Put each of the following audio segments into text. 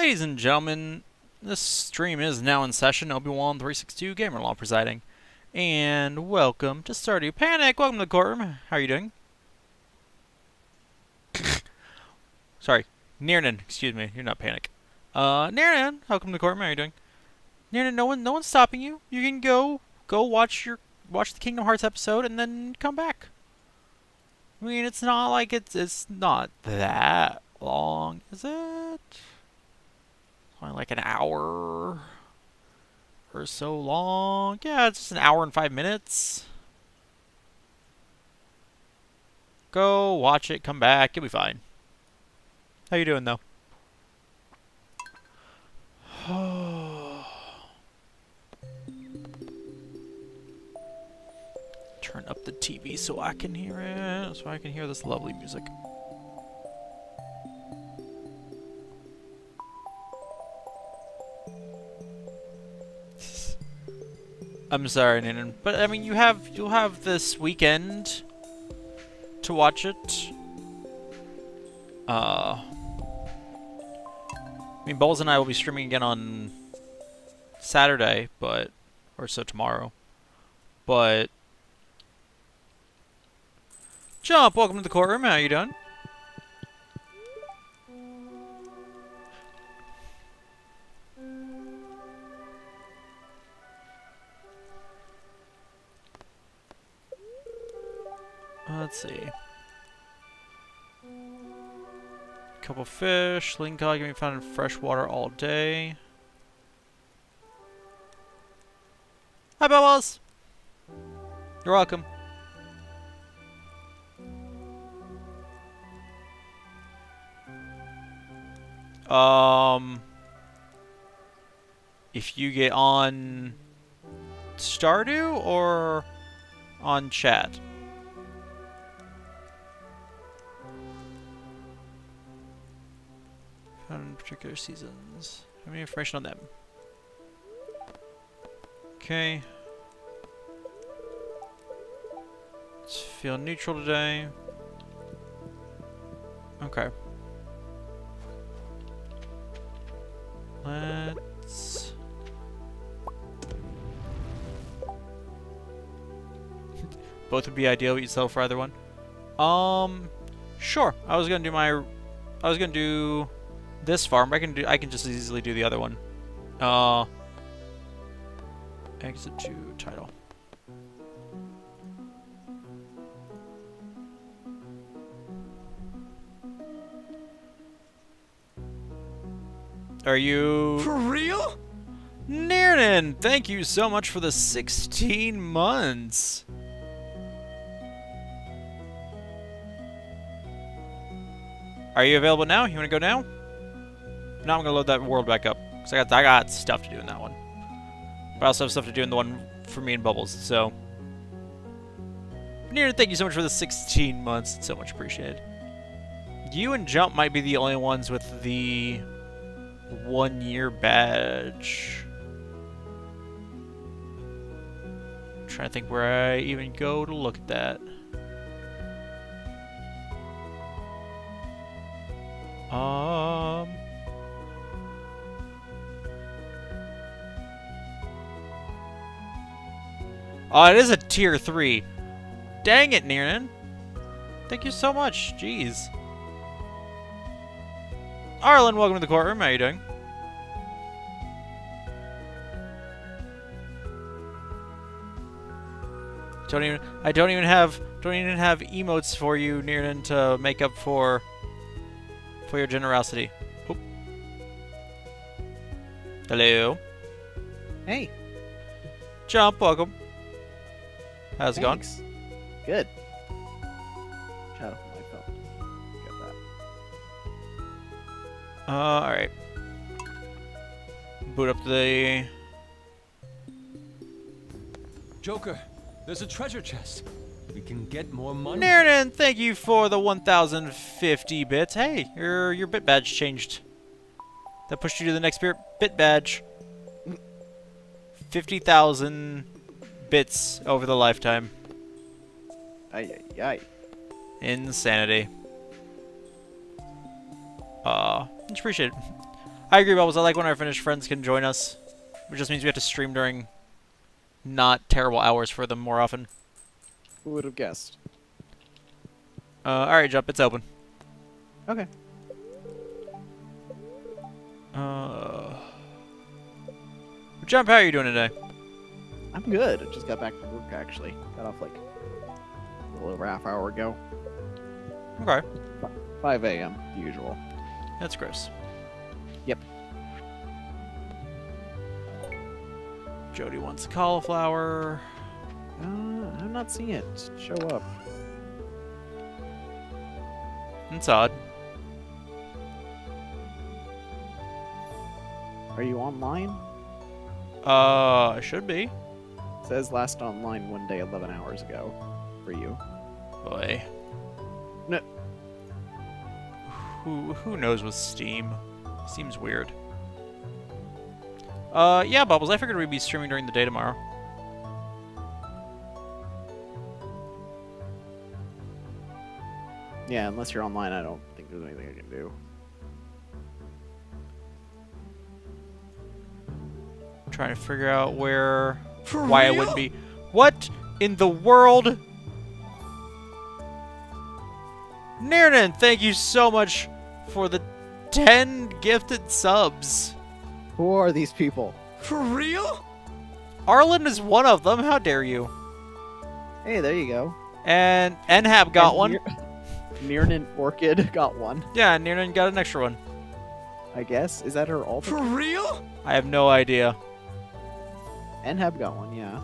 Ladies and gentlemen, this stream is now in session. Obi-Wan 362 Gamerlaw presiding. And welcome to Stardew Panic. Welcome to the courtroom. How are you doing? Sorry. Nirnan, excuse me. You're not Panic. Nirnan, welcome to the courtroom. How are you doing? Nirnan, no one's stopping you. You can go watch the Kingdom Hearts episode and then come back. I mean, it's not like it's not that long, is it? Only like an hour or so long. Yeah, it's just an hour and 5 minutes. Go watch it, come back, you'll be fine. How you doing though? Turn up the TV so I can hear it, so I can hear this lovely music. I'm sorry, Nanan, but I mean, you'll have this weekend to watch it. I mean, Bowles and I will be streaming again on Saturday, or so tomorrow. But Jump, welcome to the courtroom. How you doing? Let's see. Couple fish. Lingcod can be found in fresh water all day. Hi, Bubbles! You're welcome. If you get on Stardew or on chat? On particular seasons. Have any information on them? Okay. Let's feel neutral today. Okay. Let's... Both would be ideal, but you'd settle for either one. Sure. I was gonna do this farm. I can just as easily do the other one. Exit to title. Are you for real? Nirnan, thank you so much for the 16 months. Are you available now? You want to go now? Now I'm gonna load that world back up because I got stuff to do in that one. But I also have stuff to do in the one for me and Bubbles. So, Nirnan, thank you so much for the 16 months. It's so much appreciated. You and Jump might be the only ones with the 1-year badge. I'm trying to think where I even go to look at that. Oh, it is a tier 3. Dang it, Nirnan. Thank you so much. Jeez. Arlen, welcome to the courtroom. How you doing? I don't even have emotes for you, Nirnan, to make up for your generosity. Oop. Hello. Hey. Jump, welcome. How's it going? Good. Shut up my phone. Get that. Alright. Boot up the... Joker, there's a treasure chest. We can get more money. Nirnan, thank you for the 1,050 bits. Hey, your bit badge changed. That pushed you to the next bit badge. 50,000 bits over the lifetime. Ay. Insanity. Much appreciated. I agree, Bubbles. I like when our Finnish friends can join us. Which just means we have to stream during not terrible hours for them more often. Who would have guessed? Alright, Jump. It's open. Okay. Jump, how are you doing today? I'm good. I just got back from work, actually. Got off like a little over half hour ago. Okay. 5 a.m. the usual. That's gross. Yep. Jody wants cauliflower. I'm not seeing it show up. That's odd. Are you online? Should be. It says last online one day 11 hours ago for you. Boy. No. Who knows with Steam? Seems weird. Yeah, Bubbles, I figured we'd be streaming during the day tomorrow. Yeah, unless you're online, I don't think there's anything I can do. I'm trying to figure out why For I real? wouldn't be. What in the world? Nirnan, thank you so much for the 10 gifted subs. Who are these people? For real? Arlen is one of them. How dare you? Hey, there you go. And Nhab got one. Nirnan Orchid got one, Yeah, Nirnan got an extra one. I guess. Is that her alt? For real? I have no idea. Nhab got one, yeah.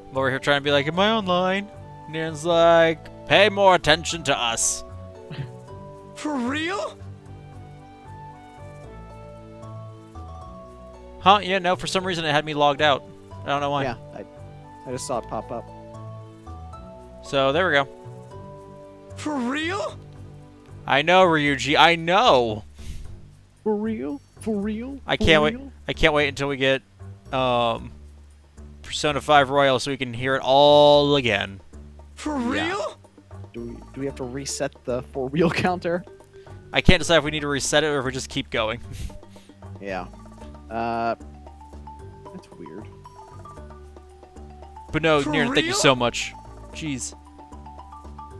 I'm over here trying to be like, am I online? Nirn's like, pay more attention to us. For real? Huh? Yeah, no, for some reason it had me logged out. I don't know why. Yeah, I just saw it pop up. So, there we go. For real? I know, Ryuji. I know. For real? For real? I For can't wait. real? I can't wait until we get Persona 5 Royal so we can hear it all again. For real? Do we have to reset the for real counter? I can't decide if we need to reset it or if we just keep going. Yeah. That's weird. But no, For Nirn, thank you real? so much. Jeez.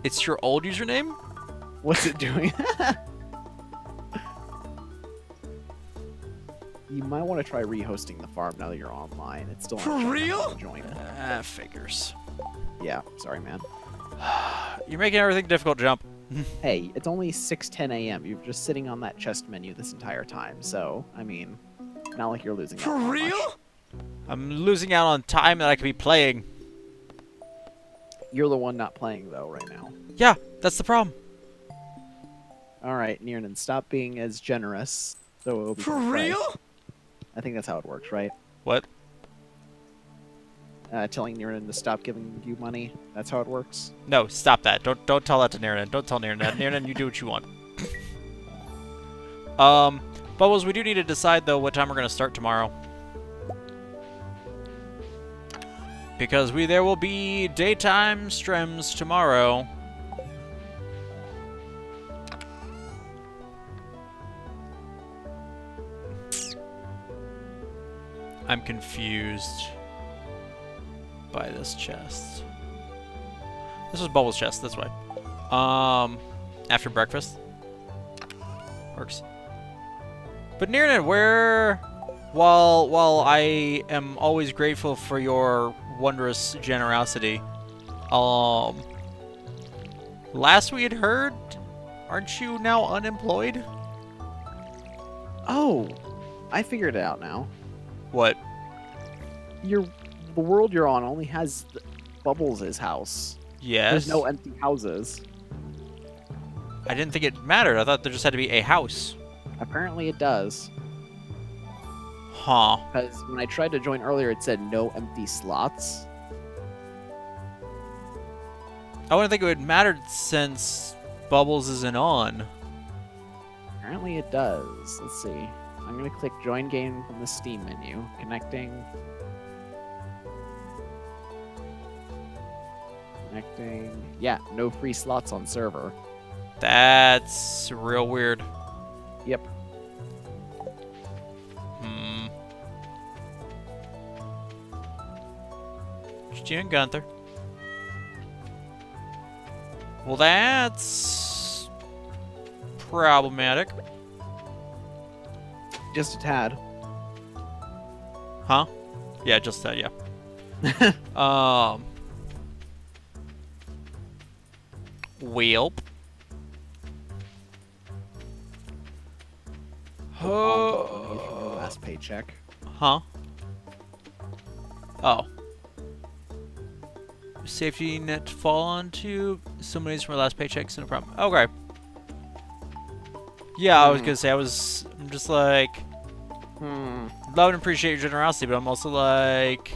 It's your old username? What's it doing? You might want to try rehosting the farm now that you're online. It's still For not showing up real? on the join. Figures. Yeah, sorry, man. You're making everything difficult, Jump. Hey, it's only 6:10 a.m. You're just sitting on that chest menu this entire time, so I mean, not like you're losing out For on much. real? I'm losing out on time that I could be playing. You're the one not playing though right now. Yeah, that's the problem. All right, Niernan, stop being as generous. So it'll be For right. real? I think that's how it works, right? What? Telling Niernan to stop giving you money. That's how it works. No, stop that. Don't tell that to Nirnan. Don't tell Nirnan that. Nirnan, you do what you want. Bubbles, we do need to decide though what time we're gonna start tomorrow. Because there will be daytime streams tomorrow. I'm confused by this chest. This was Bubbles' chest, that's why. After breakfast. Works. But Nirnan, while I am always grateful for your wondrous generosity, last we had heard, aren't you now unemployed? Oh, I figured it out now. What? The world you're on only has Bubbles' house. Yes. There's no empty houses. I didn't think it mattered. I thought there just had to be a house. Apparently it does. Huh. Because when I tried to join earlier, it said no empty slots. I wouldn't think it would matter since Bubbles isn't on. Apparently it does. Let's see. I'm going to click join game from the Steam menu. Connecting. Yeah, no free slots on server. That's real weird. Yep. Hmm. Just you and Gunther. Well, that's problematic. Just a tad. Huh? Yeah, just that, yeah. Welp. From your last paycheck. Huh? Oh. Safety net to fall onto. Somebody's from my last paycheck, so no problem. Okay. Yeah, I was gonna say, I'm just like, love and appreciate your generosity, but I'm also like,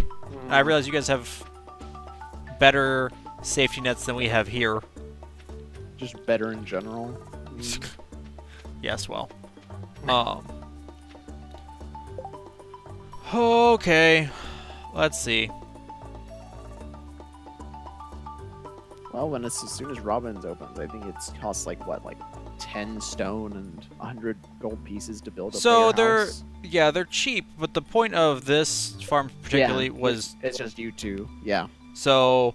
I realize you guys have better safety nets than we have here. Just better in general. Yes, well. Okay. Let's see. Well, when it's as soon as Robin's opens, I think it's costs like what, like 10 stone and 100 gold pieces to build a So bigger house. they're cheap, but the point of this farm particularly was it's just you two. Yeah, so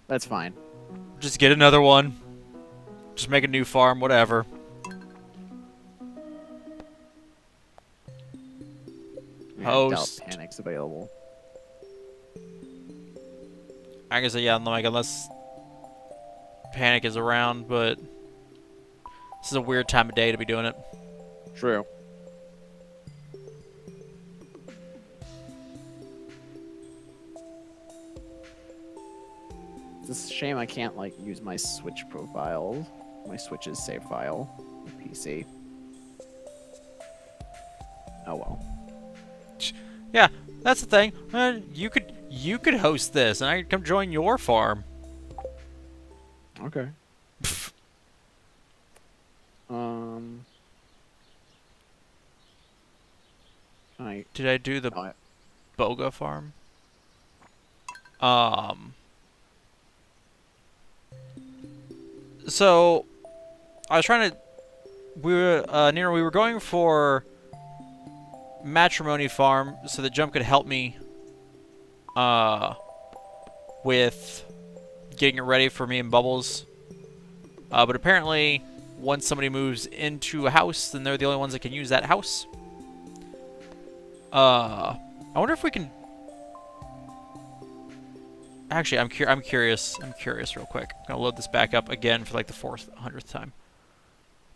that's fine. just get another one. Just make a new farm, whatever. Yeah, I doubt Host. Panic's available. I guess yeah, like unless Panic is around, but this is a weird time of day to be doing it. True. It's a shame I can't like use my Switch profile, my Switch's save file, on PC. Oh well. Yeah, that's the thing. You could host this, and I could come join your farm. Okay. I Did I do the oh, Boga farm? So I was trying to. We were going for matrimony farm so that Jump could help me with getting it ready for me and Bubbles. But apparently, once somebody moves into a house, then they're the only ones that can use that house. I wonder if we can. Actually, I'm curious. I'm curious, real quick. I'm gonna load this back up again for like the 400th time.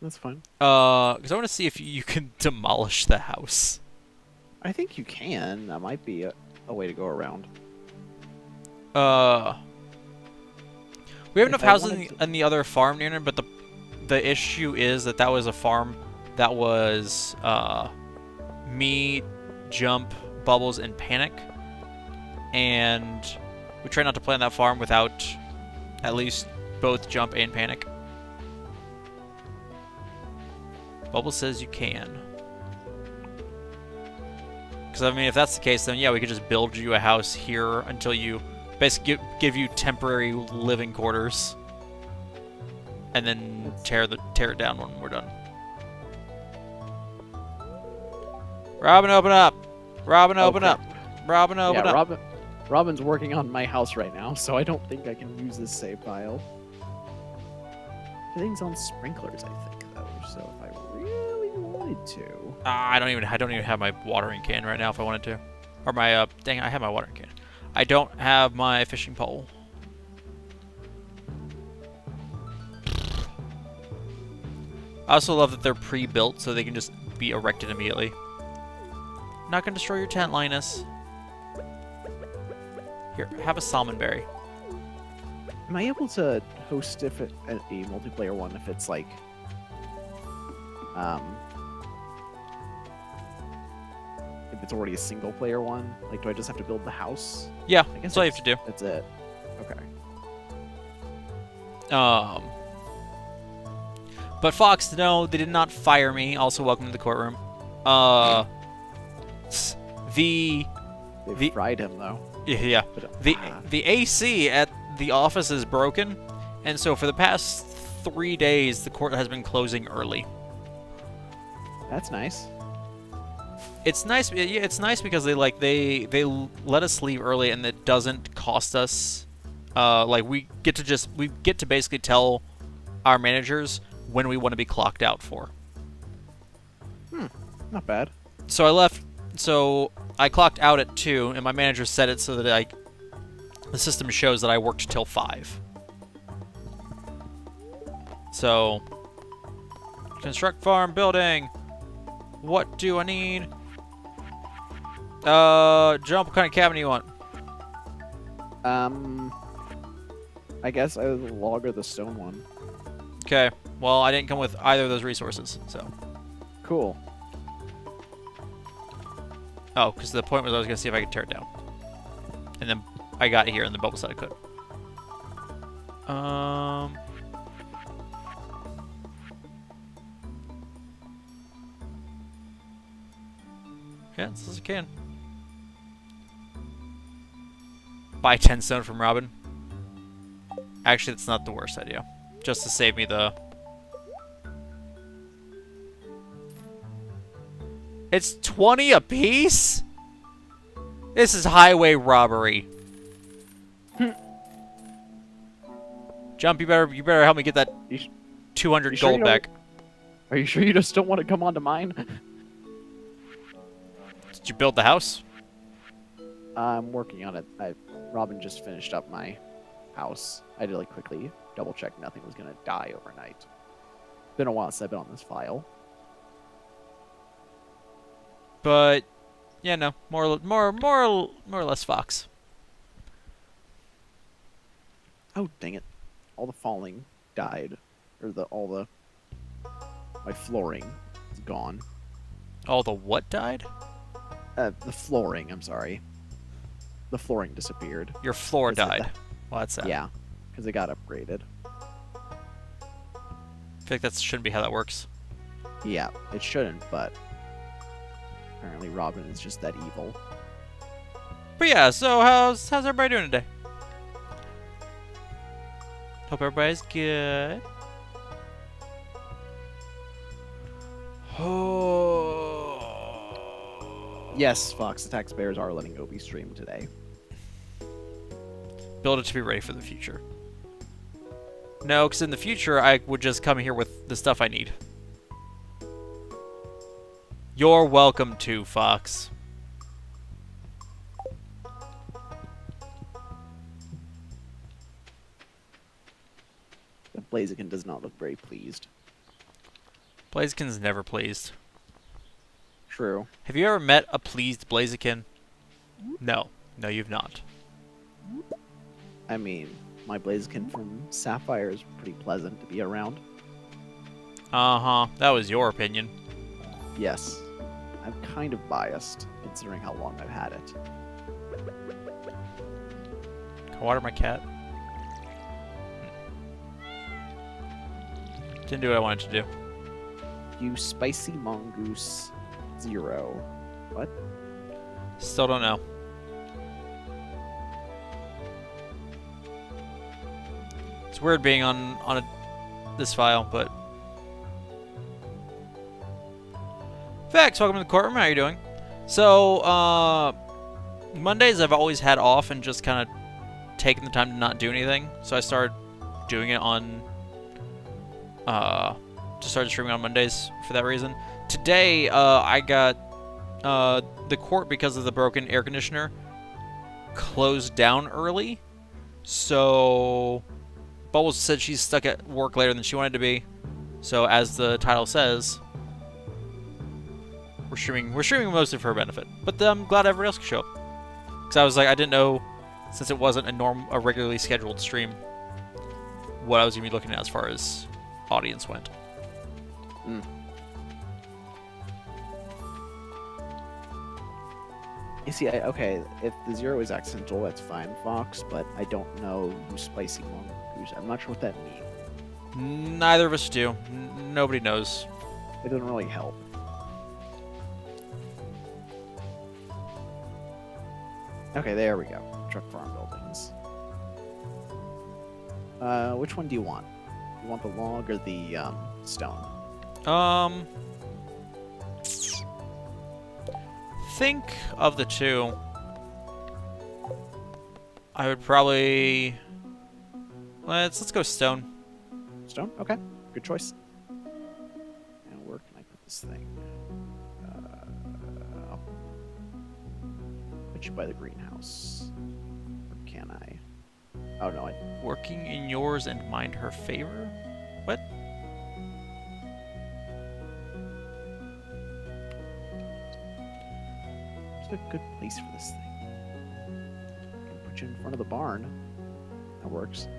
that's fine. Because I want to see if you can demolish the house. I think you can. That might be a way to go around. We have If enough I houses wanted in the other farm near, but the issue is that was a farm that was me, Jump, Bubbles, and Panic, and we try not to play on that farm without at least both Jump and Panic. Bubbles says you can. Because, I mean, if that's the case, then yeah, we could just build you a house here until you basically give you temporary living quarters. And then tear it down when we're done. Robin, open up! Robin, open Okay. up! Robin, open Yeah, up! Robin's working on my house right now, so I don't think I can use this save file. Everything's on sprinklers, I think, though. So if I really wanted to, I don't even have my watering can right now if I wanted to. Or my, dang, I have my watering can. I don't have my fishing pole. I also love that they're pre-built so they can just be erected immediately. Not gonna destroy your tent, Linus. Here, have a salmon berry. am I able to host a multiplayer one if it's like, if it's already a single player one? Like, do I just have to build the house? Yeah, I guess that's all you have to do. That's it. Okay. But Fox, no, they did not fire me. Also, welcome to the courtroom. They The- fried him though. Yeah, But, the AC at the office is broken, and so for the past 3 days, the court has been closing early. That's nice. It's nice. Yeah, it's nice because they let us leave early, and it doesn't cost us. Like we get to basically tell our managers when we want to be clocked out for. Not bad. So I left. So I clocked out at 2, and my manager set it so that the system shows that I worked till 5. So construct farm building. What do I need? Jump. What kind of cabin do you want? I guess either the log or the stone one. Okay. Well, I didn't come with either of those resources, so. Cool. Oh, because the point was I was gonna see if I could tear it down, and then I got here, and the bubble said I could. Yeah, this is a can. Buy 10 stone from Robin. Actually, that's not the worst idea. Just to save me the... It's 20 apiece? This is highway robbery. Jump, you better help me get that 200 sure gold back. Are you sure you just don't want to come onto mine? Did you build the house? I'm working on it. Robin just finished up my house. I had to like quickly double check nothing was gonna die overnight. Been a while since I've been on this file. But yeah, no, more or less Fox. Oh dang it! All the falling died, or my flooring is gone. All the what died? The flooring. I'm sorry. The flooring disappeared. Your floor Is it died. that? Well, that's sad. Yeah, because it got upgraded. I feel like that shouldn't be how that works. Yeah, it shouldn't, but apparently Robin is just that evil. But yeah, so how's everybody doing today? Hope everybody's good. Oh. Yes, Fox the Taxpayers are letting Obi stream today. Build it to be ready for the future. No, because in the future, I would just come here with the stuff I need. You're welcome to, Fox. Blaziken does not look very pleased. Blaziken's never pleased. True. Have you ever met a pleased Blaziken? No. No, you've not. I mean, my Blaziken from Sapphire is pretty pleasant to be around. Uh-huh. That was your opinion. Yes. I'm kind of biased, considering how long I've had it. Can I water my cat? Didn't do what I wanted to do. You spicy mongoose 0. What? Still don't know. It's weird being on this file, but... Vex, welcome to the courtroom. How are you doing? So, Mondays I've always had off and just kind of taken the time to not do anything. So I started doing it on... just started streaming on Mondays for that reason. Today, I got the court, because of the broken air conditioner, closed down early. So Bubbles said she's stuck at work later than she wanted to be. So as the title says, we're streaming mostly for her benefit. But I'm glad everybody else could show up. Because I was like, I didn't know, since it wasn't a regularly scheduled stream, what I was gonna be looking at as far as audience went. Mm. You see, okay, if the 0 is accidental, that's fine, Fox, but I don't know you spicy mongoose. I'm not sure what that means. Neither of us do. Nobody knows. It doesn't really help. Okay, there we go. Truck farm buildings. Which one do you want? You want the log or the stone? think of the two, I would probably let's go stone. Stone? Okay. Good choice. And where can I put this thing? I'll put you by the greenhouse. Or can I? Oh, no. Working in yours and mine her favor? What? Where's a good place for this thing? Can put you in front of the barn. That works.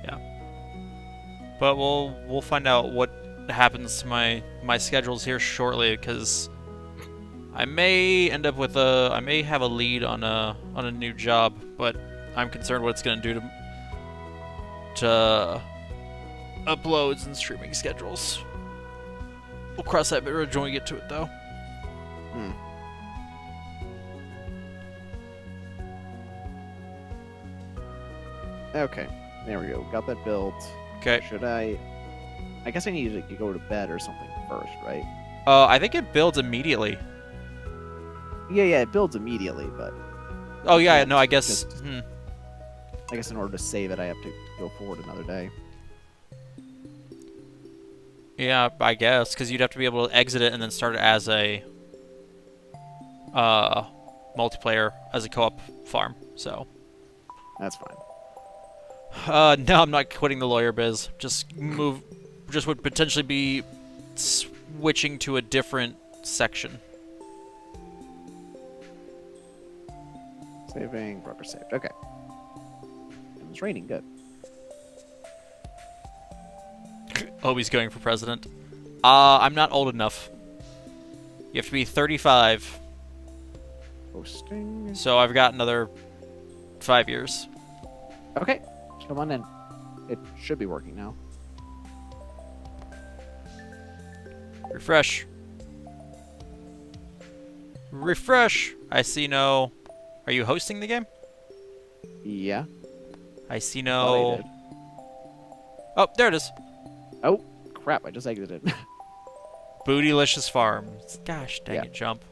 Yeah. But we'll find out what happens to my schedules here shortly, because I may end up with I may have a lead on a new job, but I'm concerned what it's gonna do to uploads and streaming schedules. We'll cross that bridge when we get to it, though. Okay, there we go. Got that built. Okay. Should I guess I need to go to bed or something first, right? I think it builds immediately. Yeah, it builds immediately, but Oh yeah, no, I guess. just- I guess in order to save it, I have to go forward another day. Yeah, I guess, because you'd have to be able to exit it and then start it as a multiplayer, as a co-op farm. So. That's fine. No, I'm not quitting the lawyer biz. Just would potentially be switching to a different section. Saving, progress saved. Okay. It was raining, good. Oh, he's going for president. I'm not old enough. You have to be 35. Posting. So I've got another 5 years. Okay, come on in. It should be working now. Refresh. Refresh. I see no... Are you hosting the game? Yeah. I see Thought I no... did. Oh, there it is. Oh, crap! I just exited. Bootylicious Farms. Gosh, dang Yeah. it, jump.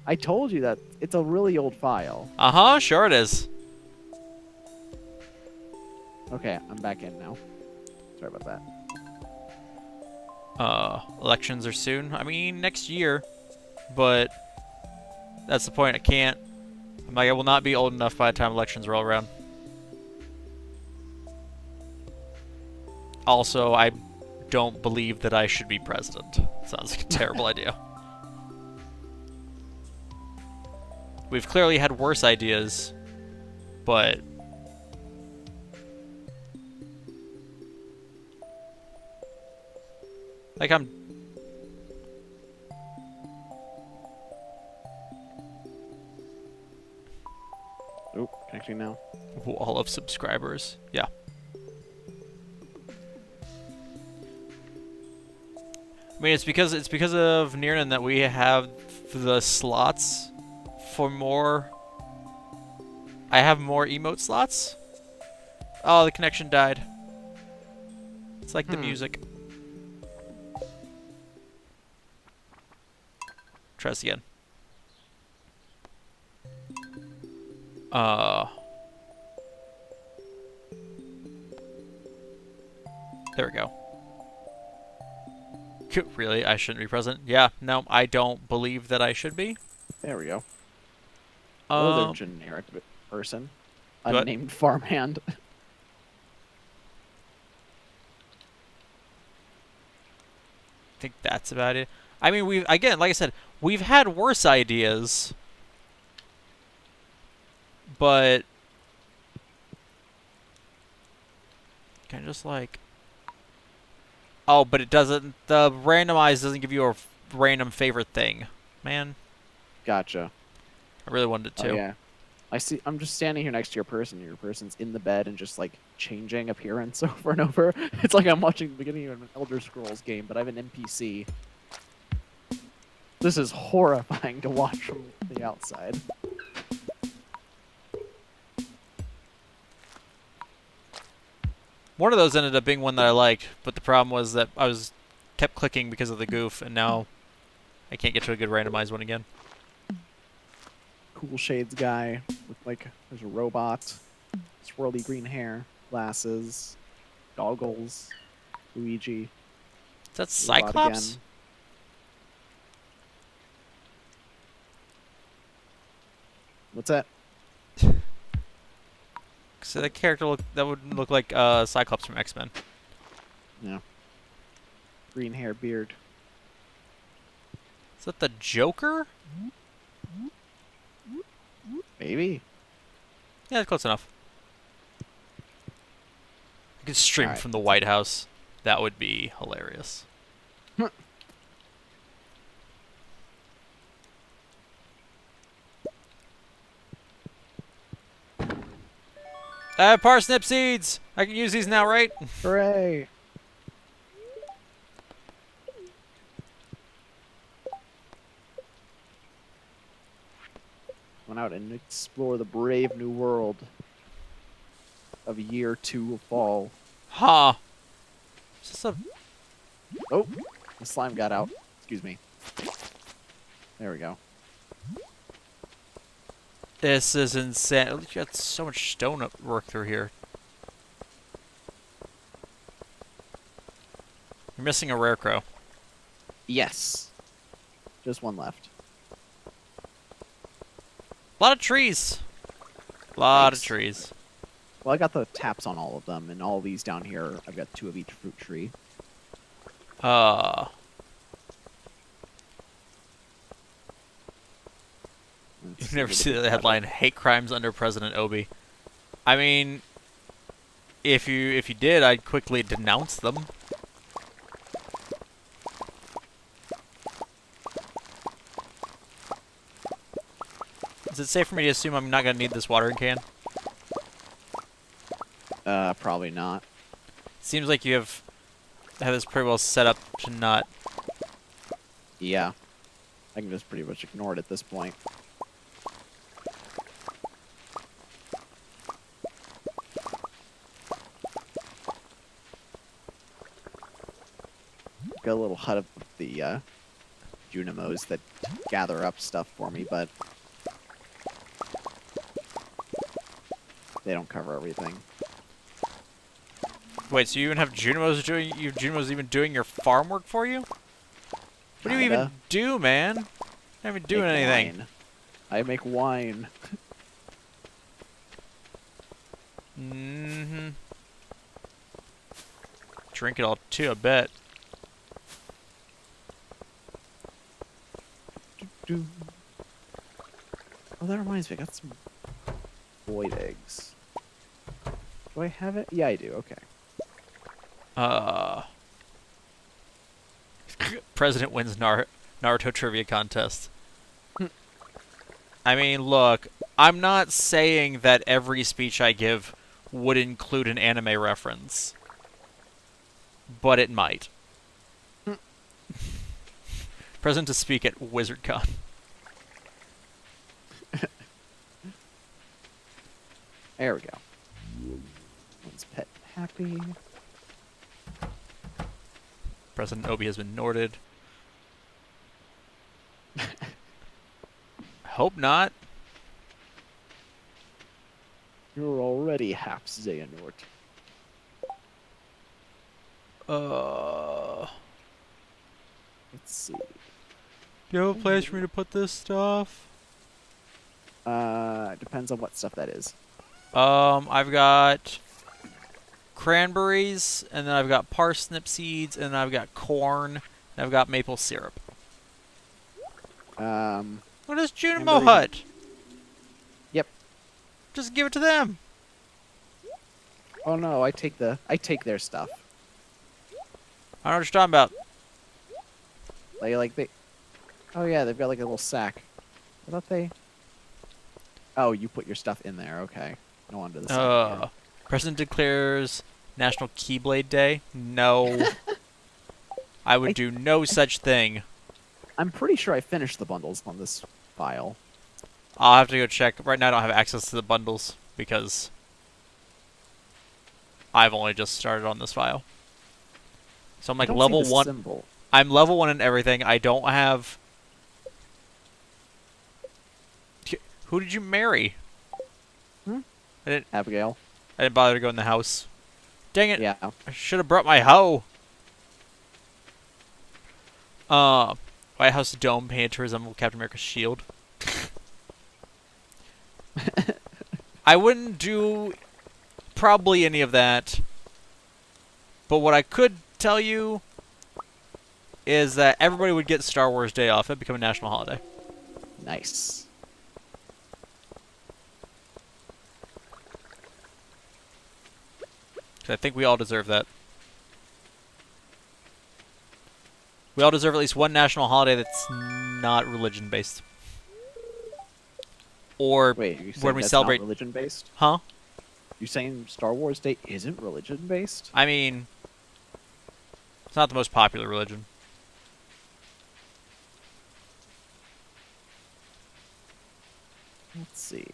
I told you that it's a really old file. Uh-huh, sure it is. Okay, I'm back in now. Sorry about that. Elections are soon. I mean, next year. But that's the point. I will not be old enough by the time elections roll around. Also, I don't believe that I should be president. Sounds like a terrible idea. We've clearly had worse ideas, but... Like, I'm... Oh, connecting now. Wall of subscribers. Yeah. I mean, it's because of Nirnan that we have the slots for more. I have more emote slots. Oh, the connection died. It's like the music. Try this again. There we go. Really? I shouldn't be president? Yeah, no, I don't believe that I should be. There we go. Another generic person. What? Unnamed farmhand. I think that's about it. I mean, again, like I said, we've had worse ideas, but kind of just like, oh, but it doesn't. The randomize doesn't give you a random favorite thing, man. Gotcha. I really wanted it to. Oh, yeah. I see. I'm just standing here next to your person. Your person's in the bed and just like changing appearance over and over. It's like I'm watching the beginning of an Elder Scrolls game, but I have an NPC. This is horrifying to watch from the outside. One of those ended up being one that I liked, but the problem was that I kept clicking because of the goof, and now I can't get to a good randomized one again. Cool shades guy. Look like there's a robot. Swirly green hair. Glasses. Goggles. Luigi. Is that Robot Cyclops? again. What's that? So that character that would look like Cyclops from X-Men. Yeah. Green hair, beard. Is that the Joker? Maybe. Yeah, that's close enough. I could stream Alright. from the White House. That would be hilarious. I have parsnip seeds! I can use these now, right? Hooray! Went out and explore the brave new world of year 2 of fall. Ha! Is this a... Oh, the slime got out. Excuse me. There we go. This is insane. You got so much stone work through here. You're missing a rare crow. Yes. Just one left. A lot of trees. A lot of Thanks. trees. Well, I got the taps on all of them, and all these down here, I've got 2 of each fruit tree. You never see the headline, "Hate crimes under President Obi." I mean, if you did, I'd quickly denounce them. Is it safe for me to assume I'm not gonna need this watering can? Probably not. Seems like you have this pretty well set up to not. Yeah. I can just pretty much ignore it at this point. Got a little hut of the Junimos that gather up stuff for me, but they don't cover everything. Wait, so you even have Junimos doing? You Junimos even doing your farm work for you? What do you even Kinda. do, man? You're not even doing Make anything. wine. I make wine. Mm-hmm. Drink it all too, I bet. Oh, that reminds me. I got some void eggs. Do I have it? Yeah, I do. Okay. President wins Naruto trivia contest. I mean, look, I'm not saying that every speech I give would include an anime reference, but it might. Present to speak at WizardCon. There we go. One's pet happy. President Obi has been Norded. Hope not. You're already half Xehanort. Let's see. Do you have a place for me to put this stuff? Depends on what stuff that is. I've got cranberries, and then I've got parsnip seeds, and then I've got corn, and I've got maple syrup. What is Junimo Cranberries. Hut? Yep. Just give it to them. Oh no, I take their stuff. I don't know what you're talking about. Oh yeah, they've got like a little sack. I thought they. Oh, you put your stuff in there. Okay. No wonder the sack. President declares National Keyblade Day. No. I would do no such thing. I'm pretty sure I finished the bundles on this file. I'll have to go check. Right now I don't have access to the bundles because I've only just started on this file. So I'm like I don't level see the 1. symbol. I'm level 1 in everything. I don't have Who did you marry? Hmm? I Abigail. didn't bother to go in the house. Dang it! Yeah. I should have brought my hoe. White House dome painted to resemble Captain America's shield. I wouldn't do probably any of that. But what I could tell you is that everybody would get Star Wars Day off. It'd become a national holiday. Nice. 'Cause I think we all deserve that. We all deserve at least one national holiday that's not religion-based. Or Wait, you when saying we that's celebrate... not religion based? Huh? You saying Star Wars Day isn't religion based? I mean, it's not the most popular religion. Let's see.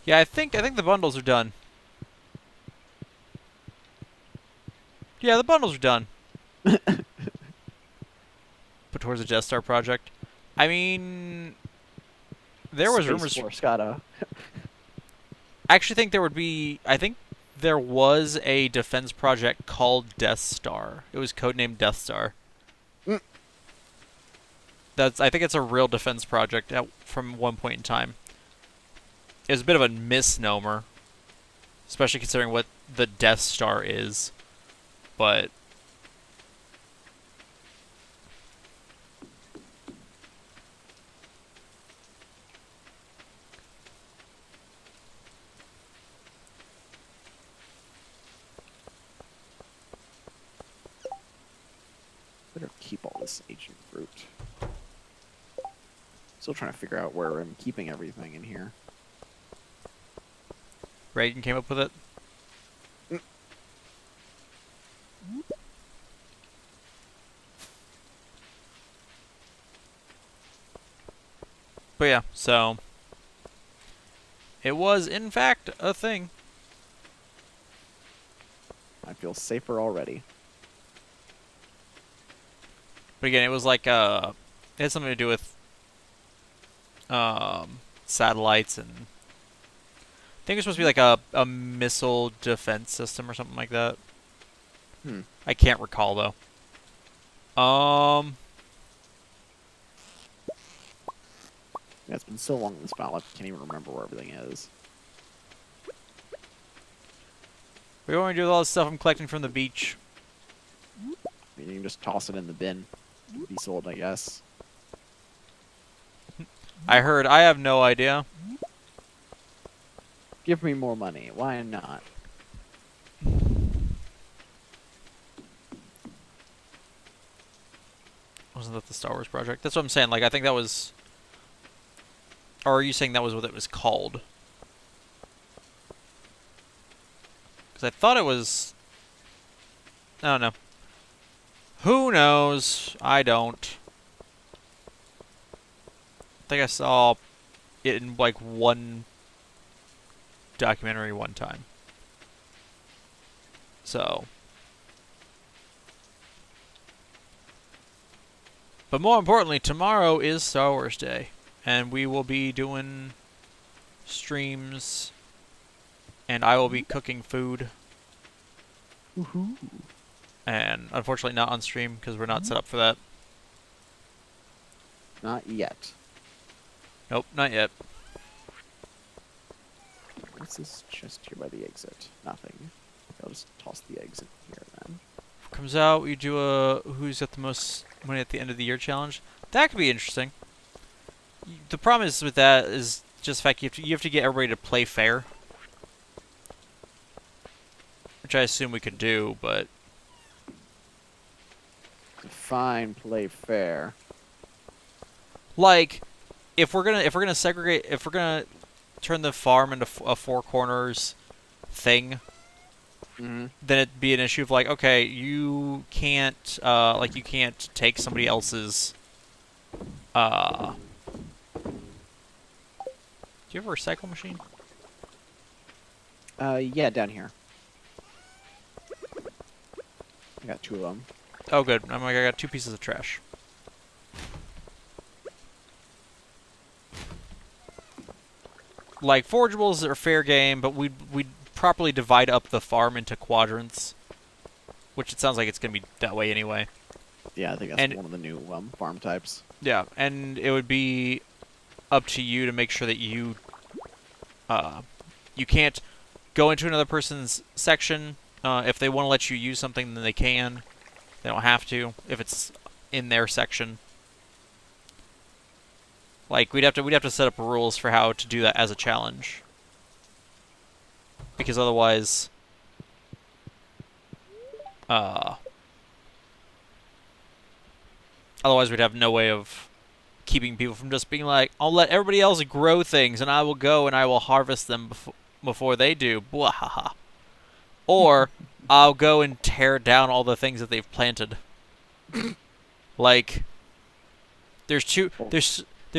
Yeah, I think the bundles are done. Yeah, the bundles are done. Put towards the Death Star project. I mean, there was Space rumors. Force gotta. I actually think there would be. I think there was a defense project called Death Star. It was codenamed Death Star. Mm. I think it's a real defense project from one point in time. It was a bit of a misnomer, especially considering what the Death Star is. But Better keep all this ancient fruit. Still trying to figure out where I'm keeping everything in here. Reagan came up with it. But yeah, so it was in fact a thing. I feel safer already. But again, it was like it had something to do with satellites, and I think it was supposed to be like a missile defense system or something like that. I can't recall though. Yeah, it's been so long in this file, I can't even remember where everything is. What are you going to do with all this stuff I'm collecting from the beach? I mean, you can just toss it in the bin. Be sold, I guess. I heard. I have no idea. Give me more money. Why not? Wasn't that the Star Wars project? That's what I'm saying. Like, I think that was... Or are you saying that was what it was called? Because I thought it was... I don't know. Who knows? I don't. I think I saw it in, like, one documentary one time. So... But more importantly, tomorrow is Star Wars Day, and we will be doing streams, and I will be cooking food. Woohoo! And unfortunately not on stream, because we're not set up for that. Not yet. Nope, not yet. What's this chest here by the exit? Nothing. I'll just toss the eggs in here then. Comes out, we do a who's got the most money at the end of the year challenge. That could be interesting. The problem is with that is just the fact you have to get everybody to play fair. Which I assume we could do, but... Fine, play fair. Like, if we're gonna segregate, if we're gonna turn the farm into a four corners thing, then it'd be an issue of like, okay, you can't you can't take somebody else's do you have a recycle machine? Yeah, down here. I got 2 of them. Oh good. I got 2 pieces of trash. like forageables are fair game, but we'd properly divide up the farm into quadrants, which it sounds like it's gonna be that way anyway. Yeah, I think that's And one of the new farm types. yeah, and it would be up to you to make sure that you can't go into another person's section. If they want to let you use something, then they can. They don't have to if it's in their section. Like we'd have to set up rules for how to do that as a challenge, because otherwise, otherwise we'd have no way of keeping people from just being like, I'll let everybody else grow things, and I will go and I will harvest them before they do. Bwahaha. Or I'll go and tear down all the things that they've planted. Like, there's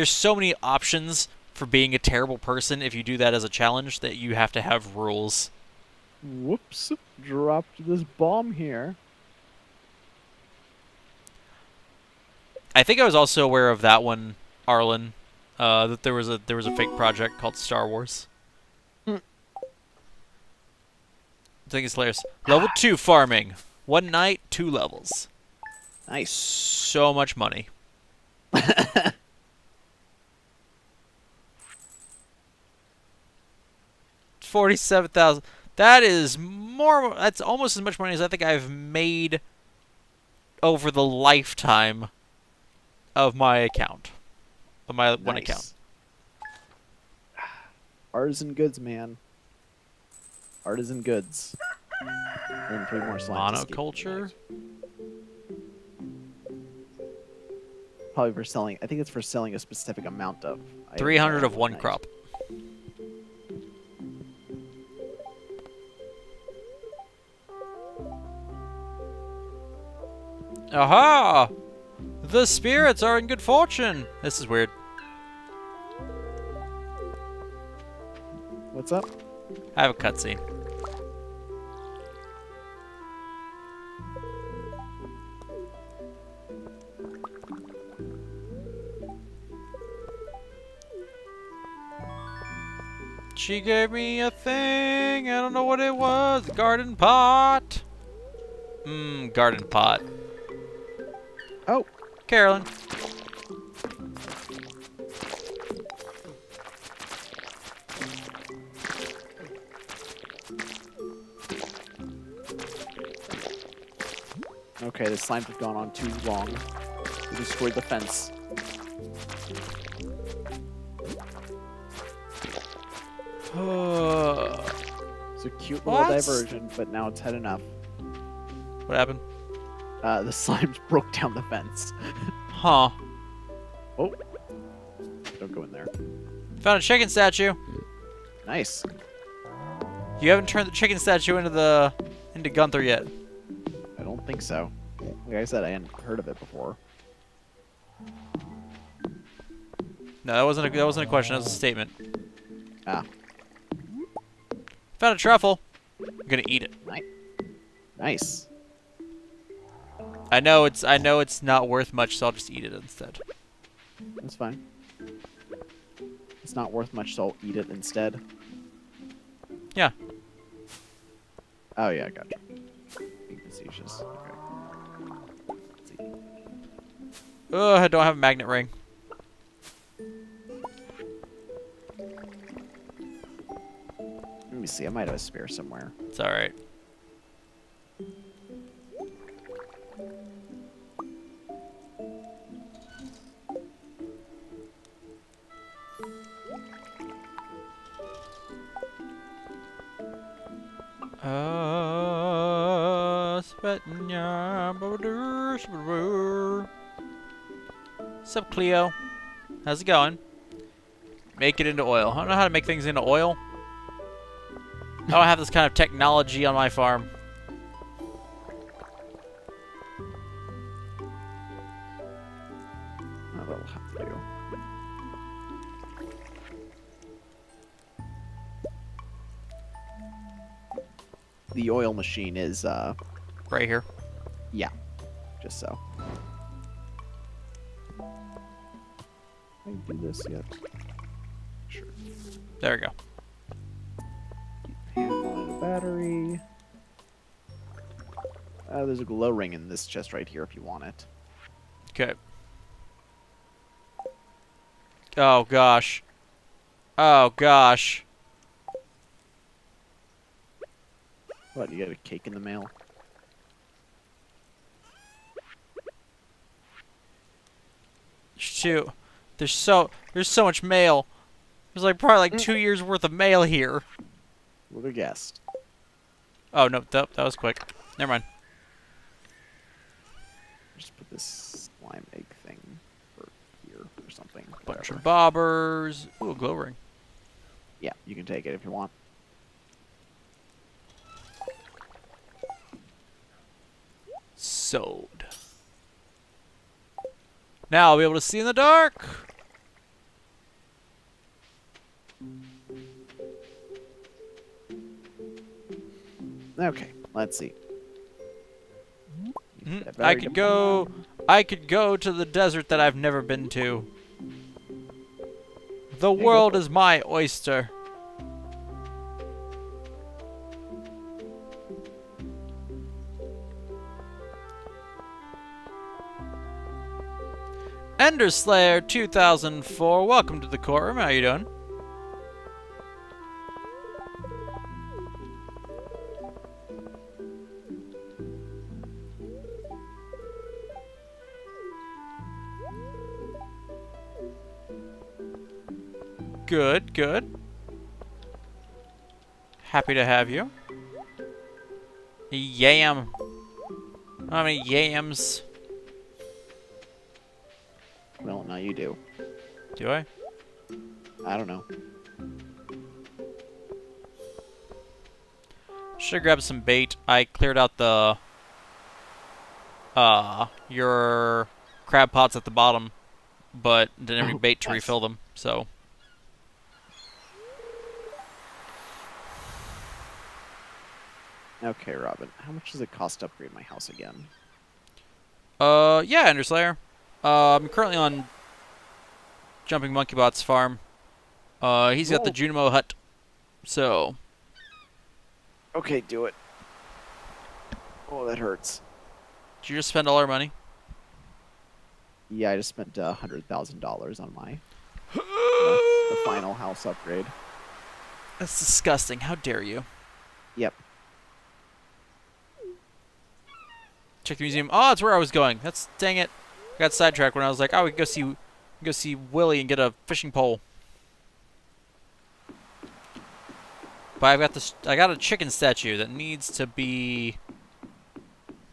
so many options for being a terrible person if you do that as a challenge that you have to have rules. Whoops! Dropped this bomb here. I think I was also aware of that one, Arlen. That there was a fake project called Star Wars. I think it's hilarious. Level 2 farming. One night, 2 levels. Nice. So much money. 47,000. That is more. That's almost as much money as I think I've made over the lifetime of my account, of my one account. Artisan goods, man. Artisan goods. And 3 more slimes. Monoculture. Probably for selling. I think it's for selling a specific amount of. 300 of one crop. Aha! The spirits are in good fortune. This is weird. What's up? I have a cutscene. She gave me a thing. I don't know what it was. Garden pot. Garden pot. Oh, Carolyn. okay. The slimes have gone on too long. We destroyed the fence. It's a cute little diversion, but now it's had enough. What happened? The slimes broke down the fence. Huh. Oh. Don't go in there. Found a chicken statue. Nice. You haven't turned the chicken statue into Gunther yet. I don't think so. Like I said, I hadn't heard of it before. No, that wasn't a question. That was a statement. Ah. Found a truffle. I'm gonna eat it. Nice. I know it's not worth much, so I'll just eat it instead. That's fine. It's not worth much, so I'll eat it instead. Yeah. Oh yeah, I got you. Being facetious. Okay. Let's see. Ugh, I don't have a magnet ring. Let me see. I might have a spare somewhere. It's all right. Sup, Cleo? How's it going? Make it into oil. I don't know how to make things into oil. I don't have this kind of technology on my farm. Oh, that'll have to do. The oil machine is, Right here. yeah, just so. Can I do this yet? Sure. There we go. And a battery. There's a glow ring in this chest right here if you want it. Okay. Oh, gosh. Oh, gosh. What, you got a cake in the mail? Shoot. There's so much mail. There's like probably like 2 years worth of mail here. Would have guessed. Oh, no, that was quick. Never mind. Just put this slime egg thing for here or something. Bunch whatever. of bobbers. Ooh, a glow ring. Yeah, you can take it if you want. Sold. Now I'll be able to see in the dark. Okay, let's see. That I battery could don't- go. I could go to the desert that I've never been to. The go world for it. is my oyster. Enderslayer 2004, welcome to the courtroom. How you doing? Good, good. Happy to have you. Yam. How many yams Well, now you do. do I? I don't know. Should grab some bait. I cleared out the your crab pots at the bottom, but didn't have any bait to Nice. refill them. So Okay, Robin. How much does it cost to upgrade my house again? yeah, Enderslayer. I'm currently on Jumping Monkey Bot's farm. He's got the Oh. Junimo hut. So Okay, do it. Oh, that hurts. did you just spend all our money? Yeah, I just spent $100,000 on my the final house upgrade. That's disgusting. How dare you? Yep. Check the museum. Oh, that's where I was going. That's dang it. I got sidetracked when I was like, oh, we can go see Willie and get a fishing pole. But I got a chicken statue that needs to be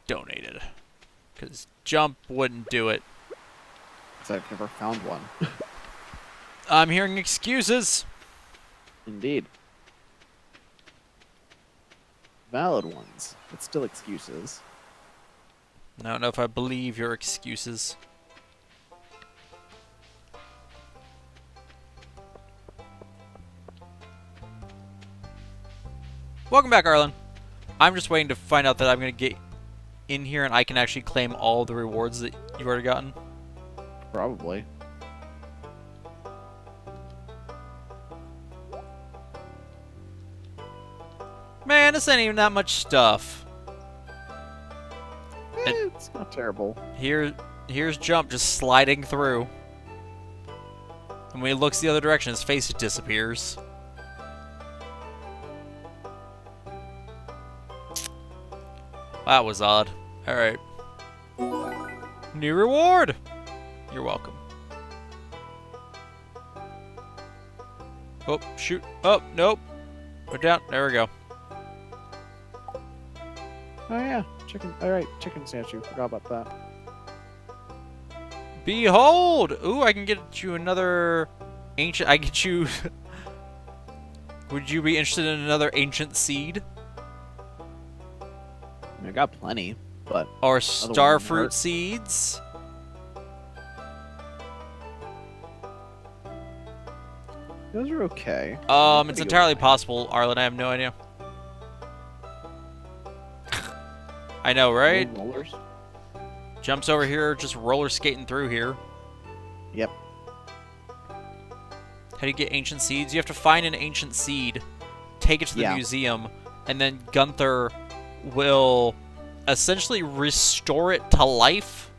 donated. Cause Jump wouldn't do it. 'Cause I've never found one. I'm hearing excuses. Indeed. Valid ones, but still excuses. I don't know if I believe your excuses. Welcome back, Arlen. I'm just waiting to find out that I'm going to get in here and I can actually claim all the rewards that you've already gotten. Probably. Man, this ain't even that much stuff. It's not terrible. Here's Jump just sliding through. And when he looks the other direction, his face disappears. That was odd. Alright. New reward! You're welcome. Oh, shoot. Oh, nope. Put down. There we go. Oh yeah, chicken. All right, chicken statue. Forgot about that. Behold! Ooh, I can get you another ancient... I get you... Would you be interested in another ancient seed? I mean, I got plenty, but Or wouldn't starfruit hurt. seeds? those are okay. It's Pretty good entirely with possible, Arlen. I have no idea. I know, mine. right? No rollers. Jumps over here, just roller skating through here. Yep. How do you get ancient seeds? You have to find an ancient seed, take it to the Yeah. museum, and then Gunther will essentially restore it to life.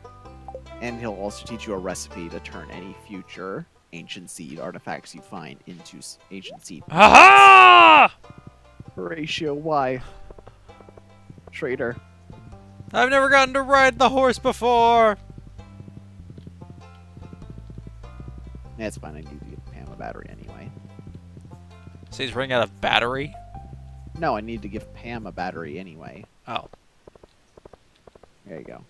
And he'll also teach you a recipe to turn any future ancient seed artifacts you find into ancient seed. Aha! Horatio, why? Traitor. I've never gotten to ride the horse before. Yeah, it's fine. I need to give Pam a battery anyway. So he's running out of battery. No, I need to give Pam a battery anyway. Oh. There you go.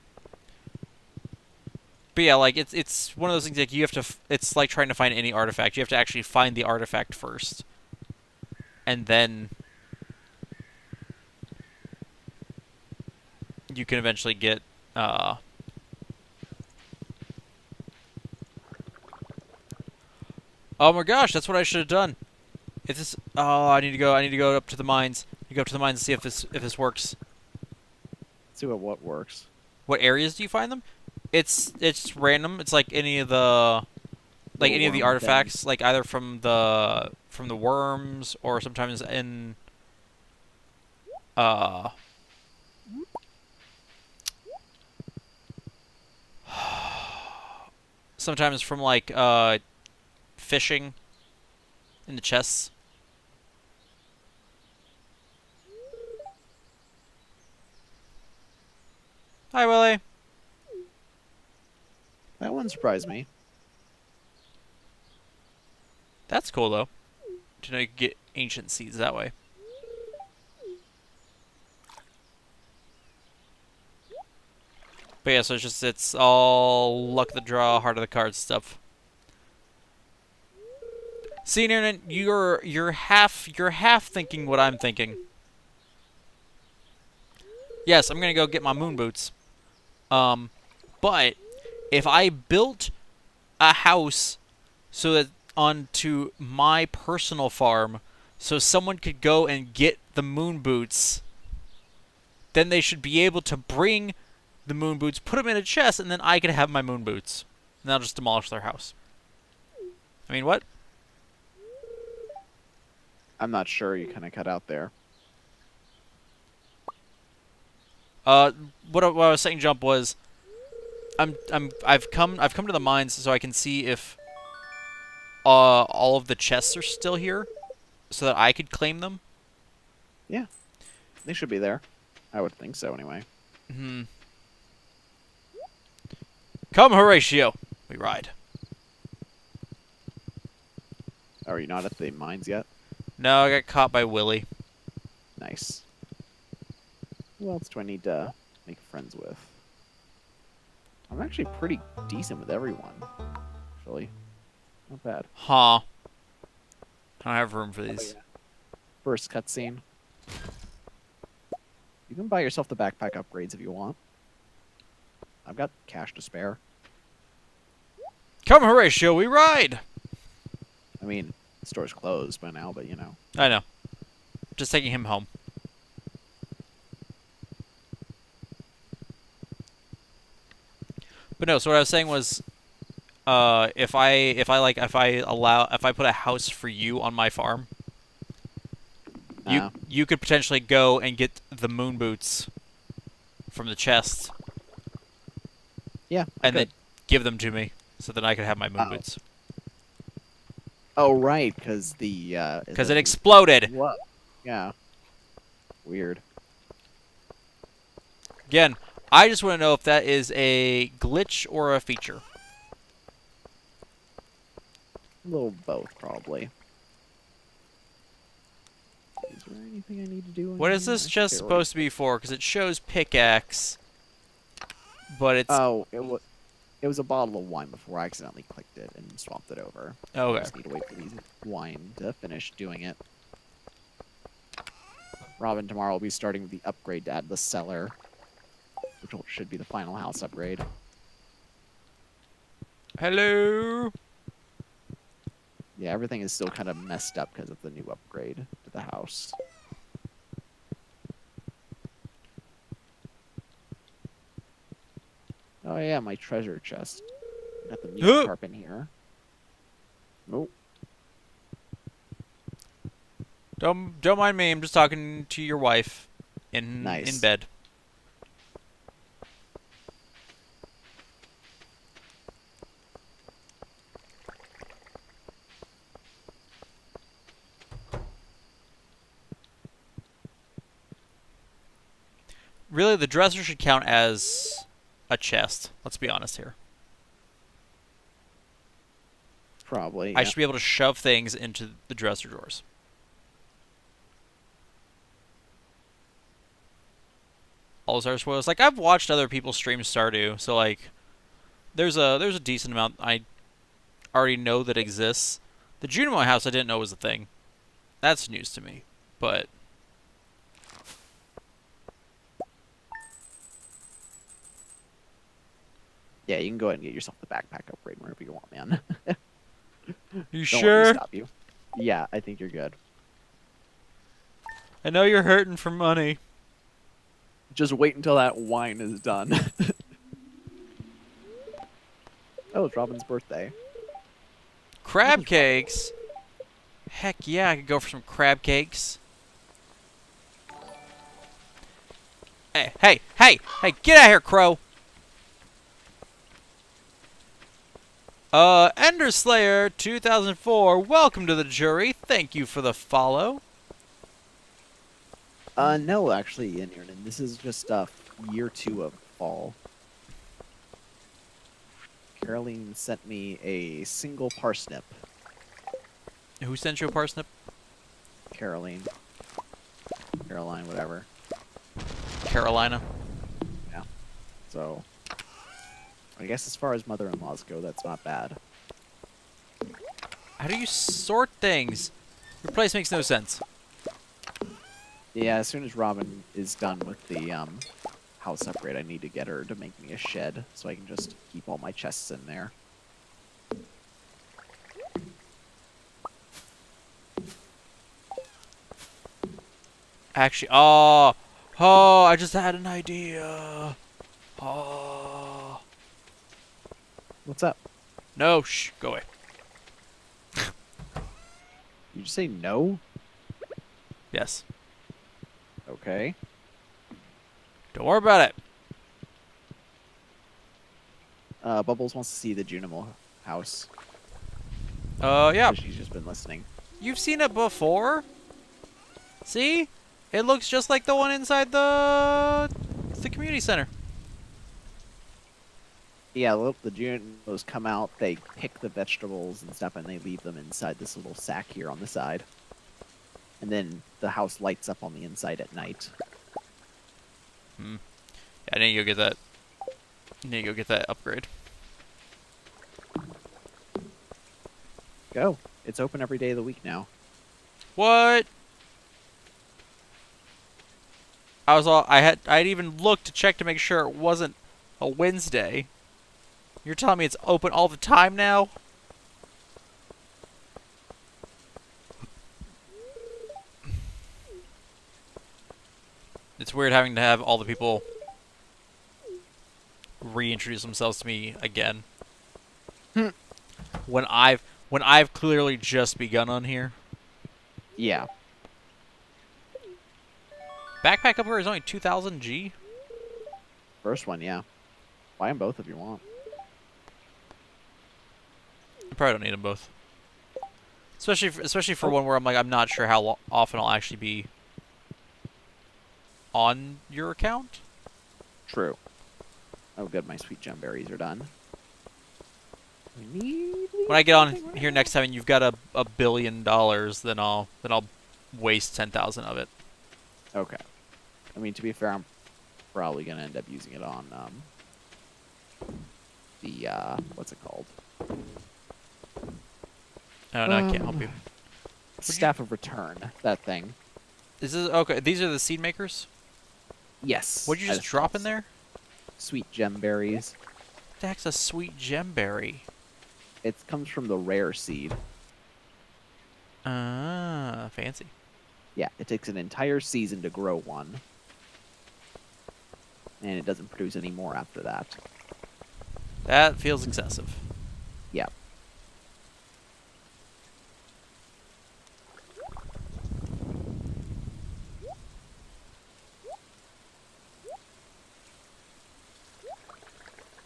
But yeah, like it's one of those things like you have to. It's like trying to find any artifact. You have to actually find the artifact first, and then you can eventually get. Oh my gosh, that's what I should have done. If this, oh, I need to go. I need to go up to the mines. You go up to the mines and see if this works. See what works. What areas do you find them? It's random. It's like any of the Little any of the worm artifacts, things. like either from the worms or sometimes in uh sometimes from like fishing in the chests. Hi, Willie. That one surprised me. That's cool though. To know you can get ancient seeds that way. But yeah, so it's all luck of the draw, heart of the cards stuff. See, Niernan, you're half thinking what I'm thinking. Yes, I'm gonna go get my moon boots. But if I built a house so that onto my personal farm, so someone could go and get the moon boots, then they should be able to bring the moon boots, put them in a chest, and then I could have my moon boots. And I'll just demolish their house. I mean, what? I'm not sure. You kind of cut out there. What I was saying, Jump, was I've come to the mines so I can see if all of the chests are still here, so that I could claim them. Yeah, they should be there. I would think so anyway. Hmm. Come, Horatio, we ride. Are you not at the mines yet? No, I got caught by Willie. Nice. Who else do I need to make friends with? I'm actually pretty decent with everyone. Actually, not bad. Huh. I don't have room for these. yeah. First cutscene. You can buy yourself the backpack upgrades if you want. I've got cash to spare. Come, Horatio, we ride! I mean, the store's closed by now, but you know. I know. Just taking him home. But no, so what I was saying was, if I put a house for you on my farm, you could potentially go and get the moon boots from the chest. Yeah. And then give them to me, so that I could have my moon boots. Oh right, because the Because it exploded. What? Yeah. Weird. Again, I just want to know if that is a glitch or a feature. A little both, probably. Is there anything I need to do? What is this chest supposed to be for? Because it shows pickaxe, but it's... Oh, it was a bottle of wine before I accidentally clicked it and swapped it over. Okay. I just need to wait for these wine to finish doing it. Robin tomorrow will be starting with the upgrade to add the cellar, which should be the final house upgrade. Hello? Yeah, everything is still kind of messed up because of the new upgrade to the house. Oh yeah, my treasure chest. Got the meat carp in here. Nope. Don't mind me. I'm just talking to your wife in Nice. bed. Really, the dresser should count as a chest. Let's be honest here. Probably. I Yeah. should be able to shove things into the dresser drawers. All Star spoilers. Like I've watched other people stream Stardew, so like there's a decent amount I already know that exists. The Junimo house I didn't know was a thing. That's news to me. But Yeah, you can go ahead and get yourself the backpack upgrade whenever you want, man. you Don't let me sure? stop you. Yeah, I think you're good. I know you're hurting for money. Just wait until that wine is done. Oh, it's Robin's birthday. Crab cakes? Heck yeah, I could go for some crab cakes. Hey, get out of here, Crow. Ender Slayer 2004, welcome to the jury. Thank you for the follow. No, actually, Iniernan, this is just year 2 of fall. Caroline sent me a single parsnip. Who sent you a parsnip? Caroline, whatever. Carolina. Yeah. So, I guess as far as mother-in-laws go, that's not bad. How do you sort things? Your place makes no sense. Yeah, as soon as Robin is done with the house upgrade, I need to get her to make me a shed so I can just keep all my chests in there. Actually, oh, I just had an idea. Oh. What's up? No, shh, go away. You just say no? Yes. Okay. Don't worry about it. Bubbles wants to see the Junimo house. Yeah. So she's just been listening. You've seen it before. See? It looks just like the one inside the community center. Yeah, look, the Junimos come out, they pick the vegetables and stuff, and they leave them inside this little sack here on the side. And then the house lights up on the inside at night. Yeah, I need to go get that. I need to go get that upgrade. Go. It's open every day of the week now. What? I'd even looked to check to make sure it wasn't a Wednesday. You're telling me it's open all the time now? It's weird having to have all the people reintroduce themselves to me again. when I've clearly just begun on here. Yeah. Backpack upgrade is only 2,000 G. First one, yeah. Buy them both if you want. I probably don't need them both. Especially for one where I'm like I'm not sure how often I'll actually be on your account. True. Oh, good. My sweet gem berries are done. We need When I get on here next time and you've got $1 billion, then I'll waste 10,000 of it. Okay. I mean, to be fair, I'm probably gonna end up using it on the what's it called? Oh no, I can't help you. Staff of Return. That thing. Is this okay? These are the seed makers. Yes. What'd you I just drop in thought there? Sweet gem berries. What the heck's a sweet gemberry? It comes from the rare seed. Ah, fancy. Yeah, it takes an entire season to grow one. And it doesn't produce any more after that. That feels excessive. Yeah.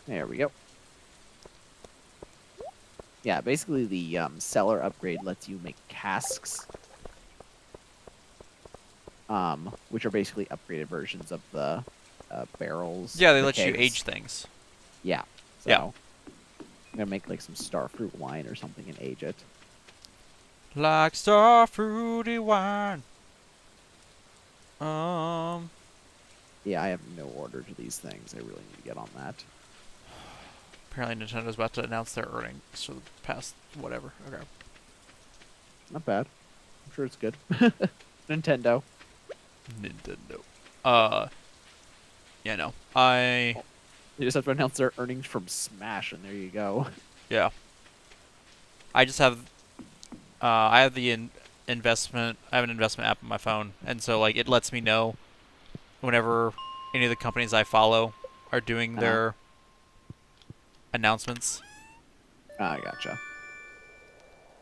There we go. Yeah, basically the cellar upgrade lets you make casks, which are basically upgraded versions of the barrels. Yeah, they the let you kegs. age things. Yeah. So Yeah. I'm gonna make like some starfruit wine or something and age it. Like star fruity wine. Um, Yeah, I have no order to these things. I really need to get on that. apparently Nintendo's about to announce their earnings for the past whatever. Okay. Not bad. I'm sure it's good. Nintendo. Nintendo. Uh, yeah, no. I They just have to announce their earnings from Smash, and there you go. yeah. I just have I have the investment. I have an investment app on my phone, and so like it lets me know whenever any of the companies I follow are doing their announcements. Ah, gotcha.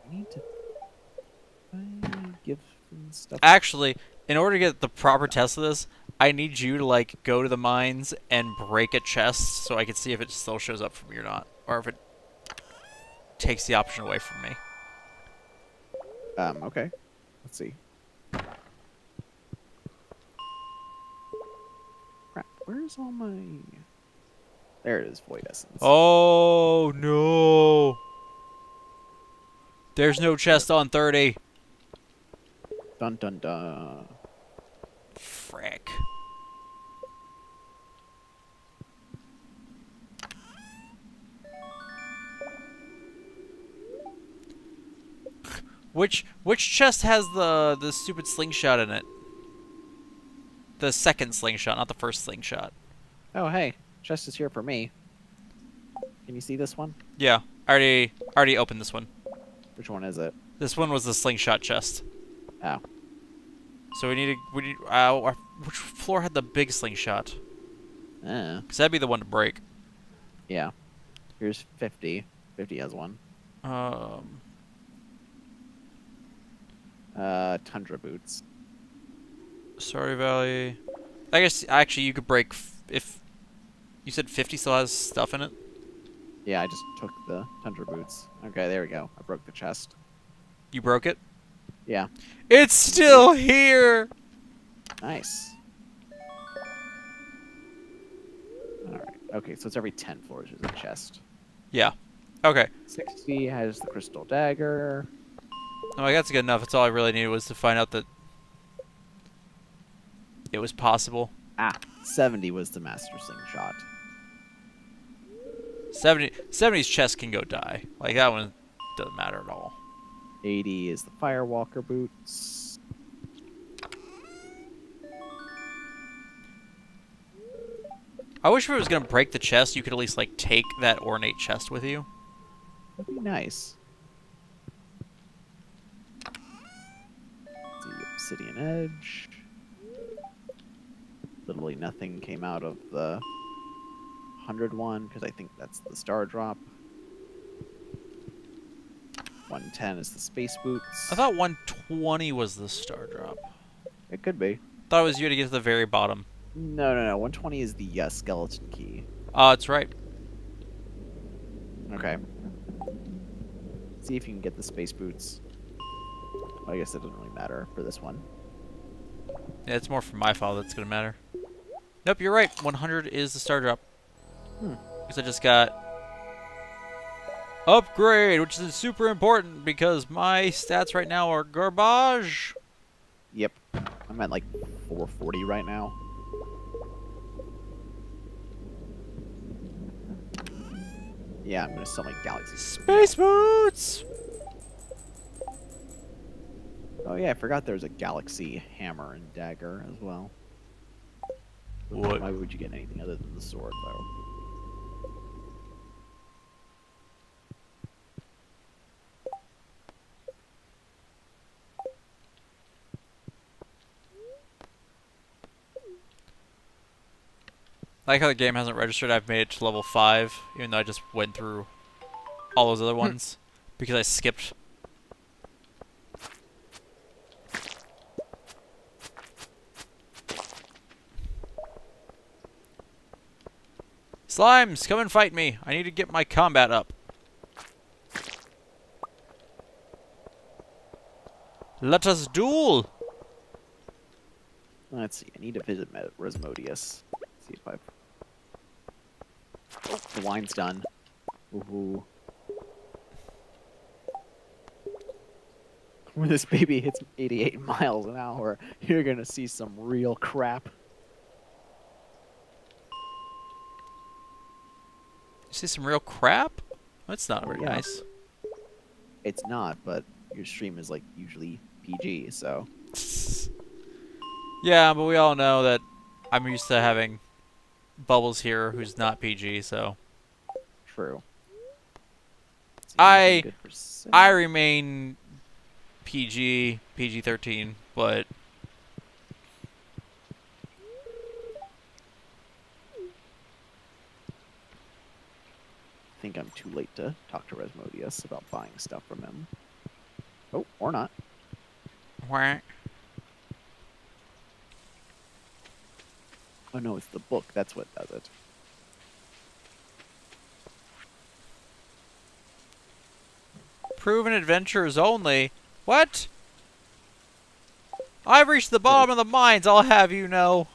I need to buy gifts and stuff. Actually, in order to get the proper test of this, I need you to like go to the mines and break a chest so I can see if it still shows up for me or not, or if it takes the option away from me. Okay. Let's see. Crap, where's all my... There it is, Void Essence. Oh no! There's no chest on 30. Dun dun dun. Frick. Which chest has the stupid slingshot in it? The second slingshot, not the first slingshot. Oh, hey. Chest is here for me. Can you see this one? Yeah, I already opened this one. Which one is it? This one was the slingshot chest. Oh. So we need which floor had the big slingshot? Cause that'd be the one to break. Yeah. Here's 50. 50 has one. Tundra boots. Stardew Valley. I guess actually you could break if you said 50 still has stuff in it. Yeah, I just took the Tundra boots. Okay, there we go. I broke the chest. You broke it. Yeah. It's still here. Nice. Alright. Okay, so it's every 10 floors there's a chest. Yeah. Okay. 60 has the crystal dagger. No, that's good enough. That's all I really needed was to find out that it was possible. 70 was the master slingshot. 70's chest can go die. Like that one doesn't matter at all. 80 is the firewalker boots. I wish if it was gonna break the chest, you could at least like take that ornate chest with you. That'd be nice. The obsidian edge. Literally nothing came out of the 100 one because I think that's the star drop. 110 is the space boots. I thought 120 was the star drop. It could be. Thought it was you to get to the very bottom. No. 120 is the skeleton key. Oh, that's right. Okay. See if you can get the space boots. Well, I guess it doesn't really matter for this one. Yeah, it's more for my file that's gonna matter. Nope, you're right. 100 is the star drop. Because I just got upgrade, which is super important because my stats right now are garbage. Yep. I'm at like 440 right now. Yeah, I'm gonna sell my galaxy. Space boots. Oh yeah, I forgot there was a galaxy hammer and dagger as well. What? Why would you get anything other than the sword, though? I like how the game hasn't registered I've made it to level 5, even though I just went through all those other ones because I skipped. Slimes, come and fight me. I need to get my combat up. Let us duel. Let's see. I need to visit Resmodius. See if I've. Oh, the wine's done. Ooh. When this baby hits 88 miles an hour, you're gonna see some real crap. You see some real crap? That's not Oh, very yeah. nice. It's not, but your stream is like usually PG, so. Yeah, but we all know that I'm used to having Bubbles here who's not PG, so True. See, I anything good for I sale? remain PG-13, but I think I'm too late to talk to Resmodius about buying stuff from him. Oh, or not. wah. Oh no, it's the book. That's what does it. Proven adventurers only. What? I've reached the bottom of the mines, I'll have you know.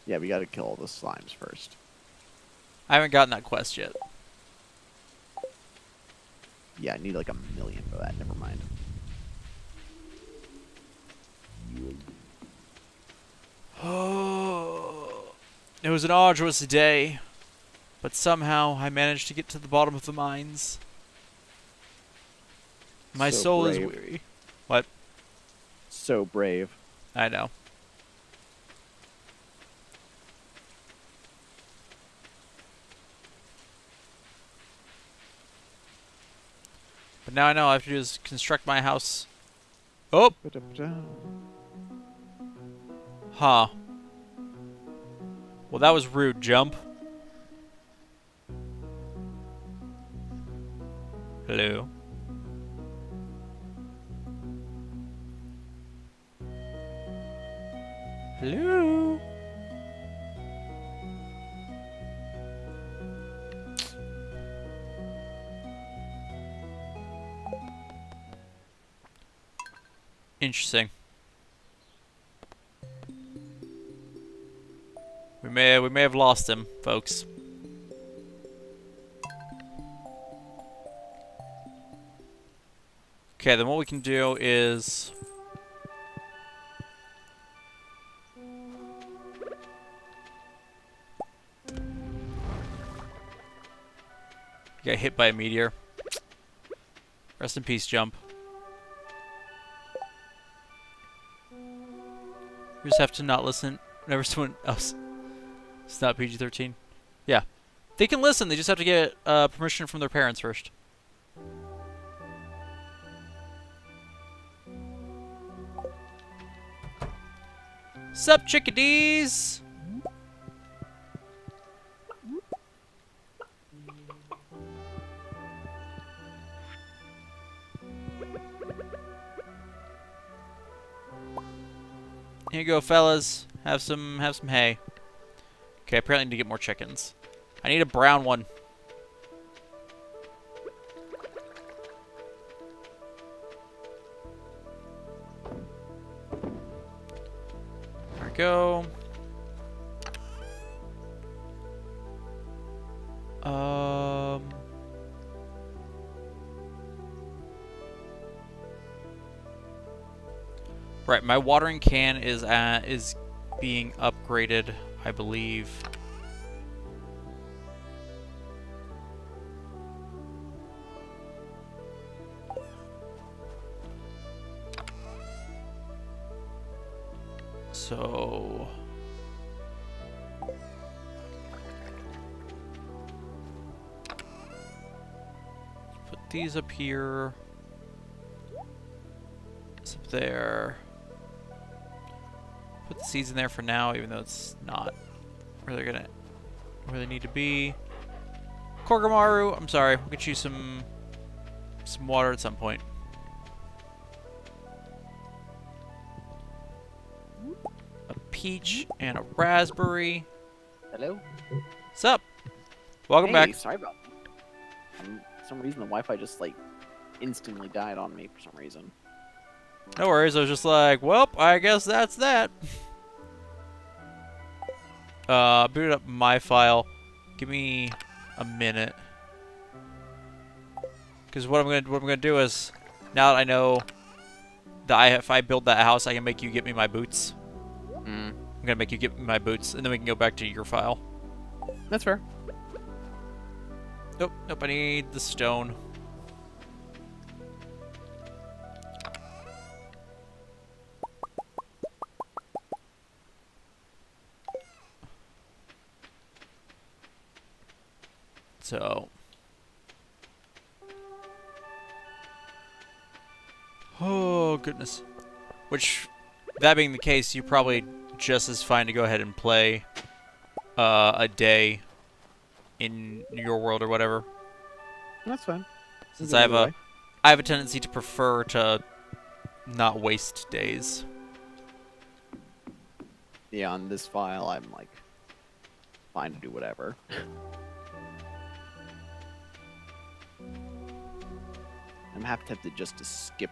Yeah, we gotta kill all the slimes first. I haven't gotten that quest yet. Yeah, I need like 1 million for that. Never mind. It was an arduous day, but somehow I managed to get to the bottom of the mines. My So soul is brave. weary. What? So brave. I know. But now I know all I have to do is construct my house. Oh! Huh. Well, that was rude, jump. Hello. Hello. Interesting. We may have lost him, folks. Okay, then what we can do is get hit by a meteor. Rest in peace, jump. We just have to not listen whenever someone else. It's not PG-13. Yeah, they can listen. They just have to get permission from their parents first. Sup, chickadees? Here you go, fellas. Have some hay. Okay, apparently I need to get more chickens. I need a brown one. There we go. Right, my watering can is being upgraded, I believe. So put these up here. This up there. Put the seeds in there for now, even though it's not where they're gonna where they need to be. Korgamaru, I'm sorry, we'll get you some water at some point. A peach and a raspberry. Hello? What's up? Welcome Hey, back. sorry about that. For some reason, the Wi-Fi just like instantly died on me for some reason. No worries. I was just like, well, I guess that's that. Booted up my file. Give me a minute. Because what I'm gonna do is, now that I know that if I build that house, I can make you get me my boots. Mm, I'm gonna make you get me my boots, and then we can go back to your file. that's fair. Nope, nope. I need the stone. So. Oh, goodness. Which, that being the case, you're probably just as fine to go ahead and play a day in your world or whatever. That's fine. Since Either way. I have a tendency to prefer to not waste days. Yeah, on this file, I'm like fine to do whatever. I'm happy to just to skip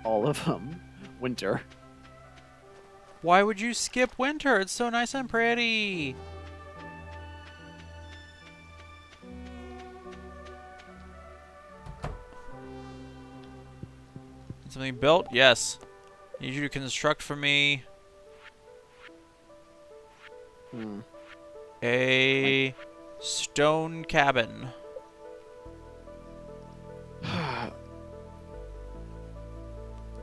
all of winter. Why would you skip winter? It's so nice and pretty. Something built? Yes. Need you to construct for me Hmm. a stone cabin.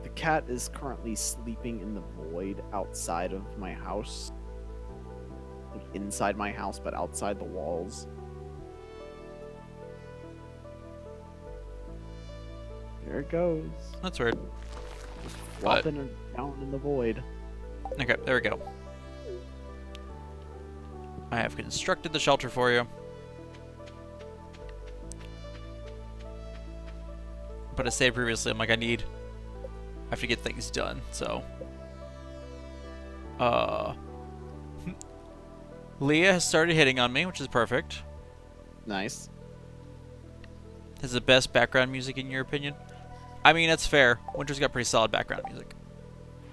The cat is currently sleeping in the void outside of my house. Like inside my house, but outside the walls. There it goes. That's weird. Just flopping down in the void. Okay, there we go. I have constructed the shelter for you. But as stated previously, I'm like, I have to get things done, so. Leah has started hitting on me, which is perfect. Nice. Has the best background music in your opinion? I mean, that's fair. Winter's got pretty solid background music.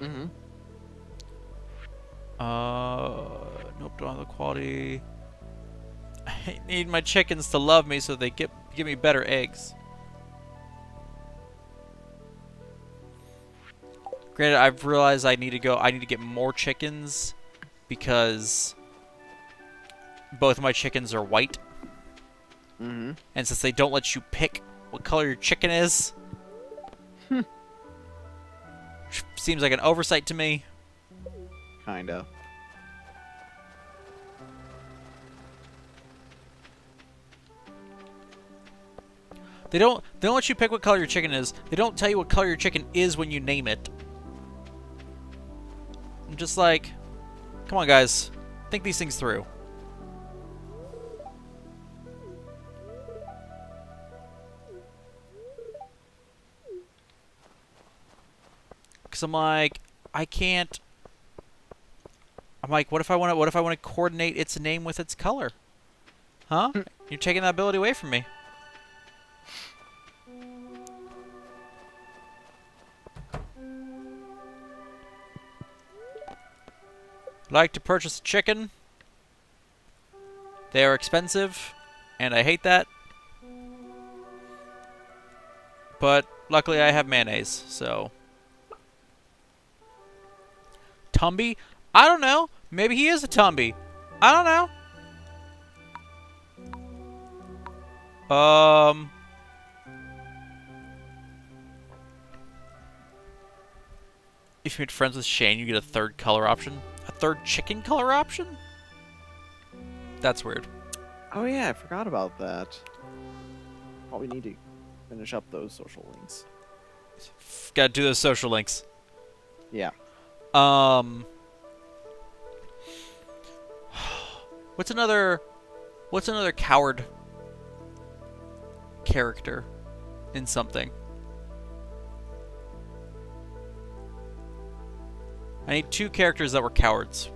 Mm-hmm. Nope, don't have the quality. I need my chickens to love me so they give me better eggs. Granted, I've realized I need to get more chickens because both of my chickens are white. Mm-hmm. And since they don't let you pick what color your chicken is, seems like an oversight to me. Kinda. They don't let you pick what color your chicken is. They don't tell you what color your chicken is when you name it. I'm just like, come on guys, think these things through. Cause I'm like, I can't. I'm like, what if I want to coordinate its name with its color? Huh? You're taking that ability away from me. Like to purchase chicken. They are expensive, and I hate that. But luckily I have mayonnaise, so. Tumby? I don't know. Maybe he is a Tumby. I don't know. If you made friends with Shane, you get a third color option. A third chicken color option? That's weird. Oh yeah, I forgot about that. Probably need to finish up those social links. Gotta do those social links. Yeah. What's another coward character in something? I need two characters that were cowards.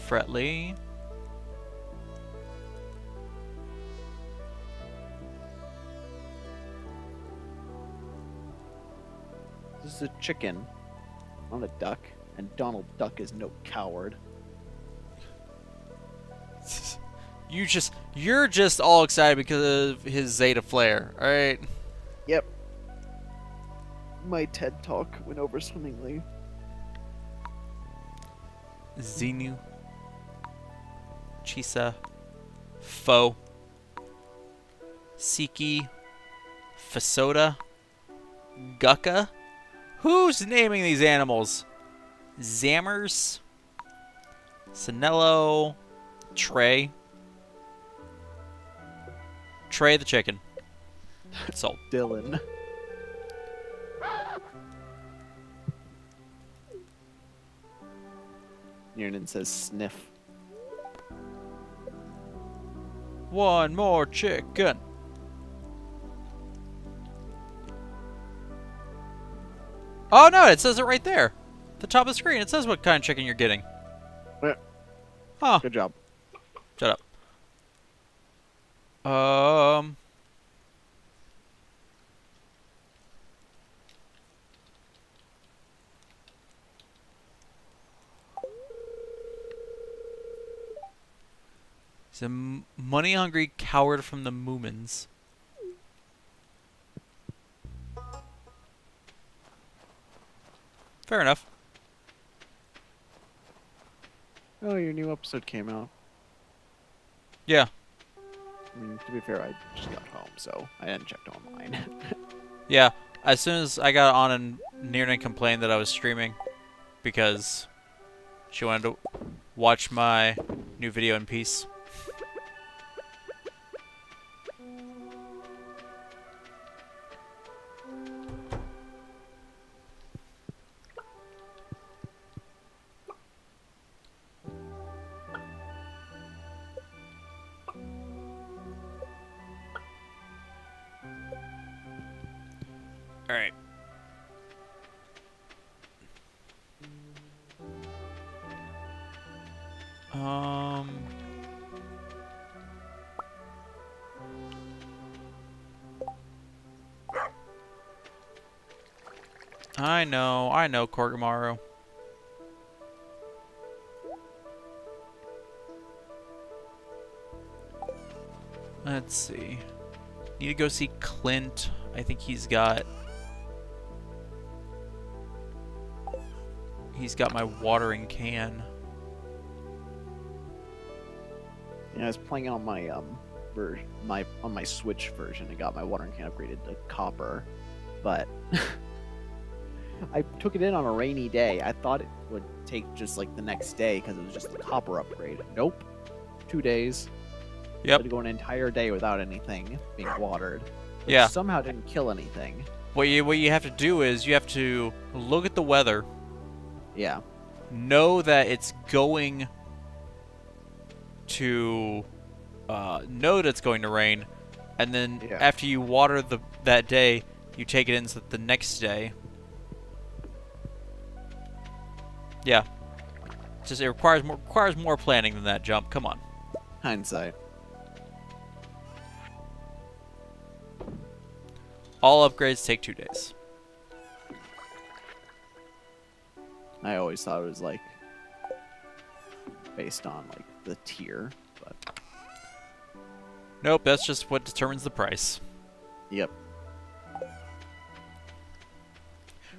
Fretly. This is a chicken, not a duck, and Donald Duck is no coward. You're just all excited because of his Zeta flare, alright? Yep. My TED Talk went over swimmingly. Xenu. Chisa. Fo. Siki. Fasoda. Gucka. Who's naming these animals? Zammers. Sinello. Trey. Trey the chicken. Sold. Dylan. Niernan says sniff. One more chicken. Oh no, it says it right there. The top of the screen. It says what kind of chicken you're getting. Yeah. Huh. Good job. Shut up. He's a money-hungry coward from the Moomins. Fair enough. Oh, your new episode came out. Yeah. I mean, to be fair, I just got home, so I hadn't checked online. Yeah. As soon as I got on and Nirna complained that I was streaming because she wanted to watch my new video in peace. Alright. I know, Korgamaru. Let's see. Need to go see Clint. I think he's got my watering can. Yeah, I was playing it on my on my Switch version. I got my watering can upgraded to copper, but I took it in on a rainy day. I thought it would take just like the next day because it was just a copper upgrade. Nope, 2 days. Yep. Had to go an entire day without anything being watered. Which Yeah. somehow didn't kill anything. What you have to do is you have to look at the weather, Yeah. know that it's going to know that it's going to rain, and then Yeah. after you water that day, you take it in so that the next day. Yeah. It requires more planning than that jump. Come on. Hindsight. All upgrades take 2 days. I always thought it was like based on like the tier, but Nope, that's just what determines the price. yep.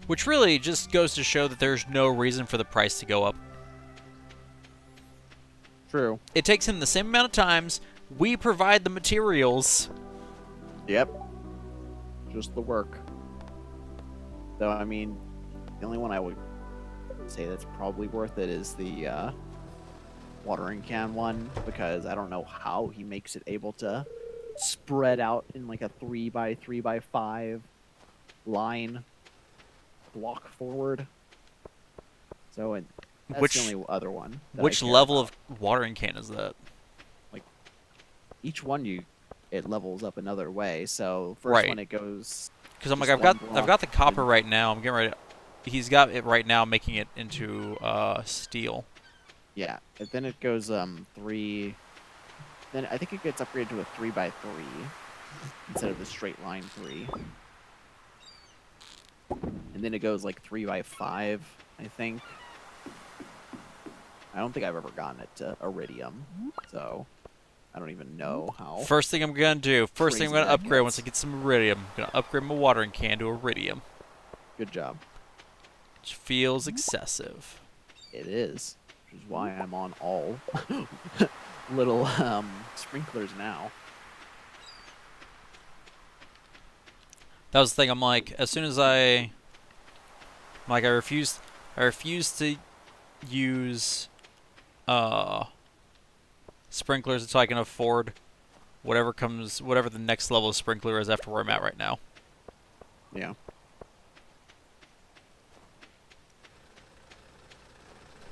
Which really just goes to show that there's no reason for the price to go up. True. It takes him the same amount of times. We provide the materials. Yep. Just the work. Though, I mean, the only one I would say that's probably worth it is the watering can one, because I don't know how he makes it able to spread out in like a 3x3x5 line block forward. So that's the only other one. that I Which care level about. of watering can is that? Each one it levels up another way. So first Right. one it goes. Because I'm like, just I've one got block the copper and- right now. I'm getting ready. He's got it right now, making it into steel. Yeah, and then it goes 3. Then I think it gets upgraded to a 3x3 instead of the straight line 3. And then it goes like 3x5, I think. I don't think I've ever gotten it to iridium, so I don't even know how First thing I'm gonna do. First thing I'm crazy gonna that upgrade once gets. I get some iridium. I'm gonna upgrade my watering can to iridium, Good job. which feels excessive. It is, which is why I'm on all little sprinklers now. That was the thing. I'm like, as soon as I I refused to use sprinklers until I can afford whatever the next level of sprinkler is after where I'm at right now. Yeah.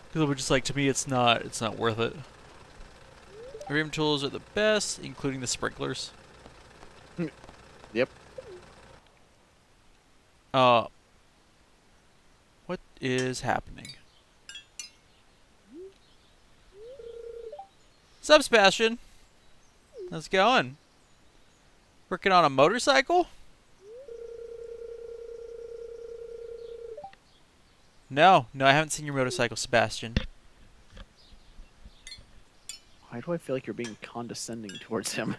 Because it was just like, to me, it's not worth it. Iridium tools are the best, including the sprinklers. Yep. What is happening? Sup, Sebastian? How's it going? Working on a motorcycle? No, I haven't seen your motorcycle, Sebastian. Why do I feel like you're being condescending towards him?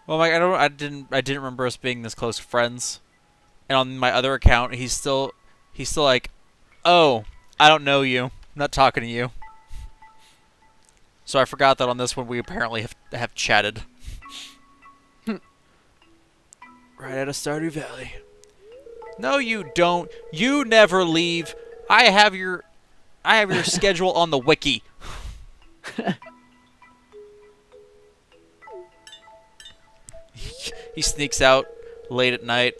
Well, Mike, I didn't remember us being this close friends. And on my other account, he's still like, oh, I don't know you. I'm not talking to you. So I forgot that on this one we apparently have chatted. Right out of Stardew Valley. No, you don't. You never leave. I have your schedule on the wiki. He sneaks out late at night.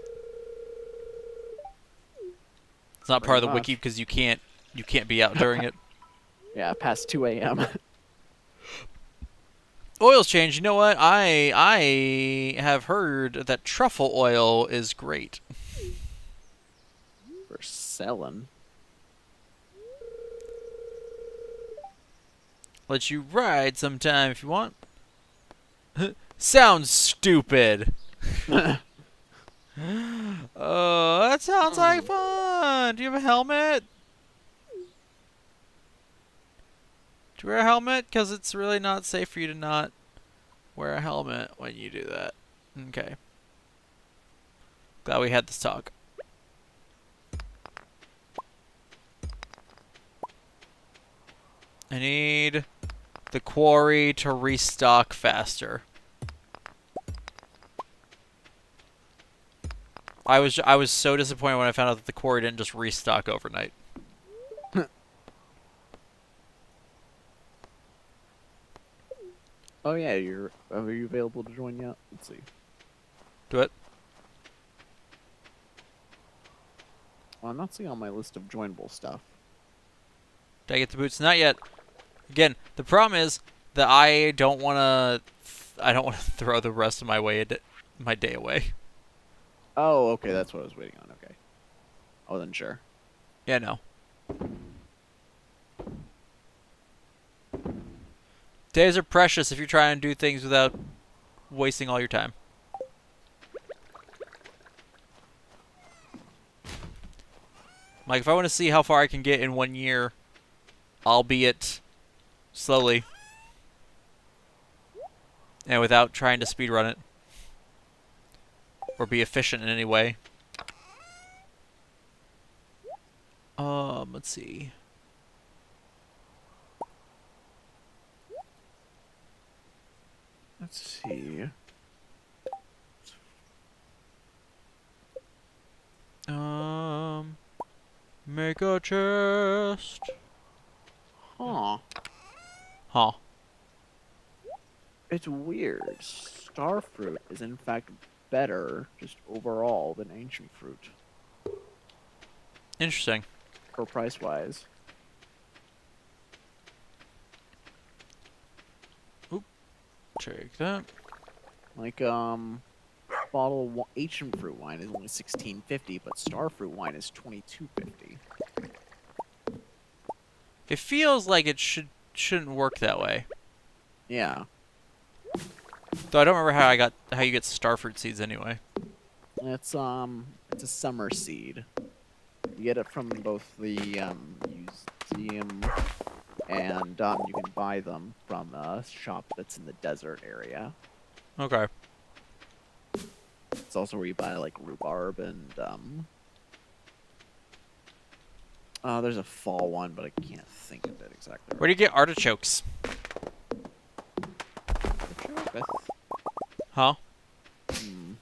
It's not part of the wiki because you can't be out during it. Yeah, past 2 a.m. Oil's changed. You know what? I have heard that truffle oil is great. For selling. Let you ride sometime if you want. Sounds stupid. Oh, that sounds like fun. Do you have a helmet? Do you wear a helmet? Because it's really not safe for you to not wear a helmet when you do that. Okay. Glad we had this talk. I need the quarry to restock faster. I was so disappointed when I found out that the quarry didn't just restock overnight. Oh yeah, are you available to join yet? Let's see. Do it. Well, I'm not seeing on my list of joinable stuff. Did I get the boots? Not yet. Again, the problem is that I don't want to throw the rest of my day away. Oh, okay, that's what I was waiting on. Okay. Oh, then sure. Yeah, no. Days are precious if you're trying to do things without wasting all your time. Like, if I want to see how far I can get in 1 year, albeit slowly, and without trying to speedrun it, or be efficient in any way. Let's see. Let's see. Make a chest. Huh. Huh. It's weird. Starfruit is in fact better, just overall, than ancient fruit. Interesting. Or price-wise. Oop. Take that. Like, bottle of ancient fruit wine is only $16.50, but star fruit wine is $22.50. It feels like it shouldn't work that way. Yeah. Though I don't remember how you get starfruit seeds anyway. It's a summer seed. You get it from both the museum and you can buy them from a shop that's in the desert area. Okay. It's also where you buy like rhubarb and there's a fall one, but I can't think of it exactly. Where do you get artichokes? Right. Huh? Hmm.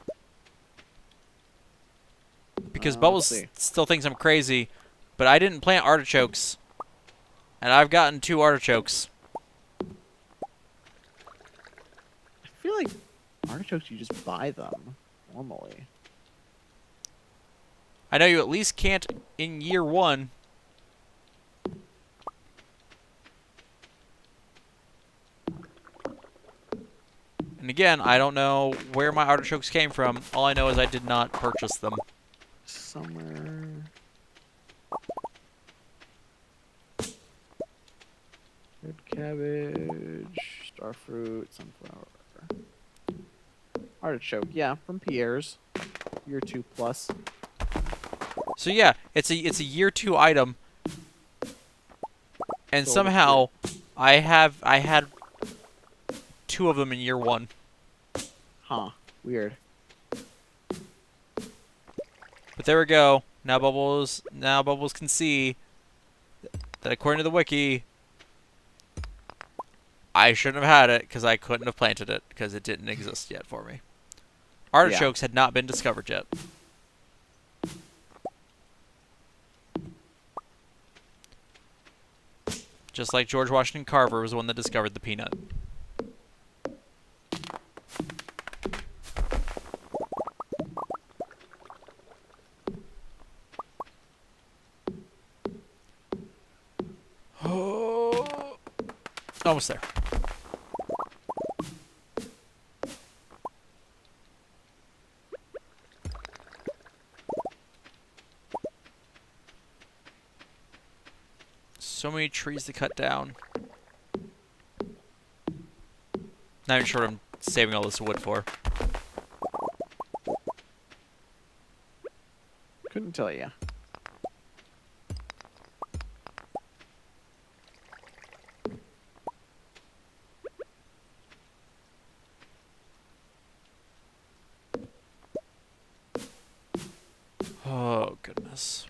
Because Let's Bubbles see. still thinks I'm crazy, but I didn't plant artichokes. And I've gotten 2 artichokes. I feel like artichokes you just buy them normally. I know you at least can't in year 1. And again, I don't know where my artichokes came from. All I know is I did not purchase them. Summer. Red cabbage, starfruit, sunflower. Artichoke, yeah, from Pierre's. Year 2 plus. So yeah, it's a year 2 item. And Sold somehow I had 2 of them in year 1. Huh. Weird. But there we go. Now Bubbles can see that according to the wiki, I shouldn't have had it because I couldn't have planted it because it didn't exist yet for me. Artichokes had not been discovered yet. Just like George Washington Carver was the one that discovered the peanut. Oh, almost there. So many trees to cut down. Not even sure what I'm saving all this wood for. Couldn't tell you. Oh, goodness.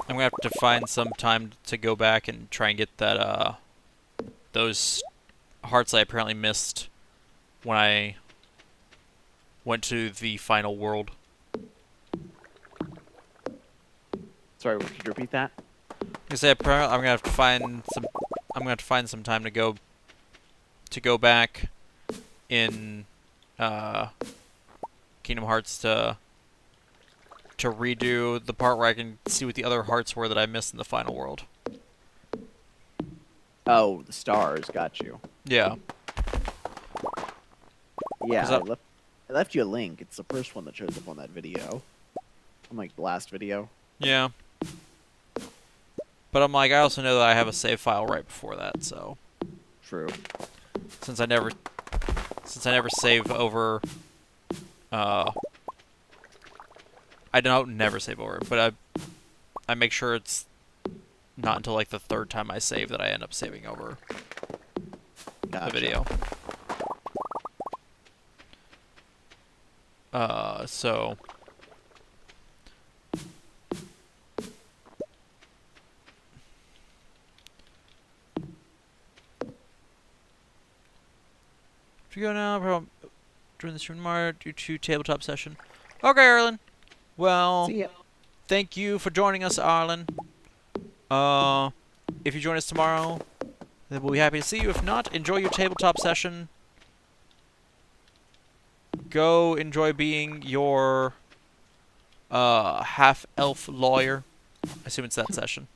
I'm gonna have to find some time to go back and try and get that, those hearts I apparently missed when I went to the final world. Sorry, could you repeat that? I say I'm gonna have to find some. I'm gonna have to find some time to go back in Kingdom Hearts to redo the part where I can see what the other hearts were that I missed in the final world. Oh, the stars, got you. Yeah. Yeah, that- I left you a link. It's the first one that shows up on that video. On like the last video. Yeah. But I'm like, I also know that I have a save file right before that, so True. since I never save over, I don't never save over, but I make sure it's not until like the 3rd time I save that I end up saving over the Gotcha. video. So if you go now, probably join the stream tomorrow due to tabletop session. Okay, Arlen. Well, See ya. thank you for joining us, Arlen. If you join us tomorrow, then we'll be happy to see you. If not, enjoy your tabletop session. Go enjoy being your half-elf lawyer. I assume it's that session.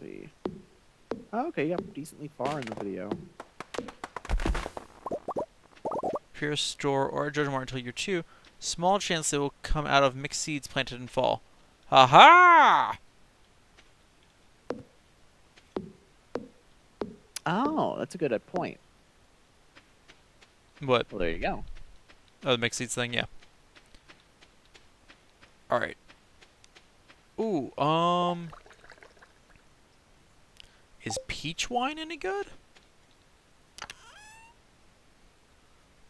See. Oh, okay, yep, decently far in the video. Pure store or a judgment until year 2. Small chance they will come out of mixed seeds planted in fall. Ha Oh, that's a good point. What? Well, there you go. Oh, the mixed seeds thing, yeah. Alright. Ooh, is peach wine any good?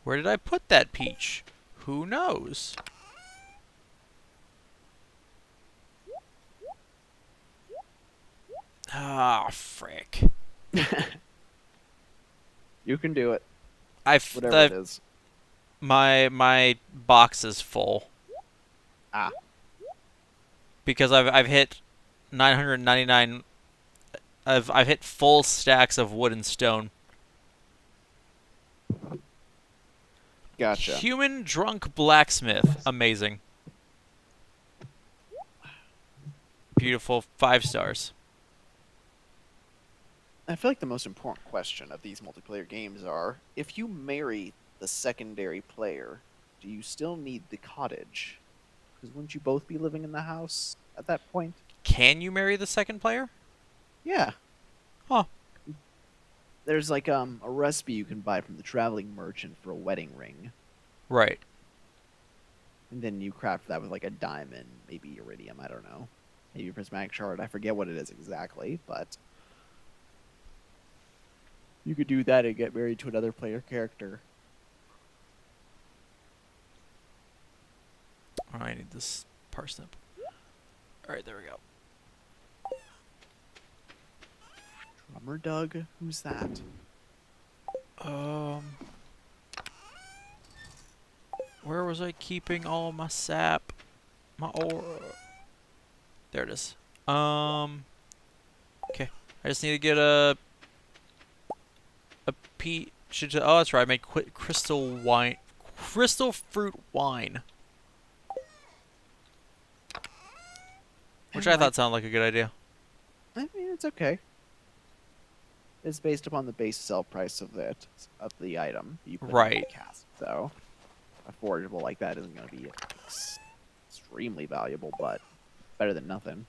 Where did I put that peach? Who knows? Ah, frick. You can do it, I've whatever it is. my box is full Ah, because I've hit 999. I've hit full stacks of wood and stone. gotcha. Human drunk blacksmith, amazing. Beautiful, 5 stars. I feel like the most important question of these multiplayer games are, if you marry the secondary player, do you still need the cottage? Because wouldn't you both be living in the house at that point? Can you marry the second player? Yeah. Huh. There's like a recipe you can buy from the traveling merchant for a wedding ring. Right. And then you craft that with like a diamond, maybe iridium, I don't know. Maybe prismatic shard, I forget what it is exactly, but you could do that and get married to another player character. Oh, I need this parsnip. Alright, there we go. Drummer Doug? Who's that? Where was I keeping all of my sap? My ore. There it is. Okay. I just need to get a peach. Oh, that's right. I made crystal wine, crystal fruit wine, which I thought sounded like a good idea. I mean, it's okay. It's based upon the base sell price of the item you put in Right. the cast. So a forageable like that isn't going to be extremely valuable, but better than nothing.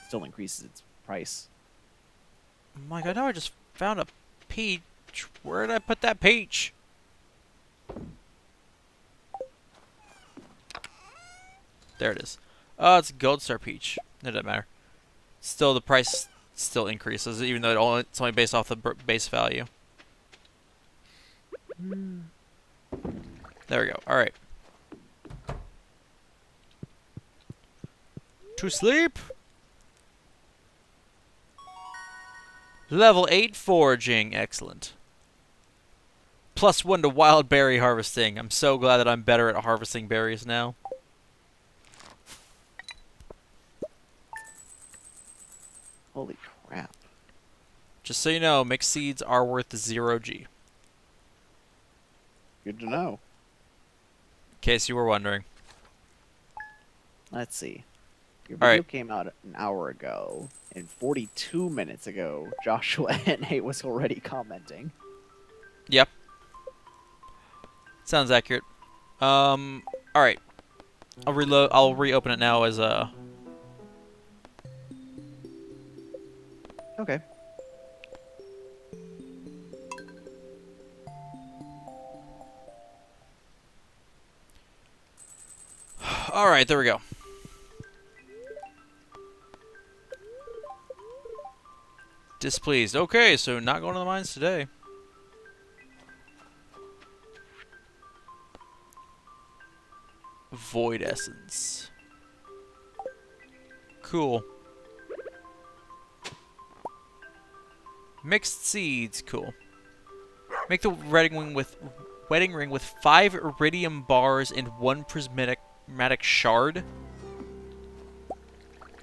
Still increases its price. I'm like, I know I just found a peach. Where did I put that peach? There it is. Oh, it's a gold star peach. It doesn't matter. Still, the price still increases, even though it's only based off the base value. There we go. All right. To sleep. Level 8 foraging. Excellent. +1 to wild berry harvesting. I'm so glad that I'm better at harvesting berries now. Holy crap. Just so you know, mixed seeds are worth 0G. Good to know. In case you were wondering. Let's see. Your All video right. came out an hour ago, and 42 minutes ago, Joshua and Nate was already commenting. Yep. Sounds accurate. All right. I'll reload. I'll reopen it now as a. Okay. All right, there we go. Displeased. Okay, so not going to the mines today. Void essence. Cool. Mixed seeds. Cool. Make the wedding ring with 5 iridium bars and 1 prismatic shard.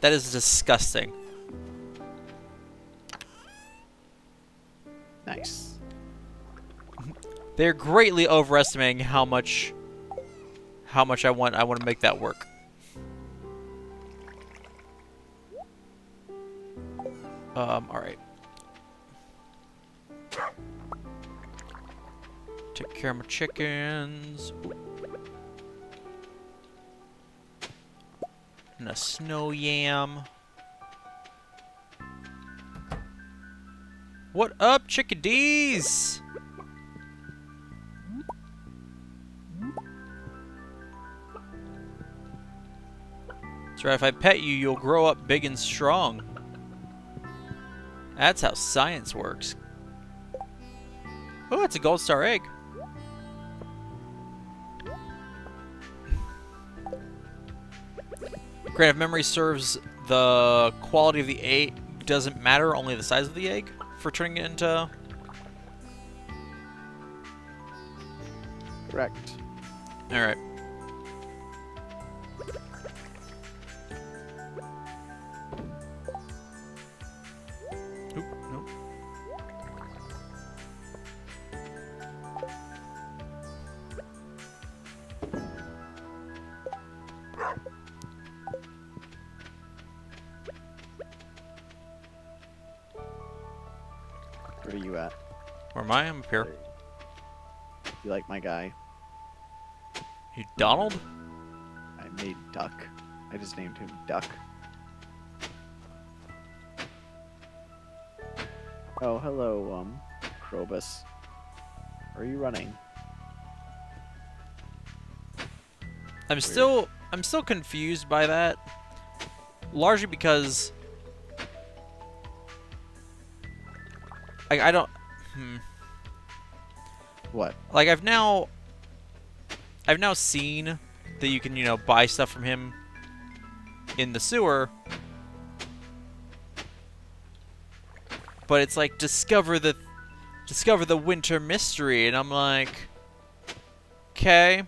That is disgusting. Nice. They're greatly overestimating how much I want to make that work. All right. Take care of my chickens. Ooh. And a snow yam. What up, chickadees? That's right, if I pet you, you'll grow up big and strong. That's how science works. Oh, it's a gold star egg. Granted, if memory serves, the quality of the egg doesn't matter, only the size of the egg for turning it into... Correct. Alright. Oop, nope. Where are you at? Where am I? I'm up here. You like my guy? You Donald? I made Duck. I just named him Duck. Oh, hello, Krobus. Where are you running? I'm still confused by that. Largely because I don't What? like I've now seen that you can, you know, buy stuff from him in the sewer. But it's like discover the winter mystery, and I'm like, okay.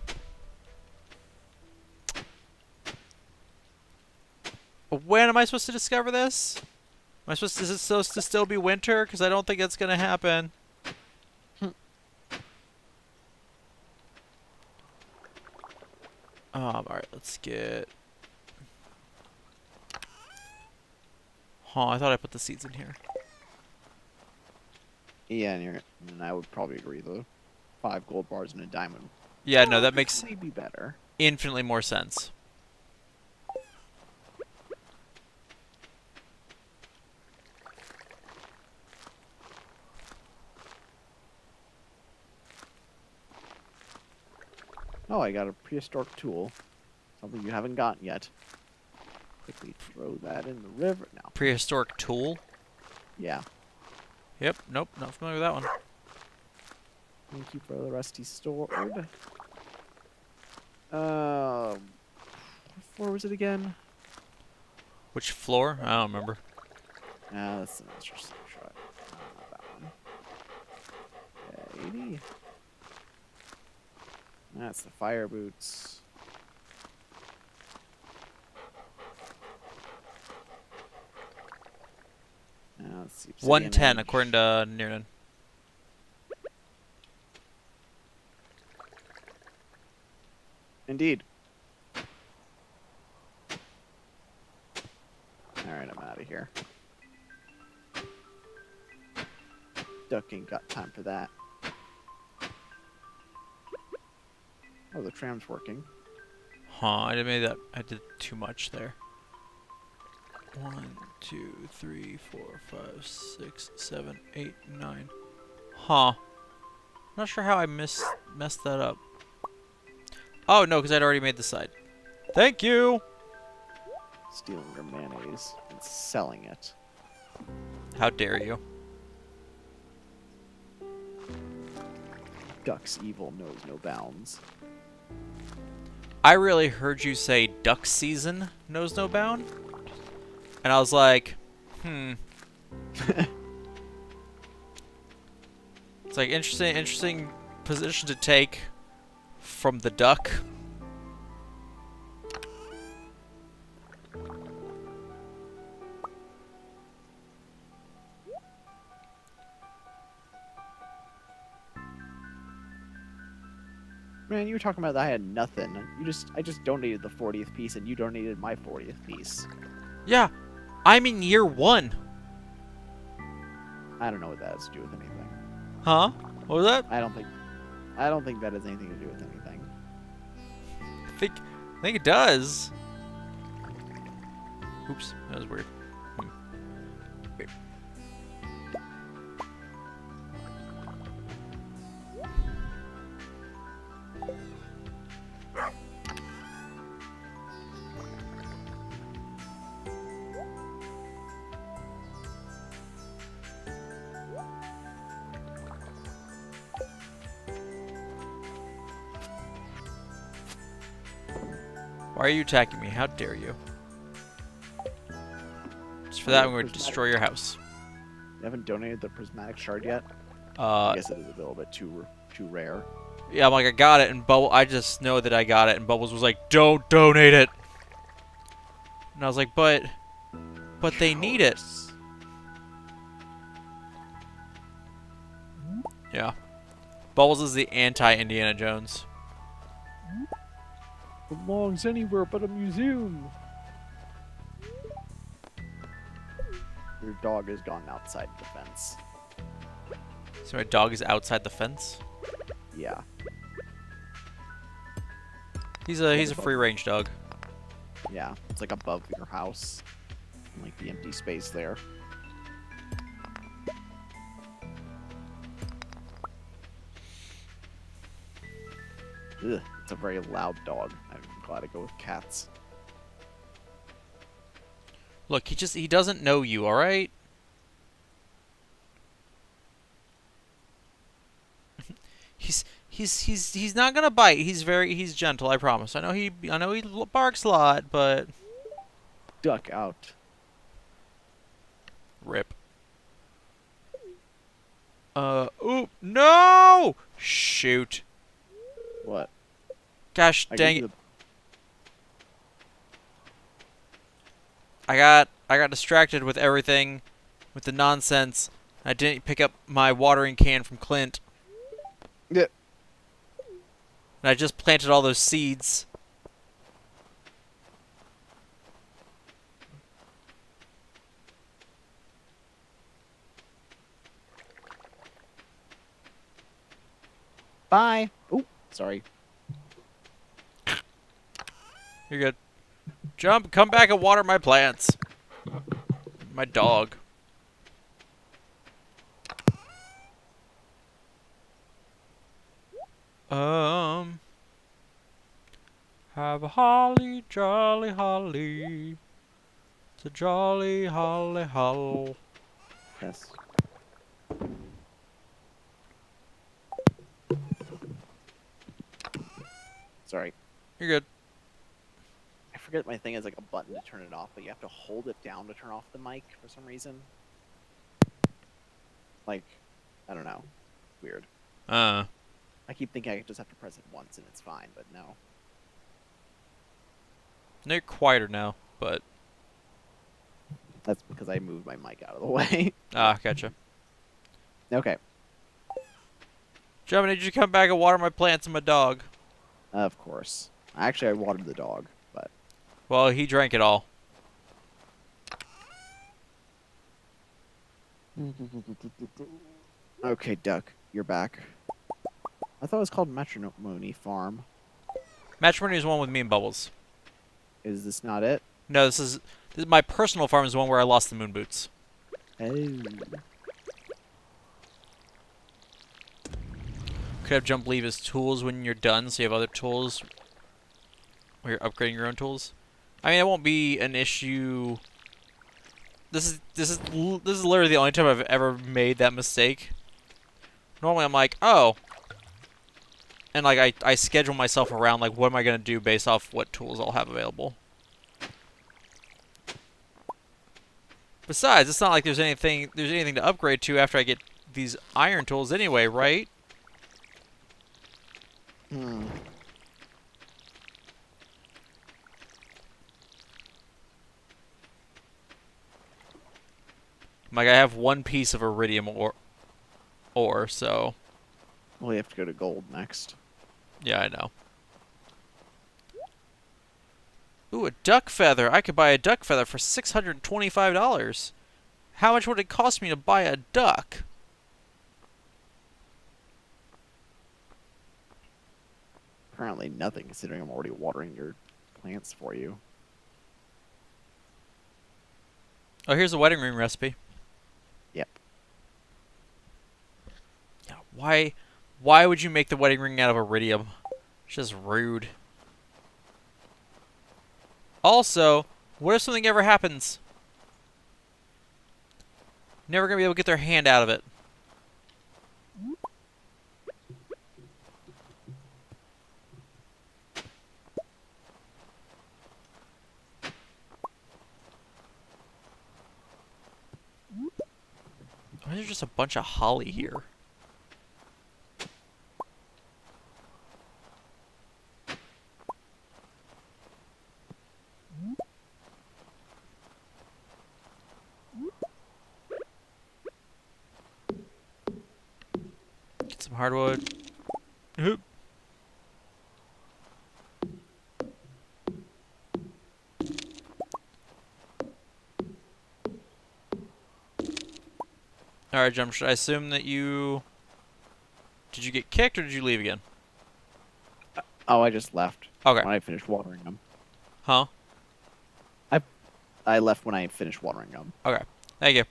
When am I supposed to discover this? Am I supposed to, is it supposed to still be winter? Because I don't think it's gonna happen. Alright, let's get... Huh, I thought I put the seeds in here. Yeah, and I would probably agree, though. 5 gold bars and a diamond. Yeah, no, that makes Maybe better. infinitely more sense. Oh, I got a prehistoric tool. Something you haven't gotten yet. Quickly throw that in the river now. Prehistoric tool? Yeah. Yep, nope, not familiar with that one. Thank you for the rusty sword. What floor was it again? Which floor? I don't remember. Ah, that's an interesting shot. Not that one. 80. That's the fire boots. Let's see. Obsidian 110 edge. according to Niernan. Indeed. Alright, I'm out of here. Duck ain't got time for that. Oh, the tram's working. Huh, I did too much there. 1, 2, 3, 4, 5, 6, 7, 8, 9. Huh. Not sure how I messed that up. Oh, no, because I'd already made the side. Thank you! Stealing your mayonnaise and selling it. How dare you? Duck's evil knows no bounds. I really heard you say duck season knows no bound. And I was like, It's like interesting position to take from the duck. Man, you were talking about that I had nothing. I just donated the 40th piece and you donated my 40th piece. Yeah, I'm in year 1. I don't know what that has to do with anything. Huh? What was that? I don't think I don't think that has anything to do with anything. I think it does. Oops, that was weird. Weird. Why are you attacking me? How dare you? Just for that, I'm going to destroy your house. You haven't donated the prismatic shard yet? Uh, I guess it is a little bit too rare. yeah, I'm like, I got it, and I just know that I got it, and Bubbles was like, don't donate it! And I was like, but they need it. Yeah. Bubbles is the anti-Indiana Jones. Belongs anywhere but a museum. Your dog has gone outside the fence. So my dog is outside the fence? Yeah. He's a free-range dog. Yeah. It's like above your house. Like the empty space there. Ugh, it's a very loud dog. I'm glad I go with cats. Look, he doesn't know you, alright? He's not gonna bite. He's gentle, I promise. I know he barks a lot, but Duck out. rip. Oop, no! Shoot. What? Gosh I dang gave it. you I got distracted with everything, with the nonsense. I didn't pick up my watering can from Clint. Yeah. And I just planted all those seeds. Bye. Oh, sorry. You're good. Jump, come back and water my plants. My dog. Have a holly jolly holly. It's a jolly holly hol. Yes. Sorry. You're good. I forget my thing is like a button to turn it off, but you have to hold it down to turn off the mic for some reason. Like, I don't know. Weird. I keep thinking I just have to press it once and it's fine, but no. No, you're quieter now, but That's because I moved my mic out of the way. gotcha. Okay. Jump, I need you to come back and water my plants and my dog. Of course. Actually, I watered the dog, but... Well, he drank it all. Okay, Duck, you're back. I thought it was called Matrimony Farm. Matrimony is one with me and Bubbles. Is this not it? No, this is my personal farm is the one where I lost the moon boots. Oh. Could have Jump leave his tools when you're done, so you have other tools where you're upgrading your own tools. I mean, it won't be an issue. This is literally the only time I've ever made that mistake. Normally, I'm like, oh, and like I schedule myself around like what am I gonna do based off what tools I'll have available. Besides, it's not like there's anything to upgrade to after I get these iron tools anyway, right? Hmm. Like I have one piece of iridium ore, so Well, you have to go to gold next. yeah, I know. Ooh, a duck feather. I could buy a duck feather for $625. How much would it cost me to buy a duck? apparently nothing, considering I'm already watering your plants for you. Oh, here's a wedding ring recipe. Yep. Yeah, why would you make the wedding ring out of iridium? It's just rude. Also, what if something ever happens? Never gonna be able to get their hand out of it. Why is there just a bunch of holly here? Get some hardwood. Oop. Alright, Jump, should I assume that you... Did you get kicked or did you leave again? Oh, I just left Okay. when I finished watering them. Huh? I left when I finished watering them. Okay. Thank you.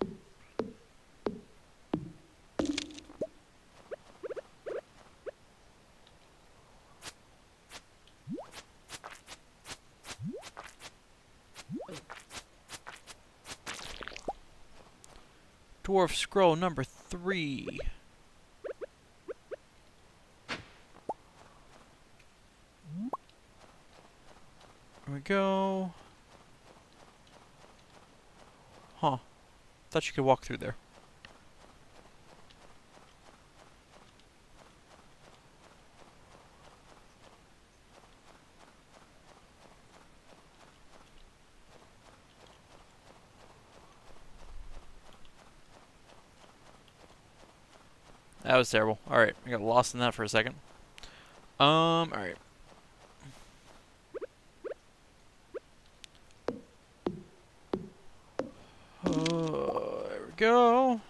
Dwarf scroll number 3. There we go. Huh. Thought you could walk through there. That was terrible. Alright, I got lost in that for a second. Alright. There we go.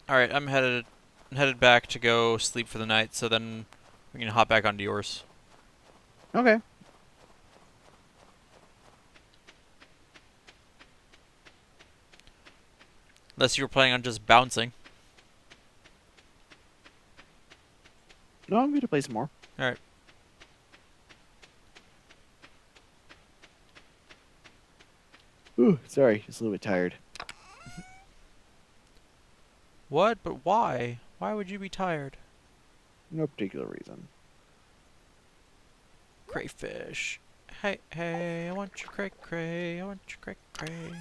Alright, I'm headed back to go sleep for the night, so then we can hop back onto yours. Okay. Unless you were planning on just bouncing. No, I'm going to play some more. Alright. Ooh, sorry, just a little bit tired. What? But why? Why would you be tired? No particular reason. Crayfish. Hey, hey, I want your cray cray. I want your cray cray.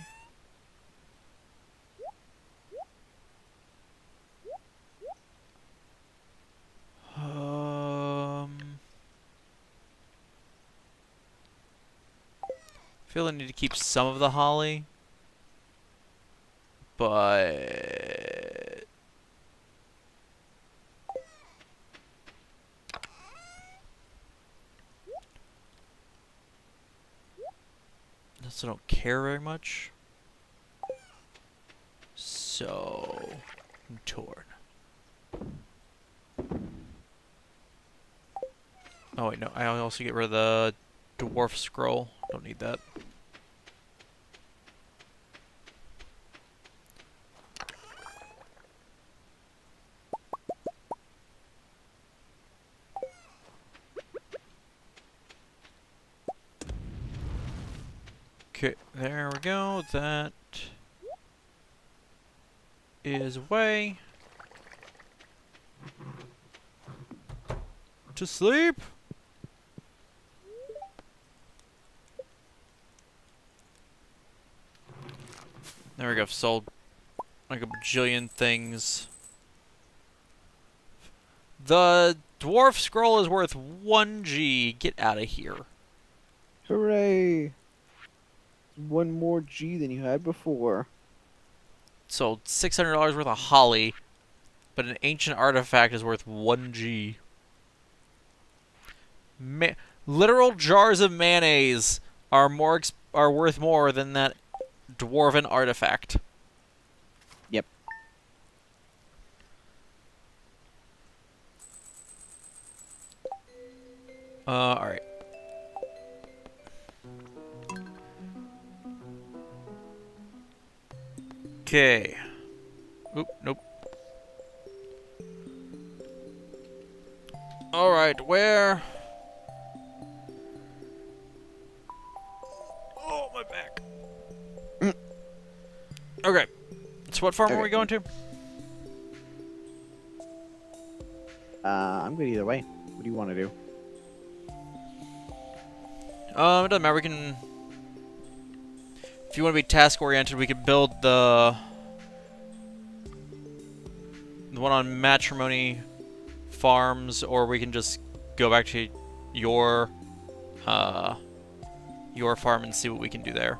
I feel I need to keep some of the holly, but I also don't care very much. So I'm torn. Oh wait, no. I also get rid of the dwarf scroll. Don't need that. Okay, there we go. That is away. To sleep. There we go. Sold like a bajillion things. The dwarf scroll is worth 1G. Get out of here. Hooray! One more G than you had before. Sold $600 worth of holly, but an ancient artifact is worth 1G. Literal jars of mayonnaise are worth more than that dwarven artifact. Alright. Okay. Oop, nope. Alright, where? Oh, my back. Okay. So what farm are Okay. we going to? I'm good either way. What do you want to do? It doesn't matter. We can... If you want to be task-oriented, we could build the one on Matrimony Farms, or we can just go back to your farm and see what we can do there.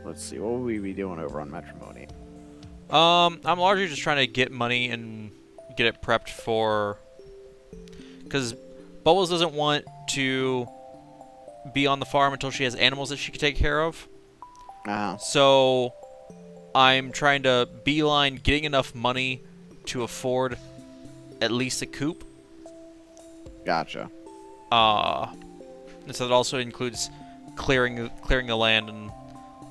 Let's see. What will we be doing over on Matrimony? I'm largely just trying to get money and get it prepped for... Because Bubbles doesn't want to be on the farm until she has animals that she can take care of. So I'm trying to beeline getting enough money to afford at least a coop. Gotcha. And so that also includes clearing the land and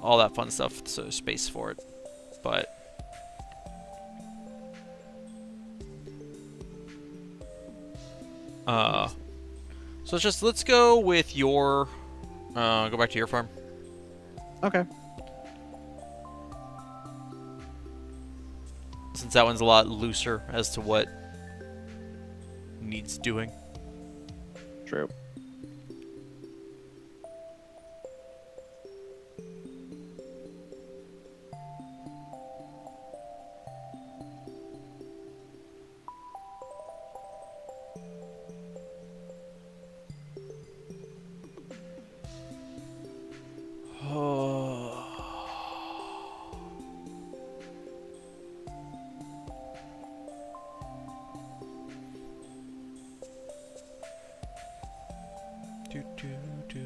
all that fun stuff, so there's space for it. But so let's go with your go back to your farm. Okay. Since that one's a lot looser as to what needs doing. True. Do, do, do.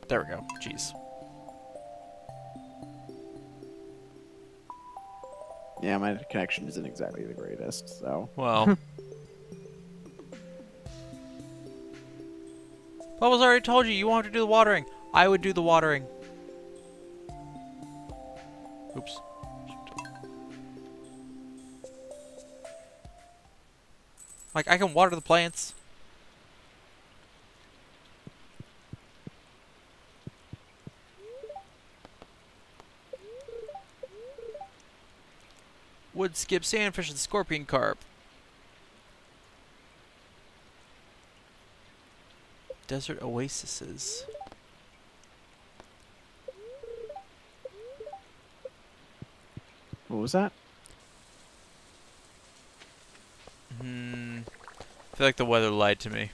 There we go. Jeez. Yeah, my connection isn't exactly the greatest, so. Well. Bubbles already told you, you won't have to do the watering. I would do the watering. Oops. Like, I can water the plants. Wood skip sandfish and scorpion carp. Desert oases. What was that? I feel like the weather lied to me.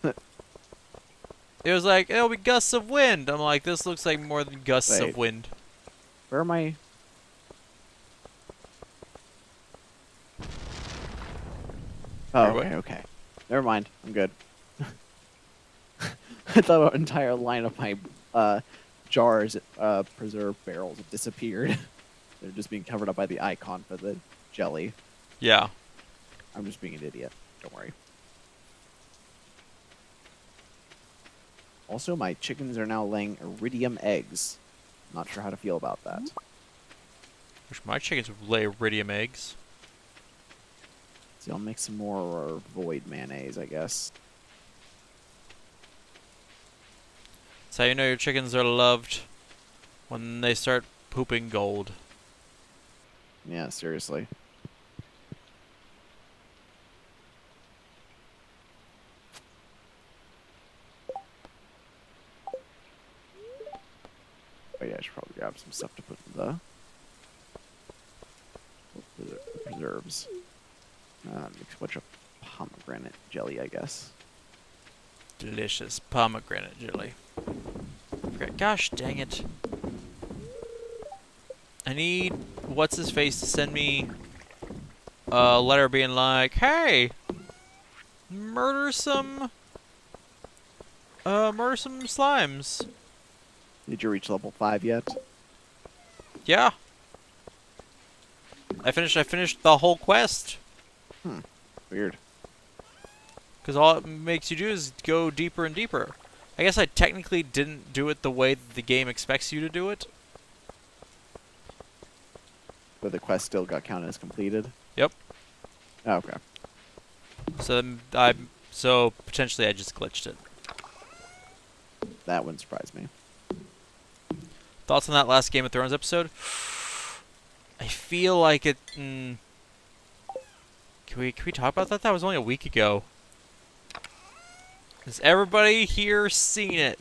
It was like, it'll be gusts of wind. I'm like, this looks like more than gusts Wait. of wind. Where am I? Oh, Wait, what? okay. Never mind. I'm good. I thought an entire line of my jars, preserved barrels have disappeared. They're just being covered up by the icon for the jelly. Yeah. I'm just being an idiot. Don't worry. Also, my chickens are now laying iridium eggs. Not sure how to feel about that. Wish my chickens would lay iridium eggs. So I'll make some more void mayonnaise, I guess. That's how you know your chickens are loved. When they start pooping gold. Yeah, seriously. Oh yeah, I should probably grab some stuff to put in the preserves. Mix a bunch of pomegranate jelly, I guess. Delicious pomegranate jelly. Okay, gosh dang it. I need what's his face to send me a letter being like, hey, murder some slimes. Did you reach level 5 yet? Yeah. I finished the whole quest. Weird. Because all it makes you do is go deeper and deeper. I guess I technically didn't do it the way that the game expects you to do it. But the quest still got counted as completed? Yep. Oh, okay. So potentially I just glitched it. That wouldn't surprise me. Thoughts on that last Game of Thrones episode? I feel like it. Can we talk about that? That was only a week ago. Has everybody here seen it?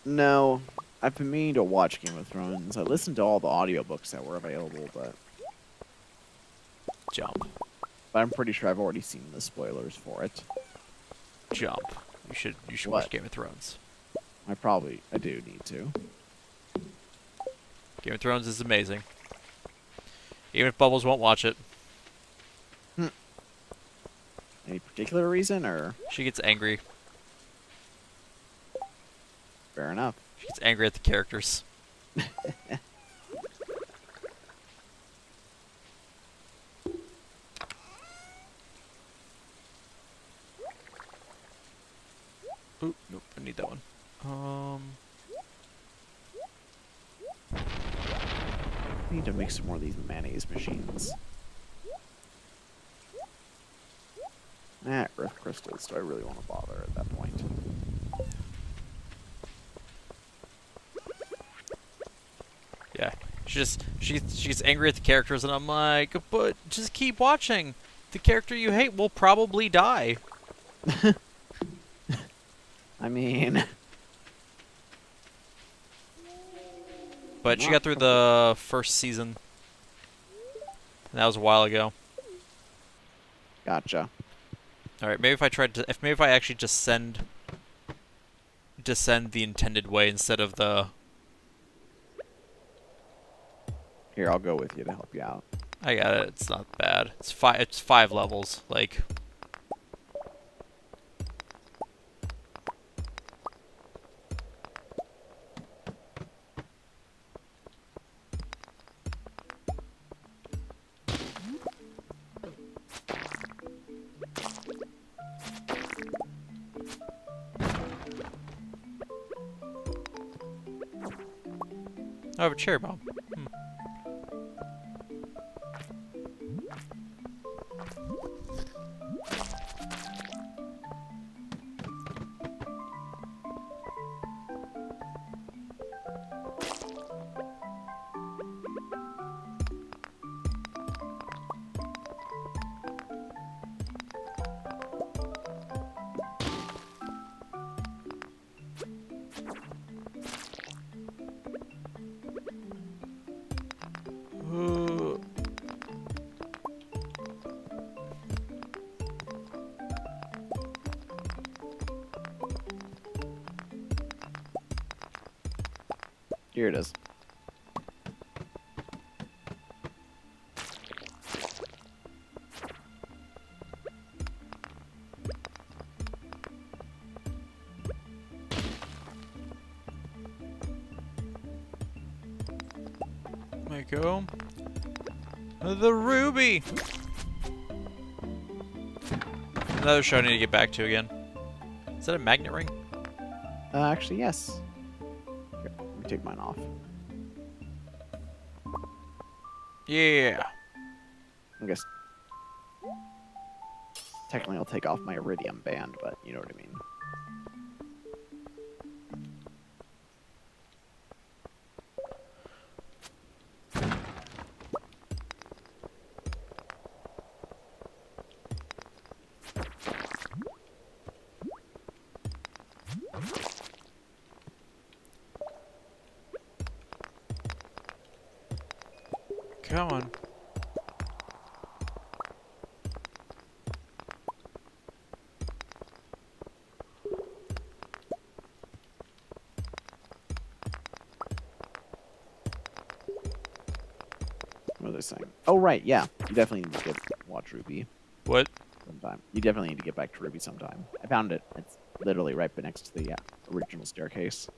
No, I've been meaning to watch Game of Thrones. I listened to all the audiobooks that were available, but Jump. I'm pretty sure I've already seen the spoilers for it. Jump. You should What? watch Game of Thrones. I do need to. Game of Thrones is amazing. Even if Bubbles won't watch it, Any particular reason, or she gets angry. fair enough? She gets angry at the characters. Oop, nope, I need that one. I need to make some more of these mayonnaise machines. Earth crystals. Do I really want to bother at that point? Yeah, she gets angry at the characters, and I'm like, but just keep watching. The character you hate will probably die. I mean, But she got through the first season. And that was a while ago. gotcha. All right, maybe if I actually descend the intended way instead of the. Here, I'll go with you to help you out. I got it. It's not bad. It's 5 levels. Like. I have a cherry bomb. Here it is. There you go. The ruby. Another show I need to get back to again. Is that a magnet ring? Actually, yes. Here, let me take mine off. Yeah. I guess technically I'll take off my iridium band, but you know what I mean. Come on. I saying? Oh, right, yeah. You definitely need to watch Ruby What? sometime. You definitely need to get back to Ruby sometime. I found it. It's literally right next to the original staircase.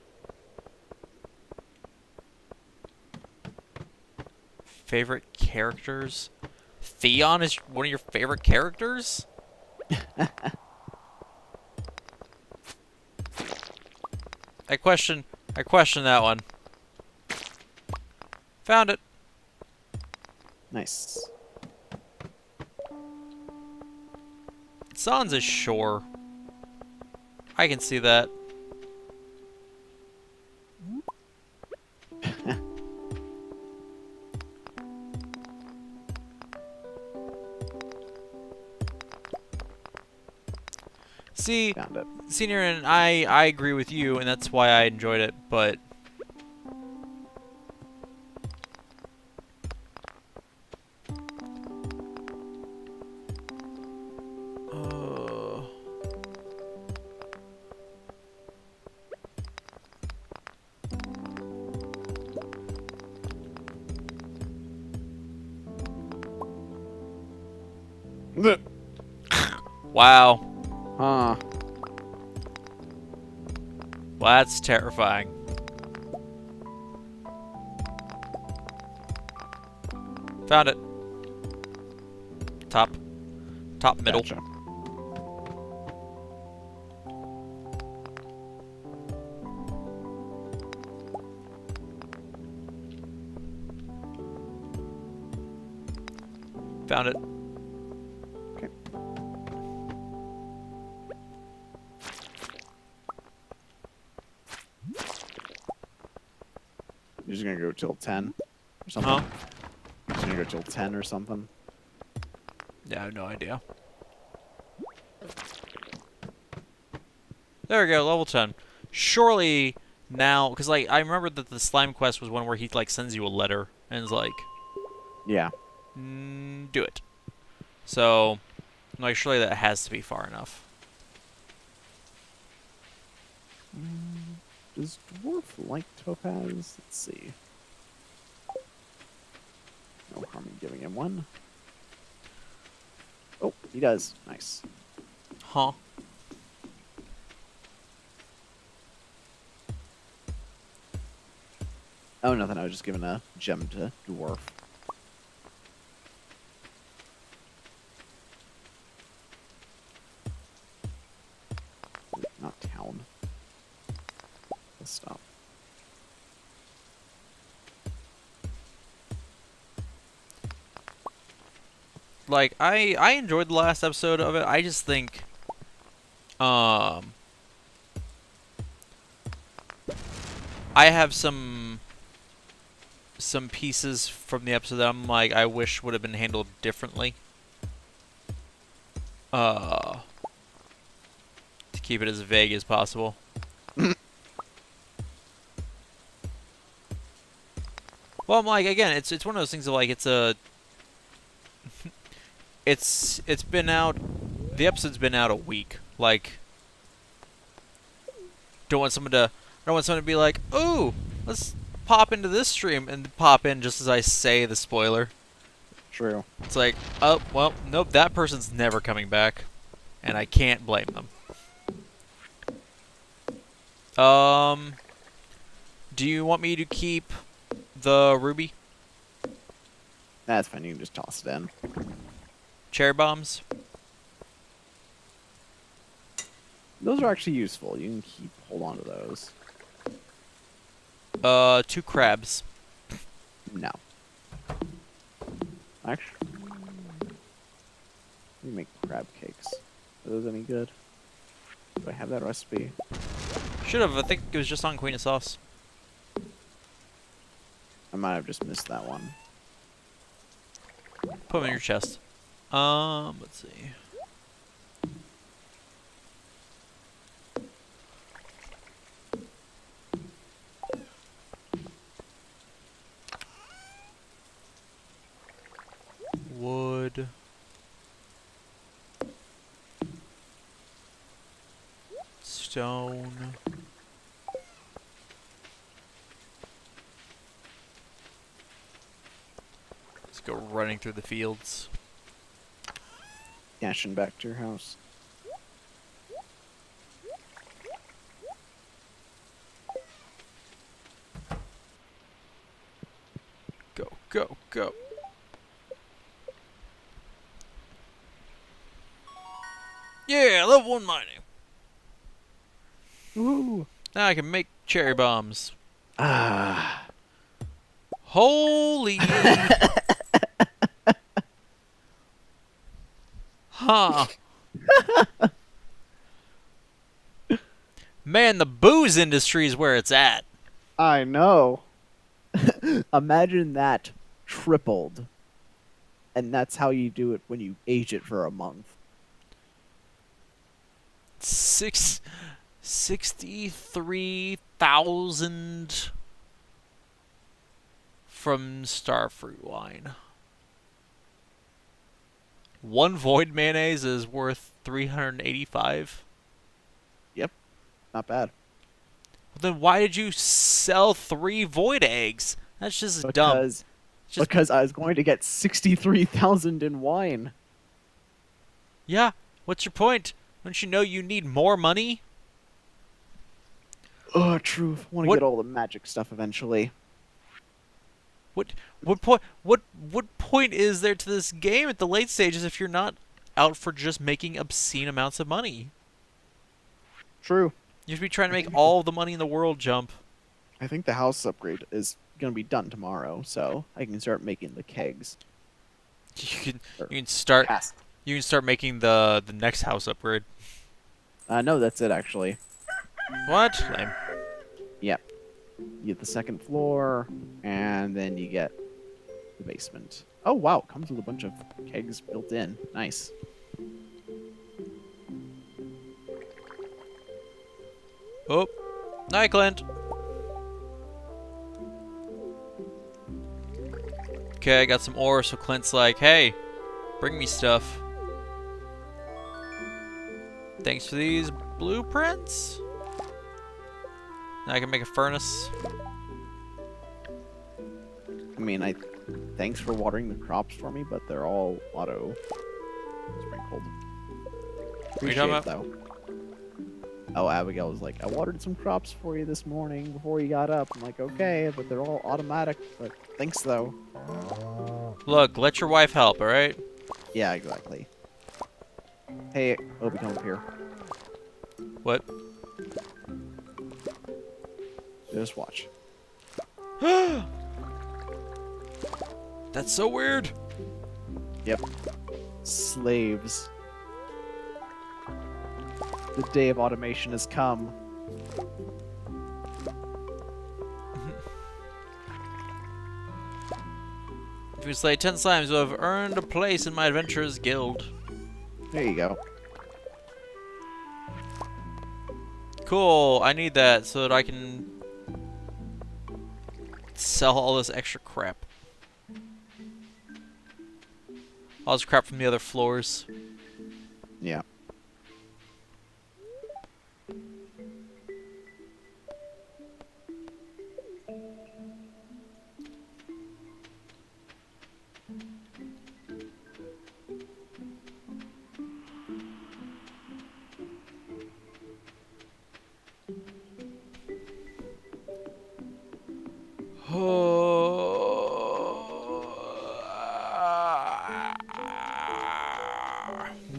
Favorite characters? Theon is one of your favorite characters? I question that one. Found it. Nice. Sans is sure. I can see that. See, Found it. Senior, and I agree with you, and that's why I enjoyed it, but... Wow. Huh. Well, that's terrifying. Found it. Top middle. Gotcha. Found it. Okay. You're just gonna go till 10 or something? Huh? You're just gonna go till 10 or something? Yeah, I have no idea. There we go, level 10. Surely now, because like I remember that the slime quest was one where he like sends you a letter and is like, Yeah. do it. So, like, surely that has to be far enough. Does dwarf like topaz? Let's see. No harm in giving him one. Oh, he does. Nice. Huh? Oh, nothing. I was just giving a gem to dwarf. Not town. Let's stop. Like, I enjoyed the last episode of it. I just think, I have some pieces from the episode that I'm like, I wish would have been handled differently. To keep it as vague as possible. Well, I'm like, again, it's one of those things of like, it's a it's been out, the episode's been out a week. Like, don't want someone to be like, "Ooh, let's pop into this stream," and pop in just as I say the spoiler. True. It's like, oh, well, nope, that person's never coming back, and I can't blame them. Do you want me to keep the ruby? That's fine. You can just toss it in. Cherry bombs? Those are actually useful. You can hold on to those. 2 crabs. No. Actually, we make crab cakes. Are those any good? Do I have that recipe? Should have. I think it was just on Queen of Sauce. I might have just missed that one. Put them in your chest. Let's see. Wood. Stone. go running through the fields. Dashing back to your house. Go, go, go. Yeah, level 1 mining. Ooh. Now I can make cherry bombs. Ah. Holy. Huh. Man, the booze industry is where it's at. I know. Imagine that tripled. And that's how you do it when you age it for a month. 63,000 from Starfruit wine. One void mayonnaise is worth 385. Yep. Not bad. Then why did you sell 3 void eggs? That's just dumb. Because I was going to get 63,000 in wine. Yeah, what's your point? Don't you know you need more money? Oh, true. I want to What- get all the magic stuff eventually. What point is there to this game at the late stages if you're not out for just making obscene amounts of money? True. You should be trying to make all the money in the world jump. I think the house upgrade is going to be done tomorrow, so I can start making the kegs. You Or can start cask. you can start making the next house upgrade. No, that's it actually. What? Lame. Yep. You get the second floor, and then you get the basement. Oh wow, it comes with a bunch of kegs built in. Nice. Oh, night, Clint. Okay, I got some ore, so Clint's like, hey, bring me stuff. Thanks for these blueprints. Now I can make a furnace. I mean, thanks for watering the crops for me, but they're all auto sprinkled. What are you talking about? Though. Oh, Abigail was like, I watered some crops for you this morning before you got up. I'm like, okay, but they're all automatic. But thanks though. Look, let your wife help, alright? Yeah, exactly. Hey, Obi, come up here. What? Just watch. That's so weird. Yep. Slaves. The day of automation has come. If you slay 10 slimes, you'll have earned a place in my adventurers guild. There you go. Cool, I need that so that I can sell all this extra crap. All this crap from the other floors. Yeah.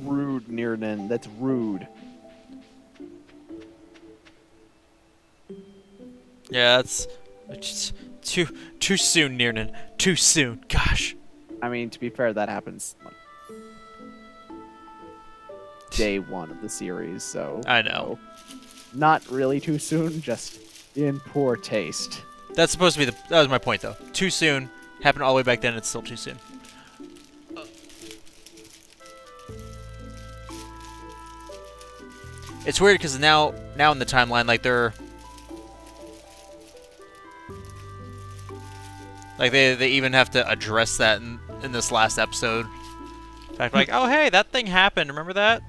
Rude, Nirnan. That's rude. Yeah, that's just too soon, Nirnan. Too soon. Gosh. I mean, to be fair, that happens like day 1 of the series, so I know. not really too soon, just in poor taste. That's supposed to be that was my point though. Too soon. Happened all the way back then, it's still too soon. It's weird because now in the timeline, like they're like they even have to address that in this last episode. In fact, like, oh hey, that thing happened. Remember that?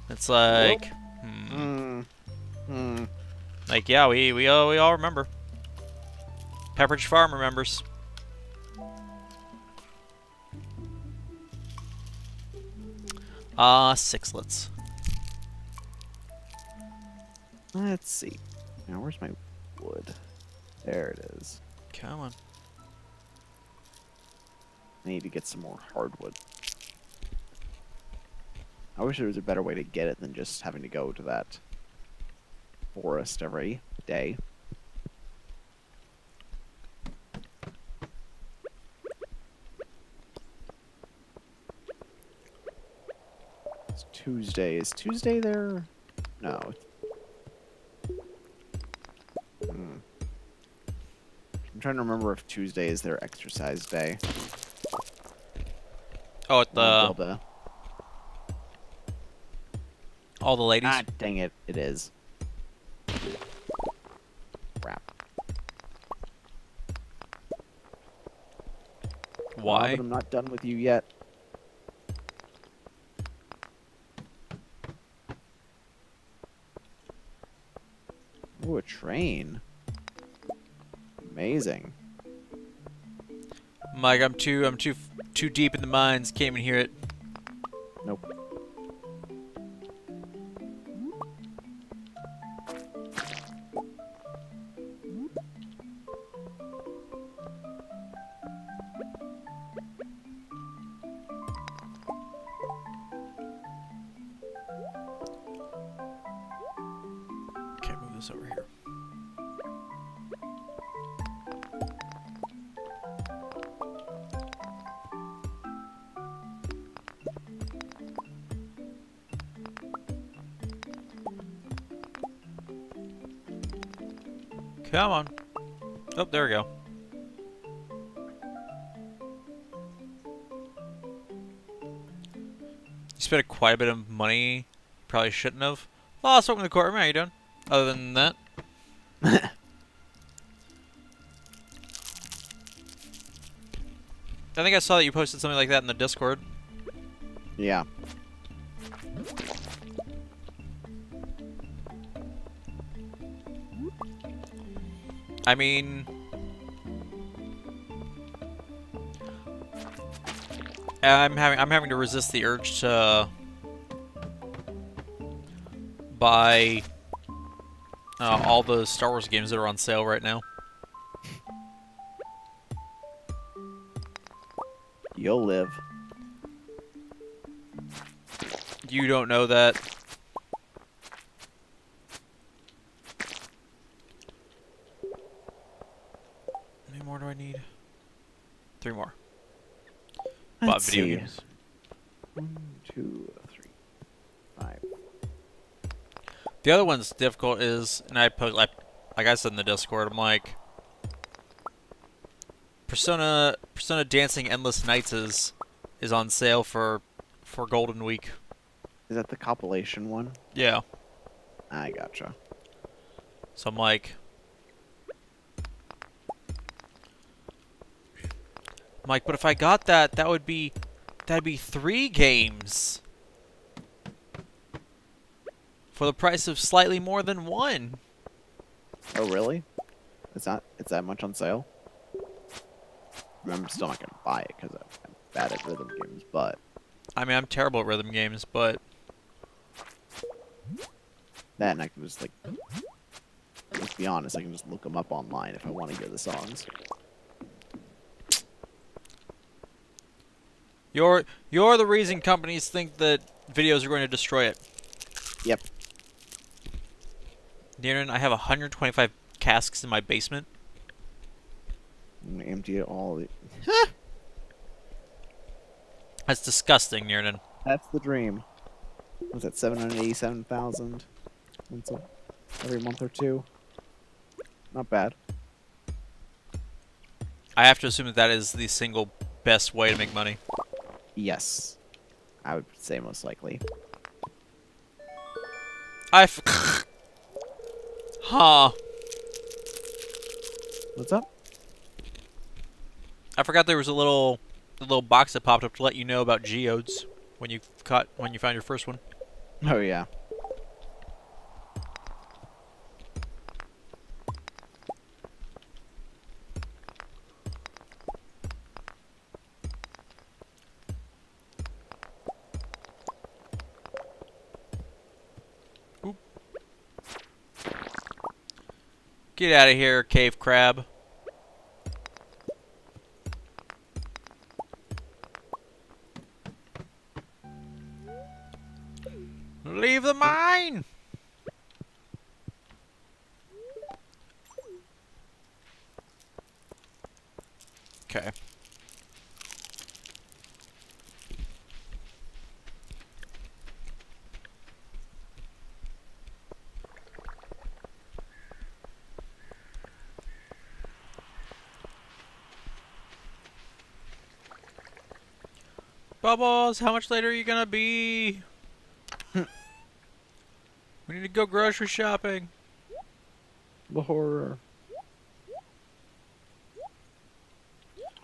It's like, like yeah, we all remember. Pepperidge Farm remembers. Sixlets. Let's see. Now, where's my wood? There it is. Come on. I need to get some more hardwood. I wish there was a better way to get it than just having to go to that forest every day. It's Tuesday. Is Tuesday there? No. I'm trying to remember if Tuesday is their exercise day. Oh, at I'll the build a- all the ladies. Ah, dang it! It is. Crap. Why? But I'm not done with you yet. Ooh, a train. Amazing. Mike, I'm too deep in the mines. Can't even hear it. Nope. Okay, move this over here. Come on. Oh, there we go. You spent quite a bit of money. Probably shouldn't have. Oh, let's open the courtroom. How you doing? Other than that. I think I saw that you posted something like that in the Discord. Yeah. I mean, I'm having to resist the urge to buy all the Star Wars games that are on sale right now. You'll live. You don't know that. How many more do I need? 3 more. Bought Let's video see. games. 1, 2, 3, 5. The other one's difficult is, and I post like I said in the Discord, I'm like, Persona Dancing Endless Nights is on sale for Golden Week. Is that the compilation one? Yeah. I gotcha. So I'm like, but if I got that, that'd be 3 games for the price of slightly more than 1. Oh, really? It's that much on sale? I'm still not gonna buy it because I'm bad at rhythm games, but I mean, I'm terrible at rhythm games, but that and I can just like, let's be honest, I can just look them up online if I want to hear the songs. you're the reason companies think that videos are going to destroy it. Yep. Darren, I have 125 casks in my basement. I'm gonna empty it all. That's disgusting, Niernan. That's the dream. Was that 787,000 every month or two? Not bad. I have to assume that is the single best way to make money. Yes, I would say most likely. Huh. What's up? I forgot there was a little box that popped up to let you know about geodes when you found your first one. Oh yeah. Get out of here, cave crab. Leave the mine! Okay. Bubbles, how much later are you gonna be? We need to go grocery shopping. The horror.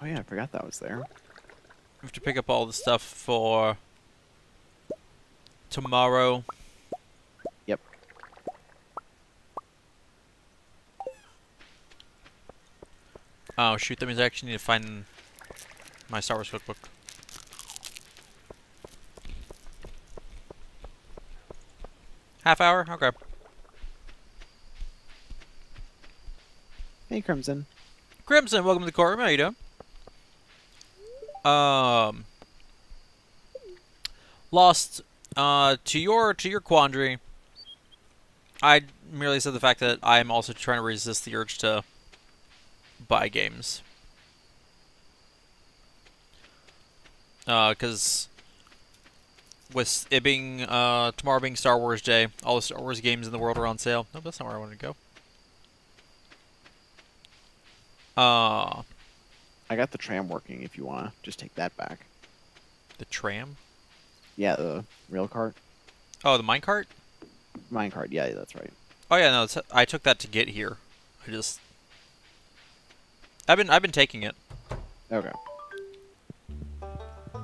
Oh yeah, I forgot that was there. We have to pick up all the stuff for tomorrow. Yep. Oh shoot, that means I actually need to find my Star Wars cookbook. Half hour? Okay. Hey, Crimson. Crimson, welcome to the courtroom. How you doing? Lost to your quandary. I merely said the fact that I'm also trying to resist the urge to buy games. Because with it being tomorrow being Star Wars Day, all the Star Wars games in the world are on sale. Nope, that's not where I wanted to go. I got the tram working if you want to just take that back. The tram? Yeah, the rail cart. Oh, the minecart? Mine cart, yeah, that's right. Oh yeah, no, I took that to get here. I've been taking it. Okay.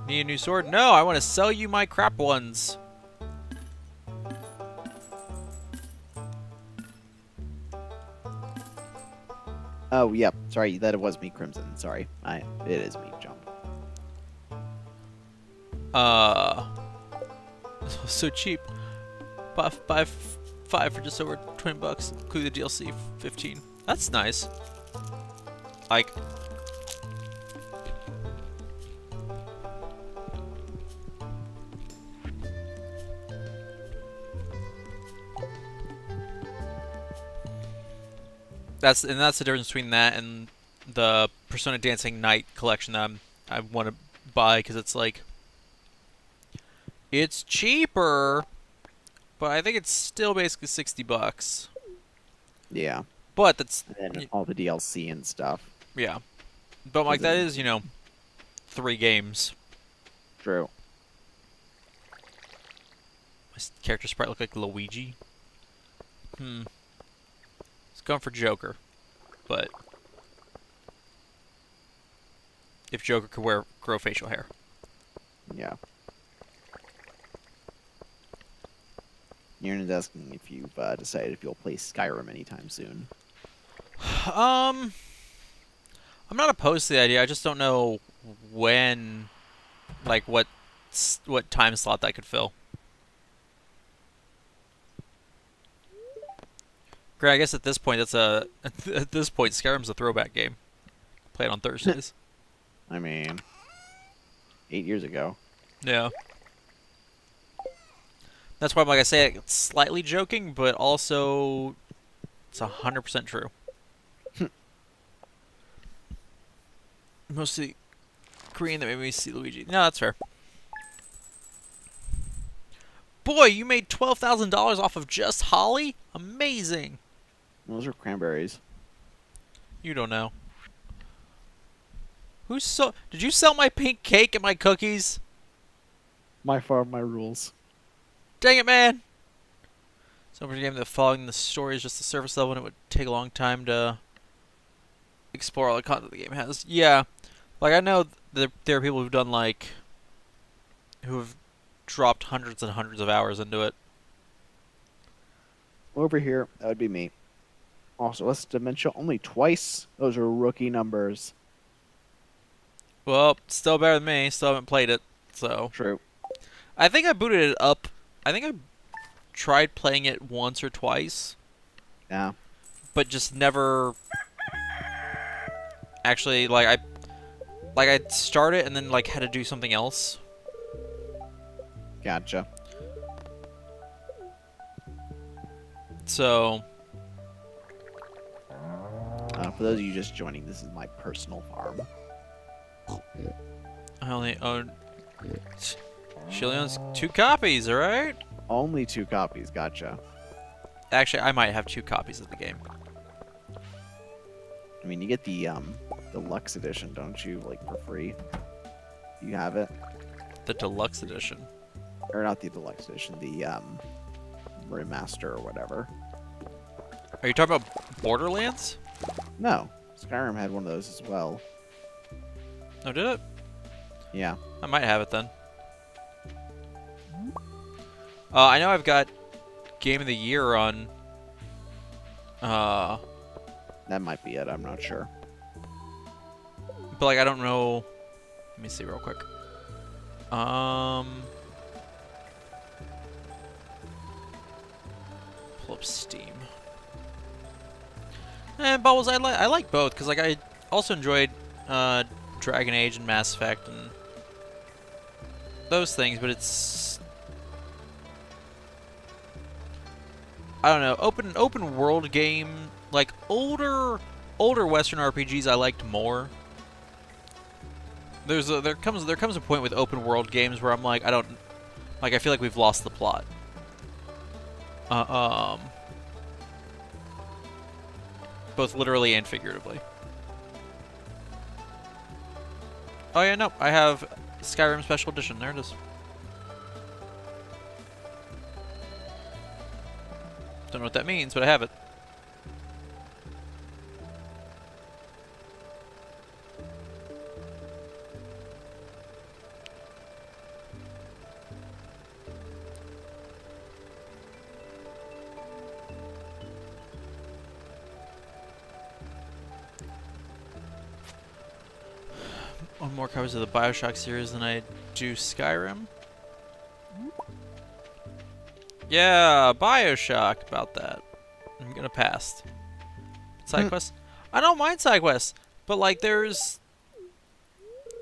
Need a new sword? No, I want to sell you my crap ones. Oh, yep. Sorry, that was me, Crimson. Sorry. It is me, Jump. So cheap. Buy 5 for just over $20, include the DLC 15. That's nice. Like, that's the difference between that and the Persona Dancing Night collection that I want to buy, because it's like it's cheaper, but I think it's still basically $60. Yeah. But that's And then all the DLC and stuff. yeah. But like that is, 3 games. True. My character sprite look like Luigi. It's going for Joker, but if Joker could grow facial hair. Yeah. Nierna's asking if you've decided if you'll play Skyrim anytime soon. I'm not opposed to the idea. I just don't know when, like what time slot that could fill. Greg, I guess at this point Skyrim's a throwback game. Play it on Thursdays. I mean, 8 years ago. Yeah. That's why, like I say, it's slightly joking, but also it's 100% true. Mostly Korean that made me see Luigi. No, that's fair. Boy, you made $12,000 off of just Holly? Amazing. Those are cranberries. You don't know. Did you sell my pink cake and my cookies? My farm, my rules. Dang it, man. So for a game that following the story is just the surface level and it would take a long time to explore all the content the game has. Yeah. Like, I know there are people who've done, like, who've dropped hundreds and hundreds of hours into it. Over here, that would be me. Also, let's dementia only twice. Those are rookie numbers. Well, still better than me. Still haven't played it, so. True. I think I booted it up. I think I tried playing it once or twice. Yeah. but just never actually I'd start it and then like had to do something else. Gotcha. So For those of you just joining, this is my personal farm. I only own. She only owns 2 copies. All right. Only 2 copies. Gotcha. Actually, I might have 2 copies of the game. I mean, you get the deluxe edition, don't you? Like for free. You have it, The deluxe edition. or not the deluxe edition? The remaster or whatever. Are you talking about Borderlands? No, Skyrim had one of those as well. No, did it? Yeah. I might have it then. I know I've got Game of the Year on. That might be it. I'm not sure. But like I don't know. Let me see real quick. Pull up Steam. And Bubbles, I like both because like I also enjoyed Dragon Age and Mass Effect and those things, but it's I don't know, open world game, like older Western RPGs I liked more. There comes a point with open world games where I'm like I feel like we've lost the plot. Both literally and figuratively. Oh yeah, no, I have Skyrim Special Edition. There it is. Don't know what that means, but I have it. One more copies of the Bioshock series than I do Skyrim. Yeah, Bioshock. About that. I'm gonna pass. Side quests? I don't mind side quests, but like there's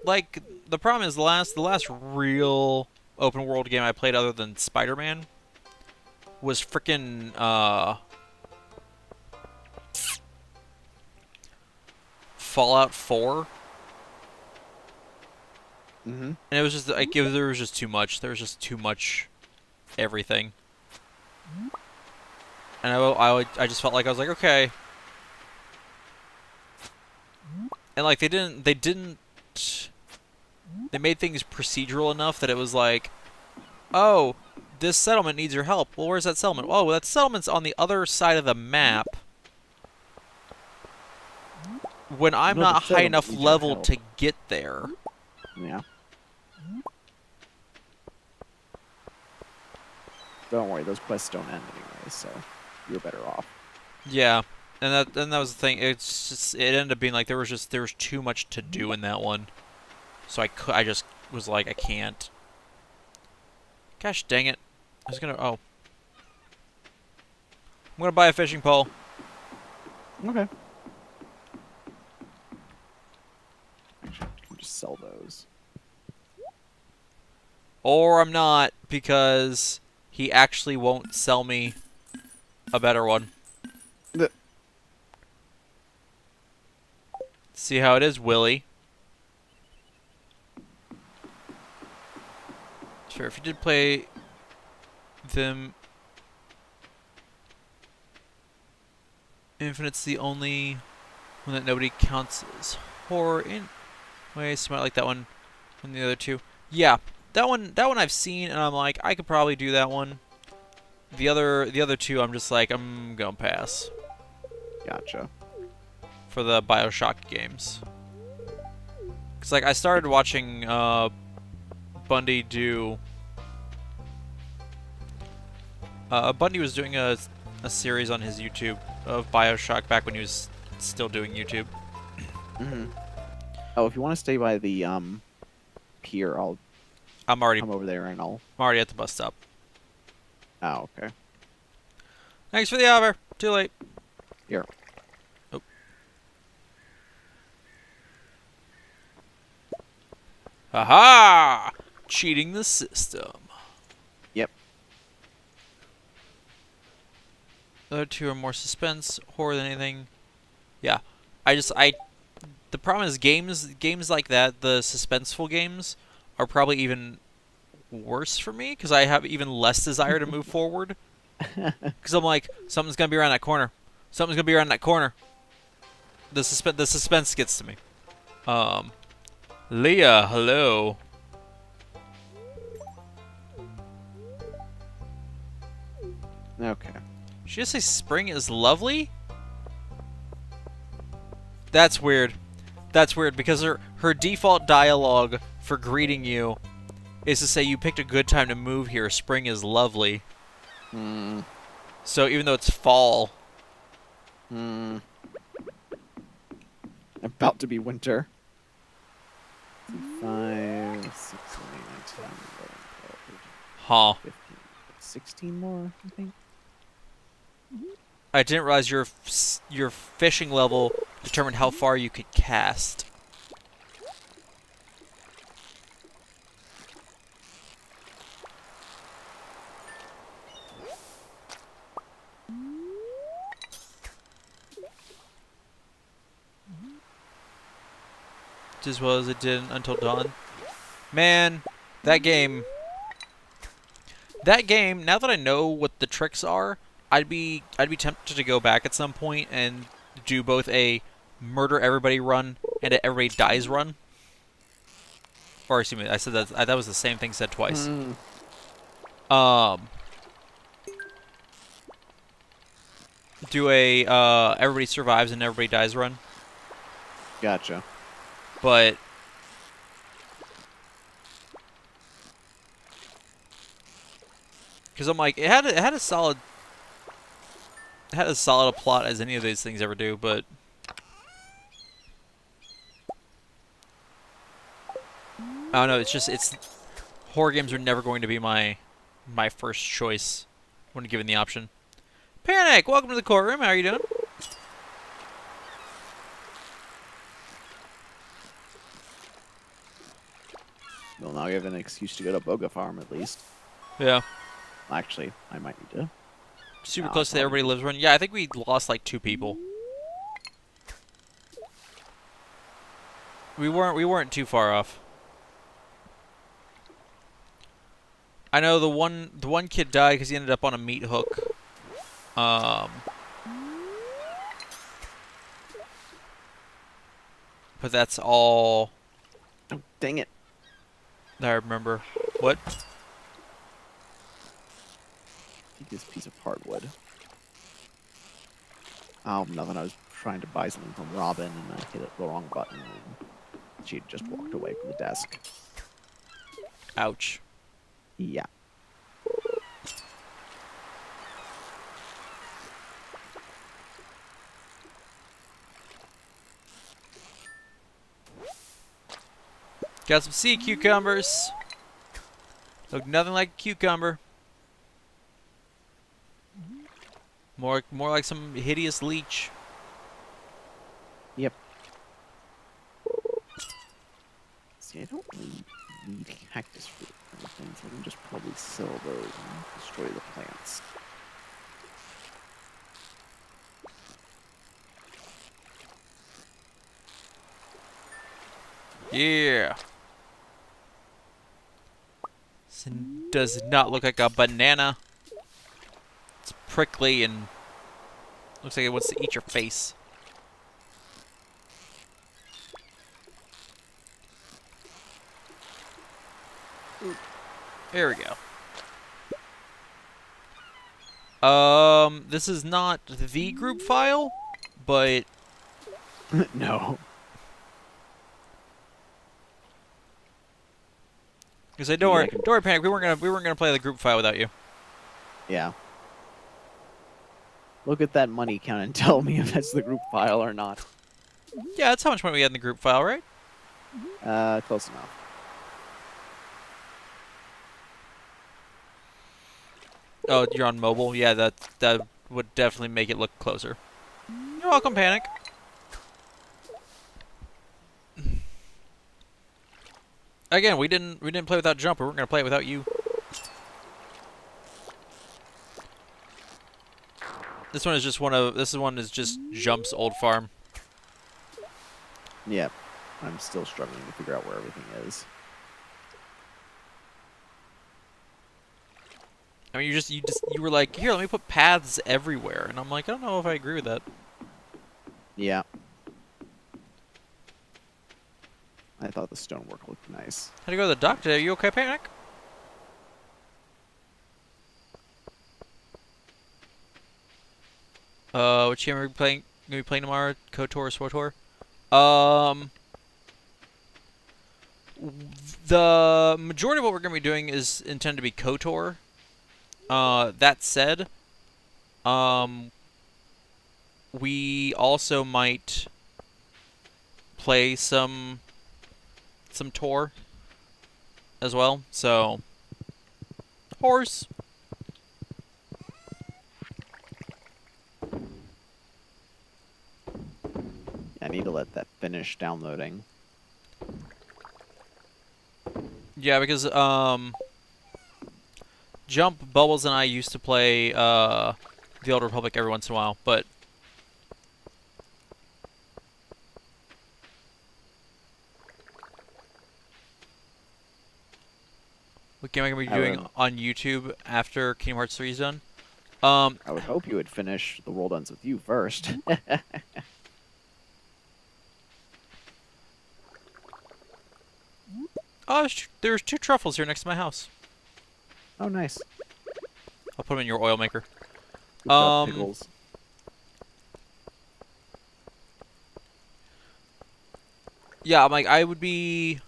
like the problem is the last real open world game I played other than Spider-Man was frickin' Fallout 4. Mm-hmm. And it was just like there was just too much. There was just too much everything. And I just felt like I was like, okay. And like they made things procedural enough that it was like, oh, this settlement needs your help. Well, where's that settlement? Oh, that settlement's on the other side of the map. When I'm No, the not high settlement enough needs your level help. to get there. Yeah. Don't worry, those quests don't end anyway, so you're better off. Yeah, and that was the thing. It ended up being like there was too much to do in that one, so I just was like I can't. Gosh dang it! I was gonna I'm gonna buy a fishing pole. Okay. Actually, you can just sell those. Or I'm not, because he actually won't sell me a better one. See how it is, Willie. Sure, if you did play them, Infinite's the only one that nobody counts as horror in. Wait, so you might like that one and the other two. Yeah, that one I've seen, and I'm like, I could probably do that one. The other two, I'm just like, I'm gonna pass Gotcha. for the Bioshock games. Cause like I started watching Bundy do. Bundy was doing a series on his YouTube of Bioshock back when he was still doing YouTube. Mm-hmm. Oh, if you want to stay by the pier, I'll I'm already come over there and I'm already at the bus stop. Oh, okay. Thanks for the offer. Too late. Here. Aha! Cheating the system. Yep. The other two are more suspense, horror than anything. Yeah. The problem is games like that, the suspenseful games, are probably even worse for me because I have even less desire to move forward. Because I'm like, something's gonna be around that corner. Something's gonna be around that corner. The suspense gets to me. Leah, hello. Okay. She just say spring is lovely? That's weird. That's weird because her default dialogue for greeting you is to say you picked a good time to move here. Spring is lovely. Hmm. So even though it's fall, Hmm. About to be winter. 5, 6, 7, 8, 9, 10, 11, 12, 13, huh? 15, 16 more, I think. I didn't realize your fishing level determined how far you could cast. Just as well as it did until dawn. Man, that game. That game. Now that I know what the tricks are, I'd be tempted to go back at some point and do both a murder everybody run and a everybody dies run. Or excuse me, I said that was the same thing said twice. Do a everybody survives and everybody dies run. Gotcha. But because I'm like, it had a solid plot as any of these things ever do, but I don't know. It's horror games are never going to be my first choice when given the option. Panic! Welcome to the courtroom. How are you doing? Well, now I have an excuse to go to Boga Farm at least. Yeah. Actually, I might need to. Super No, close to the probably. everybody lives run. Yeah, I think we lost like 2 people. We weren't too far off. I know the one kid died because he ended up on a meat hook. But that's all Oh, dang it. that I remember. What? Take this piece of hardwood. Oh, nothing. I was trying to buy something from Robin and I hit the wrong button and she had just walked away from the desk. Ouch. Yeah. Got some sea cucumbers. Look nothing like a cucumber. More like some hideous leech. Yep. See, I don't really need cactus fruit or anything, so I can just probably sell those and destroy the plants. Yeah. This does not look like a banana. It's prickly and looks like it wants to eat your face. There we go. This is not the group file, but No. because I Yeah, I don't worry, Panic. We weren't gonna play the group file without you. Yeah. Look at that money count and tell me if that's the group file or not. Yeah, that's how much money we had in the group file, right? Close enough. Oh, you're on mobile. Yeah, that would definitely make it look closer. You're welcome, Panic. Again, we didn't play without Jump. We weren't gonna play it without you. This one is just just Jump's old farm. Yep. I'm still struggling to figure out where everything is. I mean, you were like, here, let me put paths everywhere, and I'm like, I don't know if I agree with that. Yeah. I thought the stonework looked nice. How'd you go to the dock today? Are you okay, Panic? Which game are we playing? Gonna be playing tomorrow? KOTOR or SWTOR? The majority of what we're gonna be doing is intended to be KOTOR. That said, we also might play some Tor as well. So, horse. I need to let that finish downloading. Yeah, because Jump, Bubbles, and I used to play The Old Republic every once in a while, but what game am I gonna be doing on YouTube after Kingdom Hearts 3 is done? I would hope you would finish The World Ends With You first. Oh, there's 2 truffles here next to my house. Oh, nice. I'll put them in your oil maker. Good job, Pickles. Yeah, I'm like, I would be,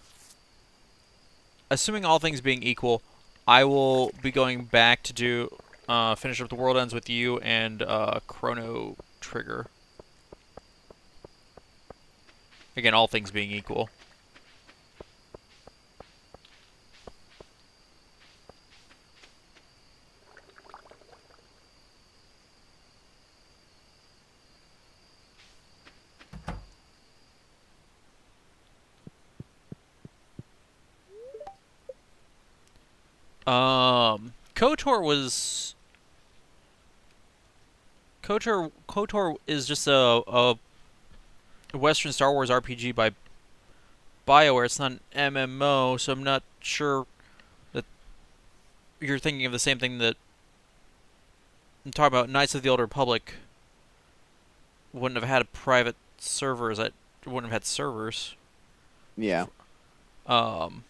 assuming all things being equal, I will be going back to do, finish up The World Ends With You and Chrono Trigger. Again, all things being equal. KOTOR was... KOTOR is just a Western Star Wars RPG by BioWare. It's not an MMO, so I'm not sure that you're thinking of the same thing that I'm talking about. Knights of the Old Republic wouldn't have had a private servers. That wouldn't have had servers. Yeah. You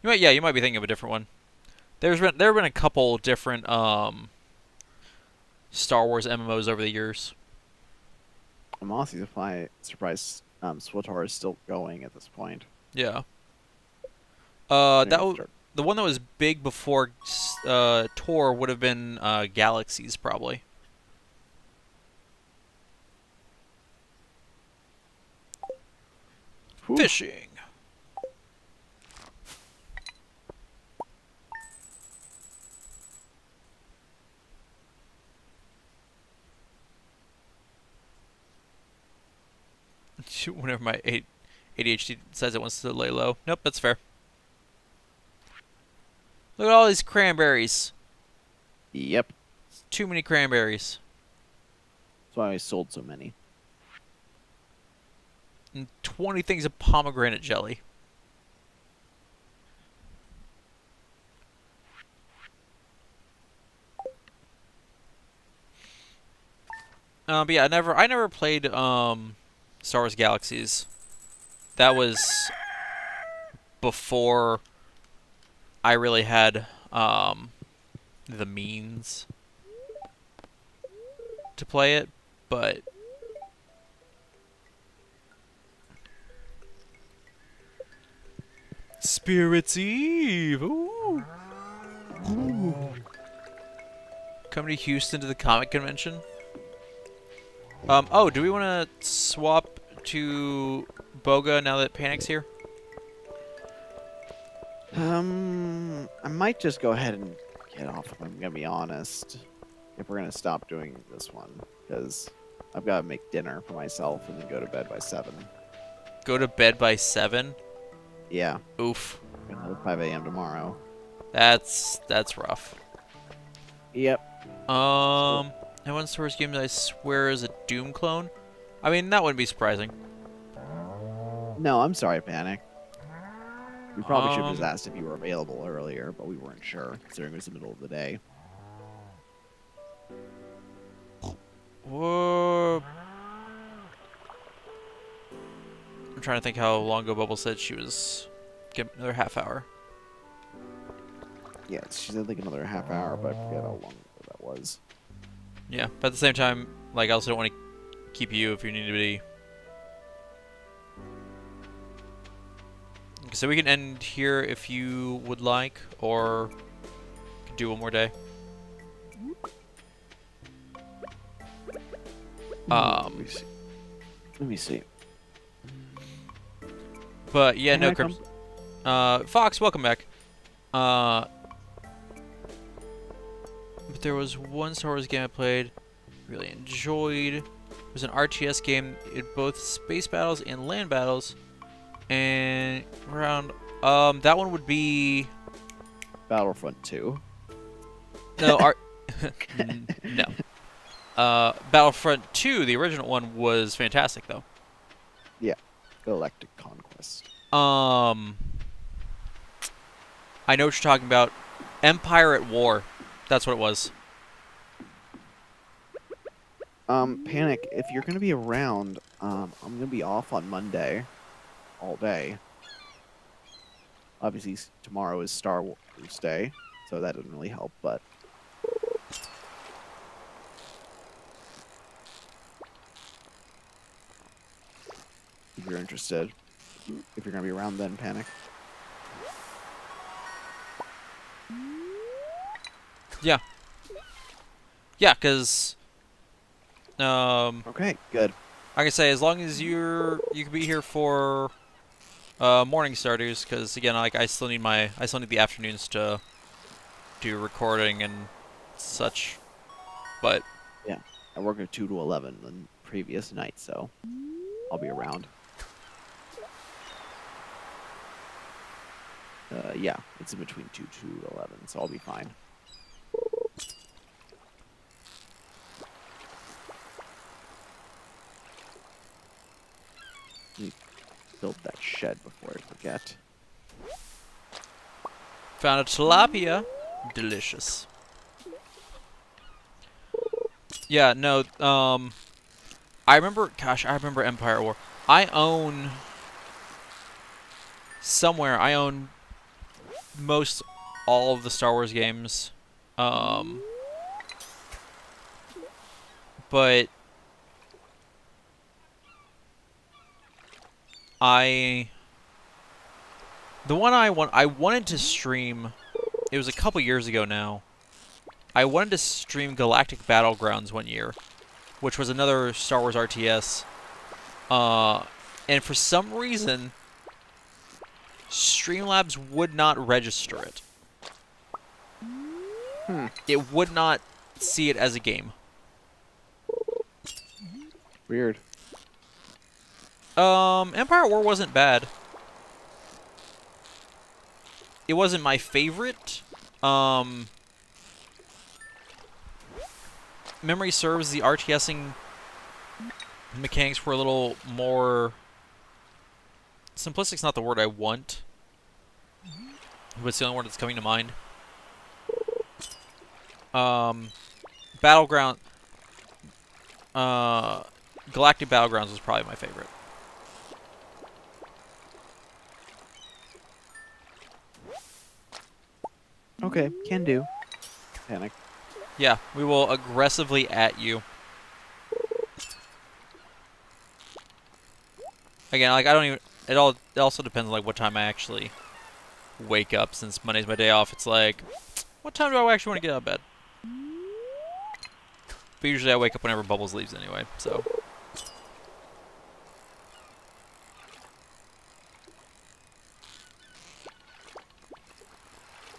might be thinking of a different one. There have been a couple different Star Wars MMOs over the years. I'm honestly surprised SWTOR is still going at this point. Yeah. Maybe The one that was big before Tor would have been Galaxies, probably. Whew. Fishing. Whenever my ADHD says it wants to lay low. Nope, that's fair. Look at all these cranberries. Yep. Too many cranberries. That's why I sold so many. And 20 things of pomegranate jelly. But yeah, I never played Star Wars Galaxies. That was before I really had the means to play it, but Spirits Eve. Ooh. Ooh. Coming to Houston to the comic convention. Oh, do we want to swap to Boga now that Panic's here? I might just go ahead and get off if I'm gonna be honest. If we're gonna stop doing this one, because I've got to make dinner for myself and then go to bed by 7. Go to bed by 7? Yeah, Oof. another 5 a.m. tomorrow. That's rough. Yep. And one source game that I swear is a Doom clone. I mean, that wouldn't be surprising. No, I'm sorry, Panic. We probably should have just Um, asked if you were available earlier, but we weren't sure, considering it was the middle of the day. whoa. I'm trying to think how long ago Bubble said she was. Give another half hour. Yeah, she said like another half hour, but I forget how long ago that was. Yeah, but at the same time, like, I also don't want to keep you if you need to be. So we can end here if you would like, or could do one more day. Let me see. Let me see. But yeah, no, Panic, Crips. Fox, welcome back. But there was one Star Wars game I played, really enjoyed. It was an RTS game. It both space battles and land battles. And around that one would be Battlefront 2. no no. Battlefront 2, the original one, was fantastic though. Yeah, Galactic Conquest. I know what you're talking about. Empire at War. That's what it was. Panic, if you're gonna be around, I'm gonna be off on Monday, all day. Obviously, tomorrow is Star Wars Day, so that doesn't really help, but if you're interested, if you're gonna be around, then Panic. Yeah. Yeah, because Okay, good. I can say as long as you can be here for morning starters, because again, like I still need the afternoons to do recording and such. But Yeah, I work at 2 to 11 the previous night, so I'll be around. Yeah, it's in between 2 to 11, so I'll be fine. Let me build that shed before I forget. found a tilapia, delicious. Yeah, no. I remember. Gosh, I remember Empire War. I own somewhere. I own most all of the Star Wars games. But the one I wanted to stream. It was a couple years ago now. I wanted to stream Galactic Battlegrounds one year, which was another Star Wars RTS. And for some reason, Streamlabs would not register it. It would not see it as a game. Weird. Empire at War wasn't bad. It wasn't my favorite. Memory serves, the RTSing mechanics were a little more... Simplistic's not the word I want, but it's the only word that's coming to mind. Battleground... Galactic Battlegrounds was probably my favorite. Okay, can do. Panic. Yeah, we will aggressively at you. Again, like I don't even. It also depends on like what time I actually wake up. Since Monday's my day off, it's like, what time do I actually want to get out of bed? But usually I wake up whenever Bubbles leaves anyway. So.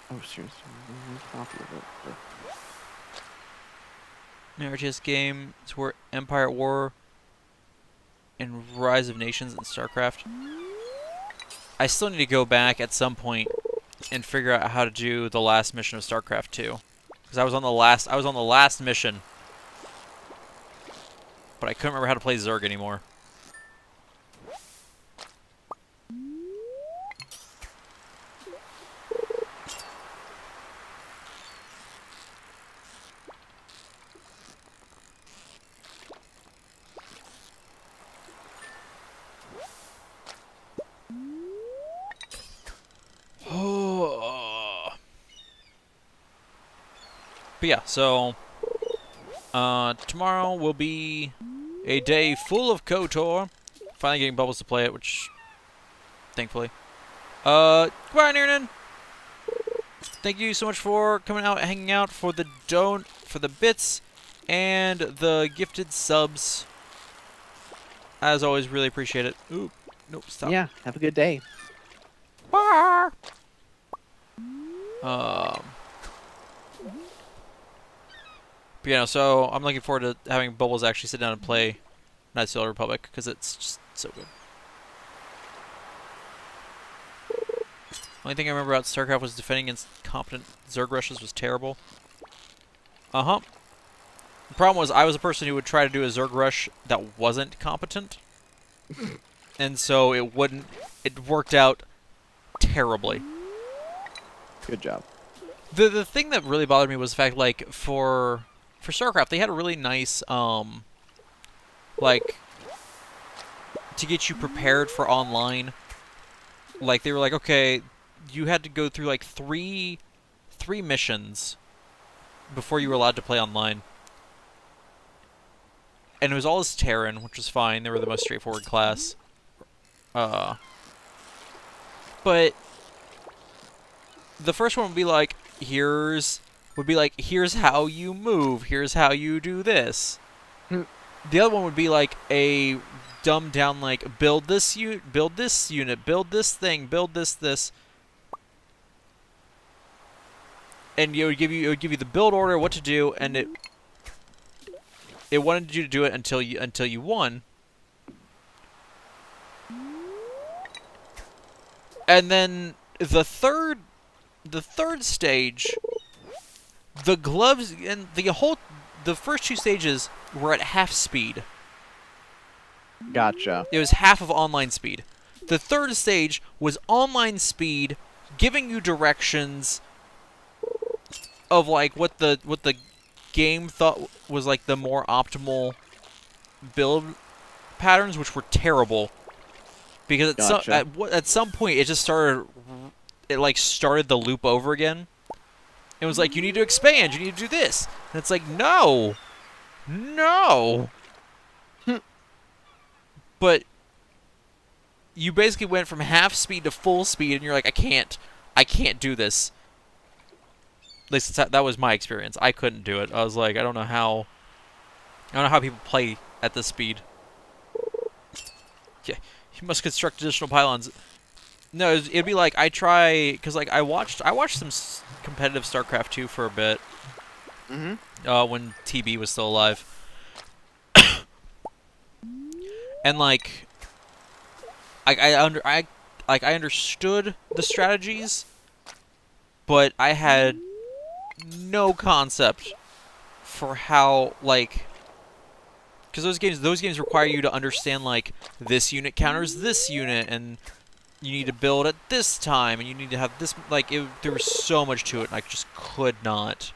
Oh, seriously. Copy of it. An RTS game is where Empire at War and Rise of Nations and StarCraft. I still need to go back at some point and figure out how to do the last mission of StarCraft 2. Because I was on the last mission, but I couldn't remember how to play Zerg anymore. But yeah, so tomorrow will be a day full of KOTOR. Finally getting Bubbles to play it, which thankfully. Goodbye, Niernan. Thank you so much for coming out, hanging out, for the bits, and the gifted subs. As always, really appreciate it. Ooh, nope, stop. Yeah, have a good day. But yeah, so I'm looking forward to having Bubbles actually sit down and play Knights of the Old Republic, because it's just so good. Only thing I remember about StarCraft was defending against competent Zerg rushes was terrible. The problem was I was a person who would try to do a Zerg rush that wasn't competent. And so it worked out terribly. Good job. The thing that really bothered me was the fact, like, for StarCraft, they had a really nice, like, to get you prepared for online. Like, they were like, okay, you had to go through, like, three missions before you were allowed to play online. And it was all as Terran, which was fine. They were the most straightforward class. But the first one would be like, here's how you move, here's how you do this. The other one would be like a dumbed down, like, build this unit, build this thing, build this. And it would give you the build order, what to do, and it wanted you to do it until you won. And then the third stage, the gloves and the first two stages were at half speed. Gotcha. It was half of online speed. The third stage was online speed, giving you directions of, like, what the game thought was, like, the more optimal build patterns, which were terrible. Because at some point it just started the loop over again. It was like, you need to expand, you need to do this. And it's like, no. But you basically went from half speed to full speed, and you're like, I can't do this. At least that was my experience. I couldn't do it. I was like, I don't know how people play at this speed. Yeah, you must construct additional pylons. No, it'd be like, because, like, I watched some competitive StarCraft 2 for a bit. When TB was still alive. And, like, I understood the strategies, but I had no concept for how, like, because those games require you to understand, like, this unit counters this unit, and you need to build at this time, and you need to have this, like, there was so much to it, and I just could not.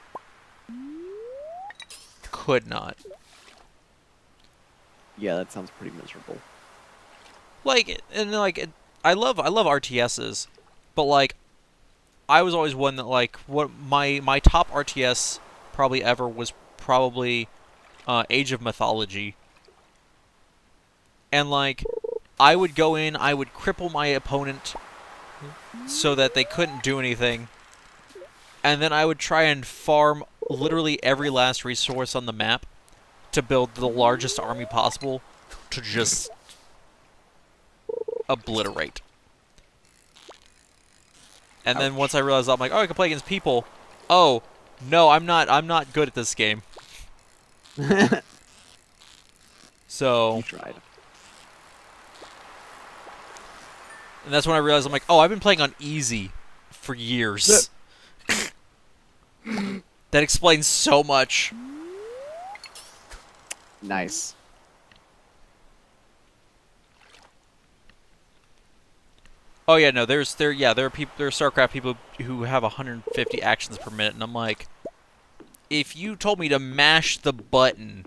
Yeah, that sounds pretty miserable. Like, and, like, I love RTSs, but, like, I was always one that, like, what my top RTS probably ever was probably Age of Mythology. And, like, I would go in, I would cripple my opponent so that they couldn't do anything, and then I would try and farm literally every last resource on the map to build the largest army possible to just obliterate. And then once I realized, I'm like, oh, I can play against people. Oh, no, I'm not good at this game. So You tried. And that's when I realized I'm like, oh, I've been playing on easy for years. That explains so much. Nice. Oh yeah, no, there are people, there are StarCraft people who have 150 actions per minute, and I'm like, if you told me to mash the button,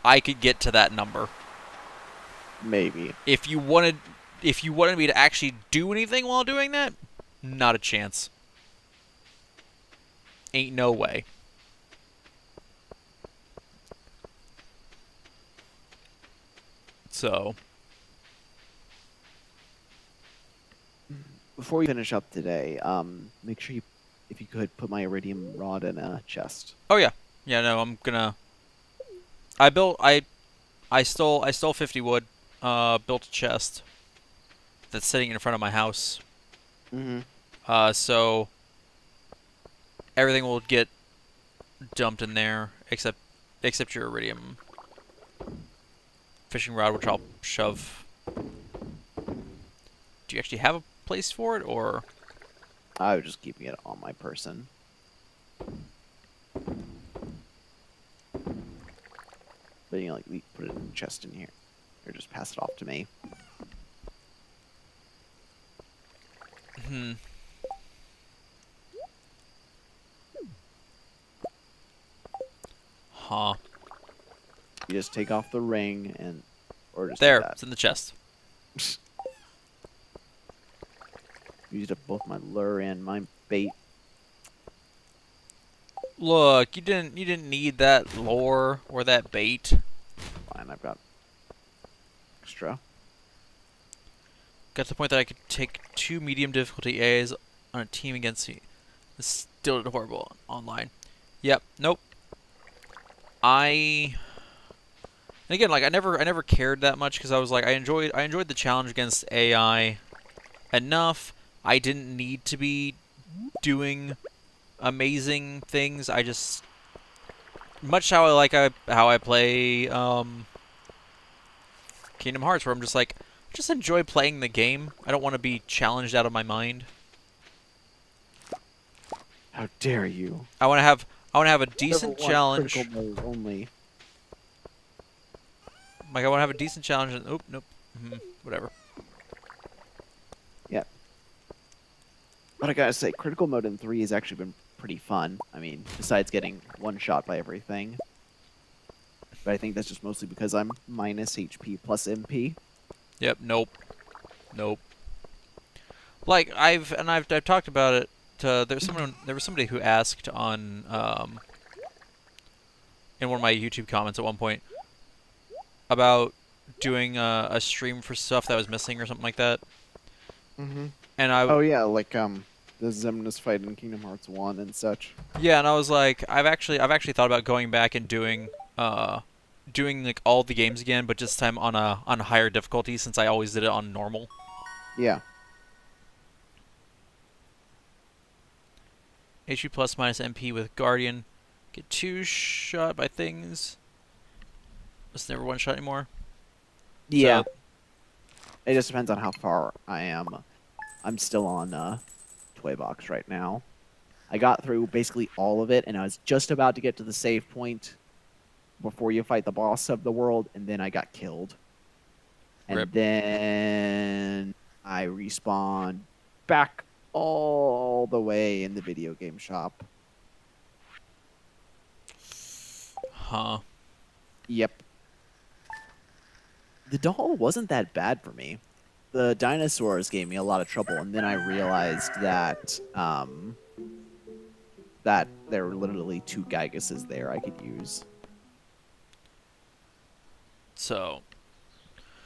I could get to that number. Maybe. If you wanted me to actually do anything while doing that, not a chance. Ain't no way. So, Before we finish up today, make sure you, if you could, put my iridium rod in a chest. oh yeah, yeah, no, I'm gonna. I stole 50 wood. Built a chest that's sitting in front of my house. Mm-hmm. So everything will get dumped in there except your iridium fishing rod, which I'll shove. Do you actually have a place for it, or? I was just keeping it on my person. But you know, like, we put it in the chest in here. Or just pass it off to me. Hmm. Huh. You just take off the ring and, or just do There, that. it's in the chest. Used up both my lure and my bait. Look, you didn't need that lure or that bait. Fine, I've got extra. Got to the point that I could take 2 medium difficulty A's on a team against me. This still did horrible online. Yep, nope. And again, like I never cared that much because I was like I enjoyed the challenge against AI enough. I didn't need to be doing amazing things. I just much how I play Kingdom Hearts, where I'm just like just enjoy playing the game. I don't want to be challenged out of my mind. How dare you? I want to have a Never decent want challenge. critical mode only. Like I want to have a decent challenge. And, oop, nope, whatever. Yeah. But I gotta say, critical mode in 3 has actually been pretty fun. I mean, besides getting one shot by everything. But I think that's just mostly because I'm minus HP plus MP. Yep, nope, nope. Like I've talked about it. There was somebody who asked on in one of my YouTube comments at one point about doing a stream for stuff that was missing or something like that. Mm-hmm. And I Oh yeah, like the Xemnas fight in Kingdom Hearts 1 and such. yeah, and I was like, I've actually thought about going back and doing like all the games again, but this time on a higher difficulty since I always did it on normal. Yeah. HP plus minus MP with Guardian. Get 2 shot by things. It's never 1 shot anymore. Yeah. So, It just depends on how far I am. I'm still on Toy Box right now. I got through basically all of it, and I was just about to get to the save point before you fight the boss of the world, and then I got killed. And Rip. then I respawned back all the way in the video game shop. huh. Yep. The doll wasn't that bad for me. The dinosaurs gave me a lot of trouble, and then I realized that that there were literally 2 Gyguses there I could use. So,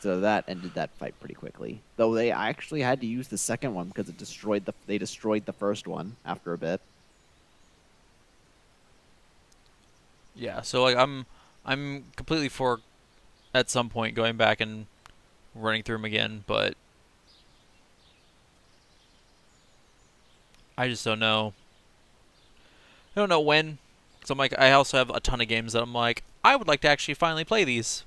So that ended that fight pretty quickly. Though they actually had to use the second one because they destroyed the first one after a bit. yeah, so like I'm completely for at some point going back and running through them again, but I just don't know. I don't know when. So I'm like, I also have a ton of games that I'm like, I would like to actually finally play these.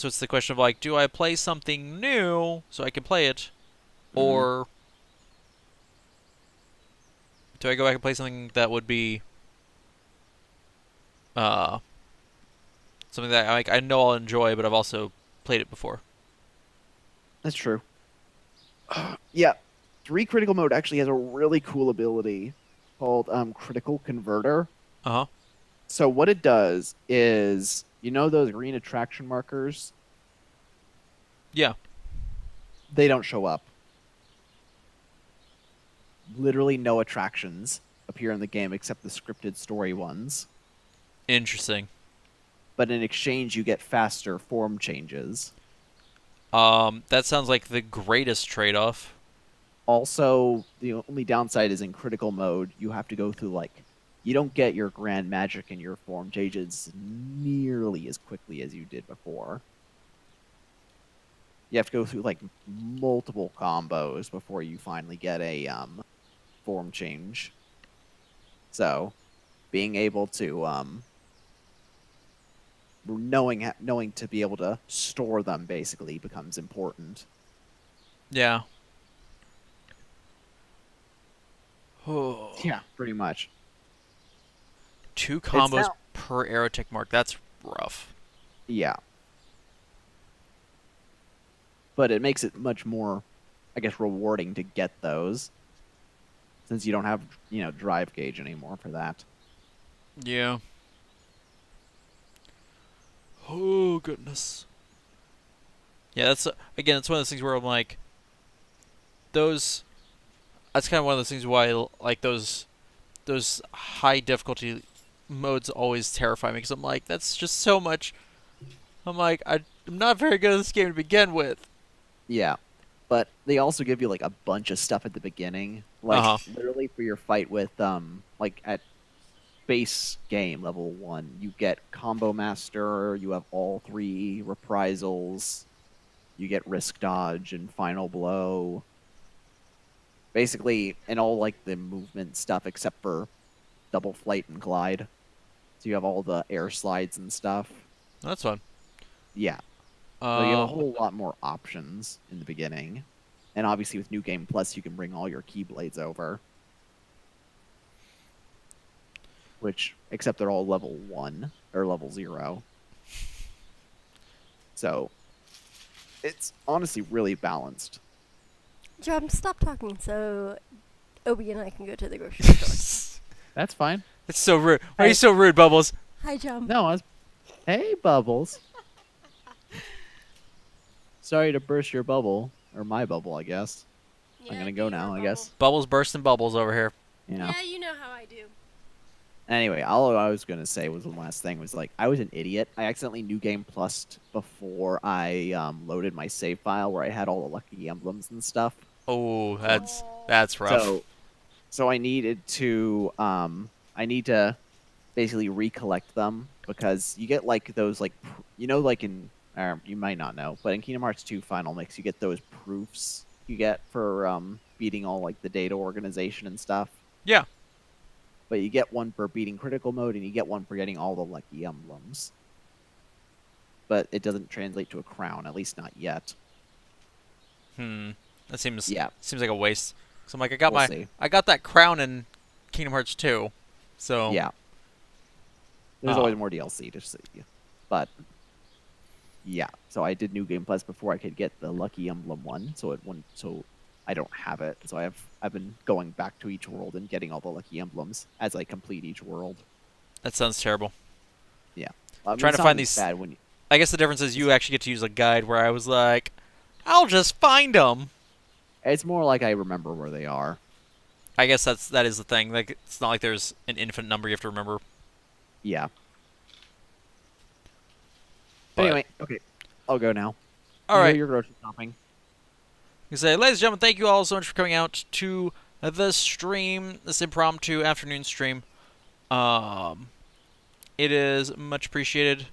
So it's the question of like, do I play something new so I can play it, Mhm. or do I go back and play something that would be uh something that like I know I'll enjoy, but I've also played it before. That's true. Yeah, 3 critical mode actually has a really cool ability called critical converter. Uh huh. So what it does is, those green attraction markers, Yeah. they don't show up. Literally no attractions appear in the game except the scripted story ones. Interesting. But in exchange, you get faster form changes. That sounds like the greatest trade-off. Also, the only downside is in critical mode, you have to go through you don't get your grand magic and your form changes nearly as quickly as you did before. You have to go through multiple combos before you finally get a form change. So, being able to knowing to be able to store them basically becomes important. Yeah. Yeah, pretty much. Two It's combos now. per arrow tick mark. That's rough. Yeah, but it makes it much more, I guess, rewarding to get those since you don't have drive gauge anymore for that. Yeah. Oh goodness. Yeah, that's again, it's one of those things where I'm like, those. That's kind of one of those things why like those high difficulty modes always terrify me because I'm like, that's just so much. I'm like, I'm not very good at this game to begin with. Yeah, but they also give you a bunch of stuff at the beginning, Uh huh. literally for your fight with at base game level 1, you get combo master, you have all 3 reprisals, you get risk dodge and final blow. Basically, and all the movement stuff except for double flight and glide. So you have all the air slides and stuff. That's fun. Yeah. So you have a Um. whole lot more options in the beginning. And obviously with New Game Plus you can bring all your keyblades over. Which except they're all level 1 or level 0. So it's honestly really balanced. John, stop talking so Obi and I can go to the grocery store. That's fine. It's so rude. Why are you Hey. so rude, Bubbles? Hi, John. No, hey Bubbles. Sorry to burst your bubble. Or my bubble, I guess. I'm gonna go now, I guess. Bubbles bursting bubbles over here. You know. Yeah, you know how I do. Anyway, all I was gonna say was one last thing was I was an idiot. I accidentally New Game Plused before I loaded my save file where I had all the lucky emblems and stuff. Oh, that's rough. So I needed to I need to basically recollect them because you get those in you might not know, but in Kingdom Hearts 2 Final Mix you get those proofs you get for beating all the data organization and stuff. Yeah. But you get one for beating critical mode, and you get one for getting all the lucky emblems. But it doesn't translate to a crown, at least not yet. That seems Yeah. like a waste. So I'm like, We'll see. I got that crown in Kingdom Hearts 2. So Yeah. There's always more DLC to see. But yeah, so I did New Game Plus before I could get the lucky emblem one, so I don't have it. So I've been going back to each world and getting all the lucky emblems as I complete each world. that sounds terrible. Yeah. I mean, Trying it's to not find as these. bad when you, I guess the difference is you actually get to use a guide where I was like, I'll just find them. it's more like I remember where they are. I guess that is the thing. Like, it's not like there's an infinite number you have to remember. Yeah. But- Anyway, okay. I'll go now. All You right. do your grocery shopping. I say, ladies and gentlemen, thank you all so much for coming out to the stream, this impromptu afternoon stream. It is much appreciated.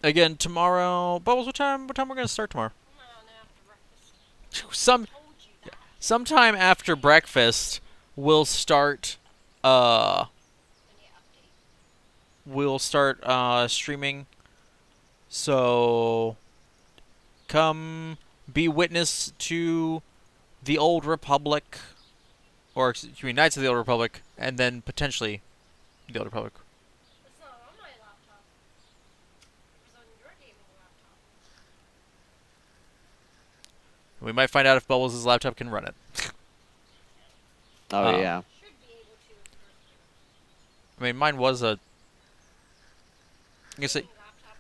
Again, tomorrow, Bubbles, what time we're gonna start tomorrow? Sometime after breakfast, we'll start. We'll start streaming So come be witness to the Old Republic, or excuse me, Knights of the Old Republic, and then potentially the Old Republic. It's not on my laptop. It was on your gaming laptop. We might find out if Bubbles' laptop can run it. Oh yeah. Should be able to if first I mean, mine was a. I guess laptop,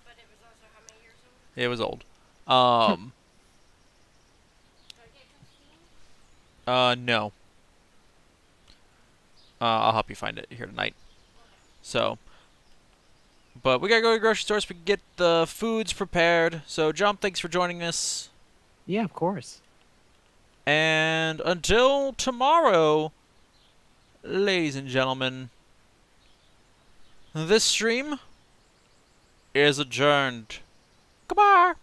but it was also how many years old? it was old. Um. Did I get Christine? No. I'll help you find it here tonight. So. But we gotta go to the grocery store so we can get the foods prepared. So, Jump, thanks for joining us. Yeah, of course. And until tomorrow, ladies and gentlemen, this stream is adjourned. Goodbye.